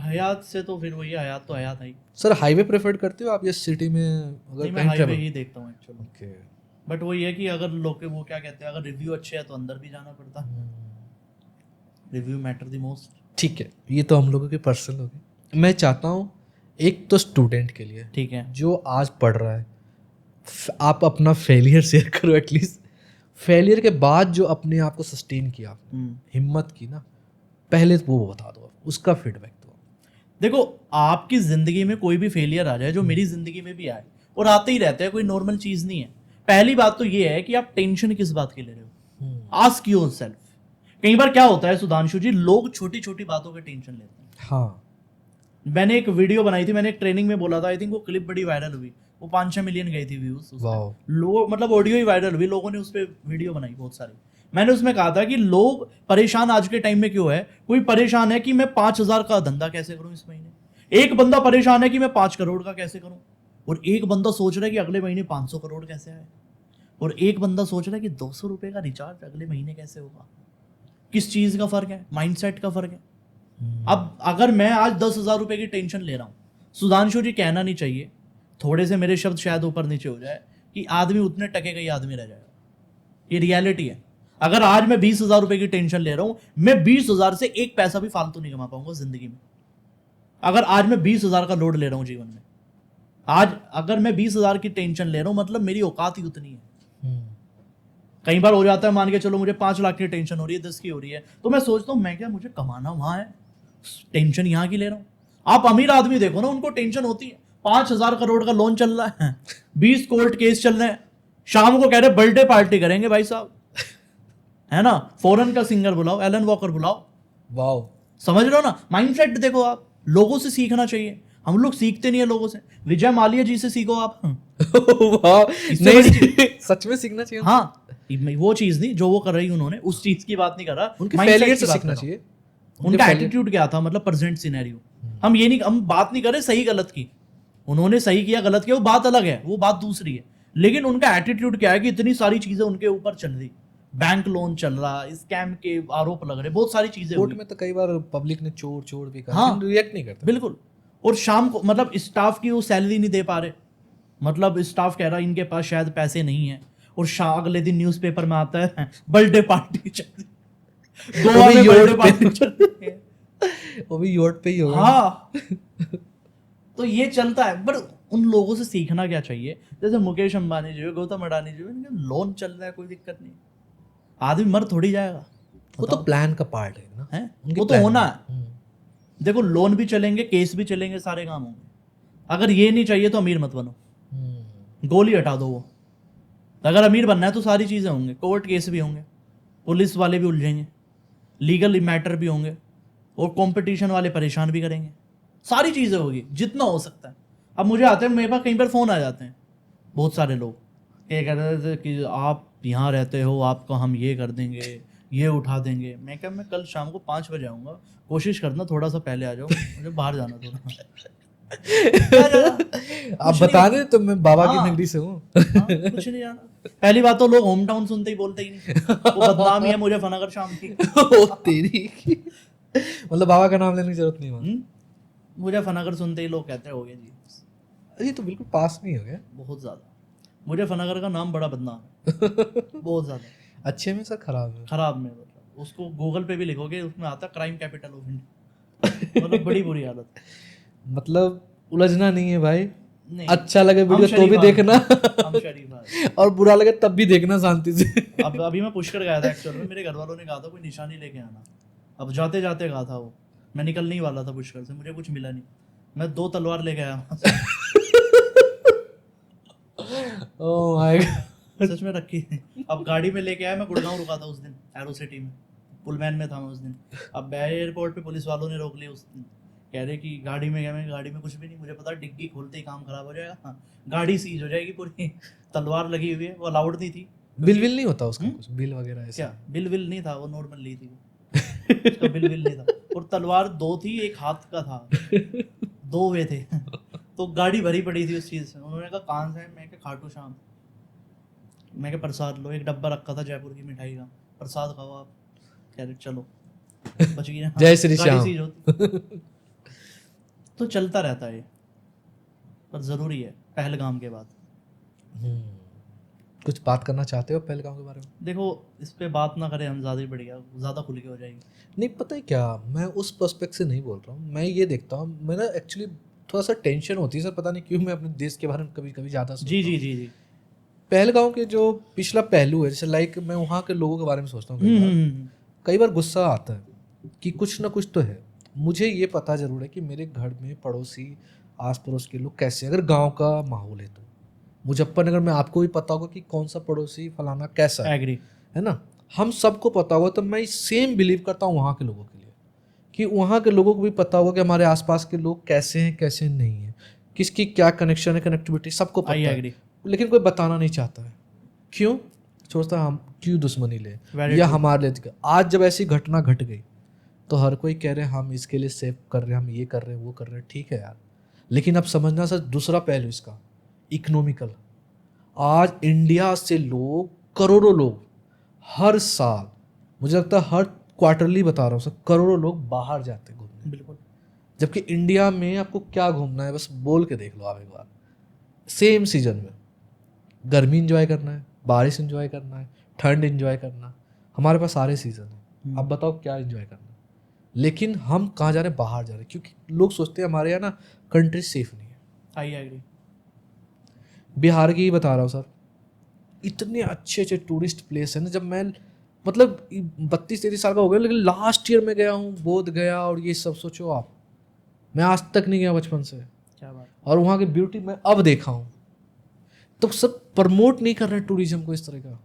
हयात से तो फिर वही, हयात तो हयात है ही। सर हाईवे प्रेफर करते हो आप या सिटी में? अगर मैं हाईवे ही देखता हूँ एक्चुअली। ओके, बट वो ये कि अगर लोग वो क्या कहते हैं, अगर रिव्यू अच्छे है तो अंदर भी जाना पड़ता है। Review matter the most. ठीक है, ये तो हम लोगों के पर्सनल हो गए। मैं चाहता हूँ एक तो स्टूडेंट के लिए, ठीक है, जो आज पढ़ रहा है, आप अपना फेलियर शेयर करो एटलीस्ट। फेलियर के बाद जो अपने आप को सस्टेन किया, हिम्मत की ना, पहले वो बता दो, उसका फीडबैक दो। देखो आपकी ज़िंदगी में कोई भी फेलियर आ जाए, जो मेरी ज़िंदगी में भी आए और आते ही रहते हैं, कोई नॉर्मल चीज़ नहीं है। पहली बात तो ये है कि आप टेंशन किस बात की ले रहे हो। Ask yourself. कई बार क्या होता है सुधांशु जी, लोग छोटी छोटी बातों के टेंशन लेते हैं। हाँ, मैंने एक वीडियो बनाई थी, मैंने एक ट्रेनिंग में बोला था, आई थिंक वो क्लिप बड़ी वायरल हुई, वो 5-6 मिलियन गई थी व्यूज। वाओ, लोग मतलब ऑडियो ही वायरल हुई, लोगों ने उस पर वीडियो बनाई बहुत सारी। मैंने उसमें कहा था कि लोग परेशान आज के टाइम में क्यों है, कोई परेशान है कि मैं 5,000 का धंधा कैसे करूं इस महीने, एक बंदा परेशान है कि मैं 5 करोड़ का कैसे करूं, और एक बंदा सोच रहा है कि अगले महीने 500 करोड़ कैसे आए, और एक बंदा सोच रहा है कि 200 रुपए का रिचार्ज अगले महीने कैसे होगा। किस चीज का फर्क है? माइंडसेट का फर्क है। अब अगर मैं आज 10,000 रुपए की टेंशन ले रहा हूं, सुधांशु जी कहना नहीं चाहिए, थोड़े से मेरे शब्द शायद ऊपर नीचे हो जाए, कि आदमी उतने टके का ही आदमी रह जाएगा। ये रियलिटी है। अगर आज मैं 20,000 रुपए की टेंशन ले रहा हूं, मैं 20,000 से एक पैसा भी फालतू नहीं कमा पाऊंगा जिंदगी में। अगर आज मैं 20,000 का लोड ले रहा हूं जीवन में, आज अगर मैं 20,000 की टेंशन ले रहा हूं, मतलब मेरी औकात ही उतनी है। कई बार हो जाता है, मान के चलो मुझे 5 लाख की टेंशन हो रही है, 10 की हो रही है, तो मैं सोचता हूं मैं क्या, मुझे कमाना वहां है, टेंशन यहां की ले रहा हूं। आप अमीर आदमी देखो ना, उनको टेंशन होती है, 5,000 करोड़ का लोन चल रहा है, 20 कोर्ट केस चल रहे हैं, शाम को कह रहे बर्थडे पार्टी करेंगे भाई साहब, है ना, फॉरेन का सिंगर बुलाओ, एलन वॉकर बुलाओ। वाओ, समझ रहे हो ना? माइंडसेट देखो आप, लोगों से सीखना चाहिए, हम लोग सीखते नहीं है लोगों से। विजय माल्या जी से सीखो आप। वाह, नहीं सच में सीखना चाहिए। हाँ, वो चीज नहीं जो वो कर रही उन्होंने, उस चीज की बात नहीं कर रहा, उनके mindset फेलियर की से बात सीखना कर रहा हूं। चाहिए। उनका एटीट्यूड क्या था, मतलब प्रेजेंट सिनेरियो। हम ये नहीं, हम बात नहीं कर रहे सही गलत की, उन्होंने सही किया गलत किया वो बात अलग है, वो बात दूसरी है, लेकिन उनका एटीट्यूड क्या है कि इतनी सारी चीजें उनके ऊपर चल रही, बैंक लोन चल रहा, स्कैम के आरोप लग रहे, बहुत सारी चीजें कोर्ट हुई। में तो कई बार पब्लिक ने चोर चोर भी कहा, हाँ, रिएक्ट नहीं करते। बिल्कुल। और शाम को मतलब स्टाफ की वो सैलरी नहीं दे पा रहे, मतलब स्टाफ कह रहा है इनके पास शायद पैसे नहीं है, और अगले दिन न्यूज़पेपर में आता है बर्थडे पार्टी चल रही, गोवा में बर्थडे पार्टी चल रही है, वो भी योट पे ही होगा। हाँ। तो ये चलता है, पर उन लोगों से सीखना क्या चाहिए, जैसे मुकेश अंबानी जी, गौतम अडानी जी, इनके लोन चल रहा है, कोई दिक्कत नहीं, आदमी मर थोड़ी जाएगा, वो तो प्लान का पार्ट है ना, है उनकी वो तो plan होना है। है। देखो लोन भी चलेंगे, केस भी चलेंगे, सारे काम होंगे। अगर ये नहीं चाहिए तो अमीर मत बनो, गोली हटा दो वो। अगर अमीर बनना है तो सारी चीज़ें होंगे, कोर्ट केस भी होंगे, पुलिस वाले भी उलझेंगे, लीगल मैटर भी होंगे, और कंपटीशन वाले परेशान भी करेंगे, सारी चीज़ें होगी जितना हो सकता है। अब मुझे आते हैं, मेरे पास कई बार फ़ोन आ जाते हैं बहुत सारे लोग, ये कह रहे थे कि आप यहाँ रहते हो, आपको हम ये कर देंगे, ये उठा देंगे। मैं क्या, मैं कल शाम को 5 बजे आऊँगा, कोशिश करना थोड़ा सा पहले आ जाओ, मुझे बाहर जाना थोड़ा। आप बता दें तो मैं बाबा की हाँ। नगरी से हूँ। हाँ, कुछ नहीं जाना। पहली बात तो लोग होम टाउन सुनते ही बोलते ही नहीं, वो बदनामी है मुझे फनागर शाम की। ओ तेरी, मतलब बाबा का नाम लेने की जरूरत नहीं हुआ। मुझे फनागर सुनते ही लोग कहते हैं हो गया जी। ये तो बिल्कुल पास में ही हो गया। बहुत ज्यादा मुझे फनागर का नाम बड़ा बदनाम है, बहुत ज्यादा। अच्छे में सर, खराब में? खराब में, मतलब उसको गूगल पे भी लिखोगे उसमें आता क्राइम कैपिटल ऑफ इंडिया, मतलब बड़ी बुरी हालत। मतलब उलझना नहीं है भाई, नहीं, अच्छा लगे हम वीडियो तो शरीफ भी आदमी, देखना, हम शरीफ आदमी। और बुरा लगे तब भी देखना शांति से। अब अभी मैं पुष्कर गया था एक्चुअल में, मेरे घर वालों ने कहा था कोई निशानी लेके आना, अब जाते जाते कहा था वो, मैं निकलने ही वाला था पुष्कर से, मुझे कुछ मिला नहीं, मैं 2 तलवार लेके आया। ओह माय गॉड, सच में रखी। अब गाड़ी में लेके आया, मैं गुड़गांव रुका था उस दिन, एरो सिटी में, पुलमैन में था मैं उस दिन। अब एयरपोर्ट पे पुलिस वालों ने रोक लिया उस दिन, कह रहे कि गाड़ी में गया, मैं गाड़ी में कुछ भी नहीं, मुझे पता डिग्गी खोलते ही काम खराब हो जाएगा, हाँ, गाड़ी सीज हो जाएगी पूरी, तलवार लगी हुई है, वो अलाउड नहीं थी। बिल विल नहीं होता उसका कुछ, बिल वगैरह ऐसा? क्या बिल विल नहीं था, वो नॉर्मल ली थी वो, उसका बिल विल नहीं था, और तलवार 2 थी, एक हाथ का था, 2 वे थे। तो गाड़ी भरी पड़ी थी उस चीज़ से। उन्होंने कहा कहाँ से है, मैं क्या खाटू श्याम, मैं क्या प्रसाद लो, एक डब्बा रखा था जयपुर की मिठाई का, प्रसाद खाओ आप, कह रहे चलो, बच गई ना। जय श्री गाड़ी श्याम। सीज होती। तो चलता रहता है, पर ज़रूरी है पहलगाम के बाद। कुछ बात करना चाहते हो पहलगाम के बारे में? देखो इस पे बात ना करें हम, ज़्यादा ही बढ़िया, ज़्यादा खुल के हो जाएगी। नहीं, पता है क्या, मैं उस पर्सपेक्ट से नहीं बोल रहा हूँ, मैं ये देखता हूँ, मैं ना एक्चुअली थोड़ा सा टेंशन होती है सर, पता नहीं क्यों, मैं अपने देश के बारे में कभी कभी ज़्यादा सोचता जी हूँ। जी जी जी। पहलगाम के जो पिछला पहलू है, जैसे लाइक मैं वहाँ के लोगों के बारे में सोचता हूँ, कई बार गुस्सा आता है कि कुछ ना कुछ तो है। मुझे ये पता जरूर है कि मेरे घर में पड़ोसी, आस पड़ोस के लोग कैसे, अगर गांव का माहौल है तो मुजफ्फरनगर में आपको भी पता होगा कि कौन सा पड़ोसी फलाना कैसा एग्री है ना, हम सबको पता होगा। तो मैं सेम बिलीव करता हूँ वहाँ के लोगों के लिए, कि वहाँ के लोगों को भी पता होगा कि हमारे आसपास के लोग कैसे हैं कैसे नहीं हैं, किसकी क्या कनेक्शन है, कनेक्टिविटी सबको पता है, लेकिन कोई बताना नहीं चाहता है। क्यों? सोचता हम क्यों दुश्मनी ले, Very या true. हमारे लिए। आज जब ऐसी घटना घट गई तो हर कोई कह रहे हैं हम इसके लिए सेव कर रहे हैं, हम ये कर रहे हैं, वो कर रहे हैं, ठीक है यार। लेकिन अब समझना सर दूसरा पहलू इसका, इकोनॉमिकल। आज इंडिया से लोग, करोड़ों लोग हर साल, मुझे लगता है हर क्वार्टरली बता रहा हूँ सर, करोड़ों लोग बाहर जाते हैं घूमने। बिल्कुल। जबकि इंडिया में आपको क्या घूमना है, बस बोल के देख लो आप एक बार। सेम सीजन में गर्मी इंजॉय करना है, बारिश इंजॉय करना है, ठंड इंजॉय करना, हमारे पास सारे सीजन हैं। अब बताओ क्या इंजॉय करना है। लेकिन हम कहाँ जा रहे हैं, बाहर जा रहे हैं, क्योंकि लोग सोचते हैं हमारे यहाँ ना कंट्री सेफ नहीं है। I agree. बिहार की ही बता रहा हूँ सर, इतने अच्छे अच्छे टूरिस्ट प्लेस हैं ना। जब मैं मतलब 32-33 साल का हो गया, लेकिन लास्ट ईयर में गया हूँ बोध गया, और ये सब सोचो आप, मैं आज तक नहीं गया बचपन से, क्या बात। और वहाँ की ब्यूटी मैं अब देखा हूँ। तो सब प्रमोट नहीं कर रहे हैं टूरिज्म को इस तरह का,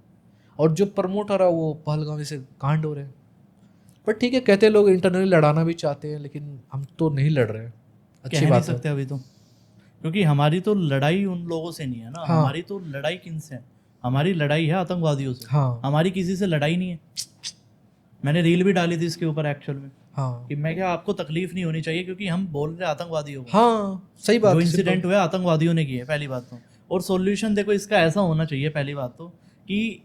और जो प्रमोट हो रहा है वो पहलगाम जैसे कांड हो रहे हैं। पर ठीक है, कहते हैं लोग इंटरनली लड़ाना भी चाहते हैं, लेकिन हम तो नहीं लड़ रहे हैं। अच्छी कह नहीं बात है। सकते अभी तो, क्योंकि हमारी तो लड़ाई उन लोगों से नहीं है ना। हाँ। हमारी तो लड़ाई किन से है? हमारी लड़ाई है आतंकवादियों से। हाँ हमारी किसी से लड़ाई नहीं है। मैंने रील भी डाली थी इसके ऊपर एक्चुअल में, हाँ कि मैं क्या, आपको तकलीफ नहीं होनी चाहिए, क्योंकि हम बोल रहे हैं आतंकवादियों को। हाँ, सही बात जो है। इंसिडेंट हुआ आतंकवादियों ने किए, पहली बात तो। और सॉल्यूशन देखो इसका ऐसा होना चाहिए, पहली बात तो, कि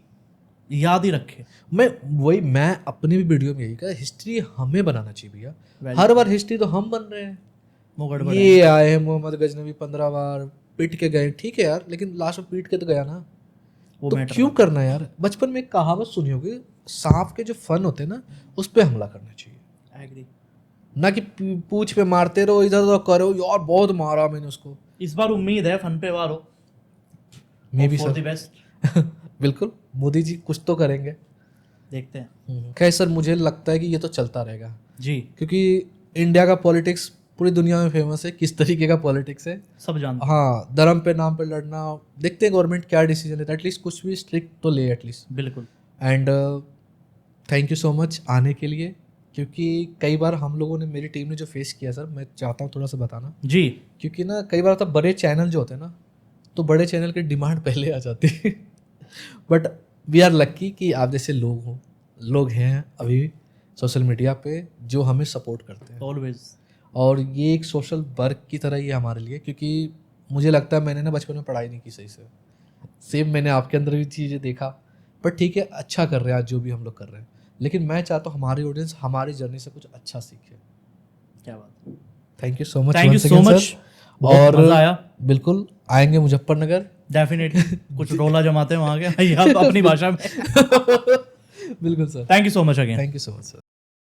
याद ही रखे। मैं अपनी भी वीडियो में यही कहा, हिस्ट्री हमें बनाना चाहिए भैया। Very हर बार हिस्ट्री तो हम बन रहे हैं। वो गड़बड़ है। ये आए हैं मोहम्मद गजनवी 15 बार पीट के गए, ठीक है यार, लेकिन लास्ट में पीट के तो गया ना। वो तो मैटर क्यों करना यार। बचपन में एक कहावत सुनी होगी, सांप के जो फन होते हैं ना, उस पे हमला करना चाहिए, एग्री। ना कि पूछ पे मारते रहो, इधर उधर करो, यार बहुत मारा मैंने उसको। इस बार उम्मीद है फन पे वार हो। May be for the sir. Best. बिल्कुल, मोदी जी कुछ तो करेंगे। देखते हैं। खैर सर, मुझे लगता है कि ये तो चलता रहेगा, जी, क्योंकि इंडिया का पॉलिटिक्स पूरी दुनिया में फेमस है, किस तरीके का पॉलिटिक्स है। सब जानते हैं। हाँ, धर्म पे नाम पे लड़ना। देखते हैं गवर्नमेंट क्या डिसीजन लेता है, एटलीस्ट कुछ भी स्ट्रिक्ट तो ले एटलीस्ट। बिल्कुल। And thank you so much आने के लिए, क्योंकि कई बार हम लोगों ने, मेरी टीम ने जो फेस किया सर, मैं चाहता हूँ थोड़ा सा बताना। जी। क्योंकि ना कई बार तो बड़े चैनल जो होते हैं ना, तो बड़े चैनल की डिमांड पहले आ जाती है। बट वी आर लक्की कि आप जैसे लोग हैं अभी सोशल मीडिया पे जो हमें सपोर्ट करते हैं। ऑलवेज। और ये एक सोशल वर्क की तरह ही है हमारे लिए, क्योंकि मुझे लगता है मैंने ना बचपन में पढ़ाई नहीं की सही से। सेम मैंने आपके अंदर भी चीज़ें देखा, पर ठीक है, अच्छा कर रहे हैं आज जो भी हम लोग कर रहे हैं। लेकिन मैं चाहता हूँ हमारी ऑडियंस हमारी जर्नी से कुछ अच्छा सीखे। क्या बात। Thank you so much. Thank you so much. और मजा आया। बिल्कुल आएंगे मुजफ्फरनगर डेफिनेटली। कुछ रोला जमाते हैं वहाँ के, या तो अपनी भाषा में। बिल्कुल sir. Thank you so much again. Thank you so much sir.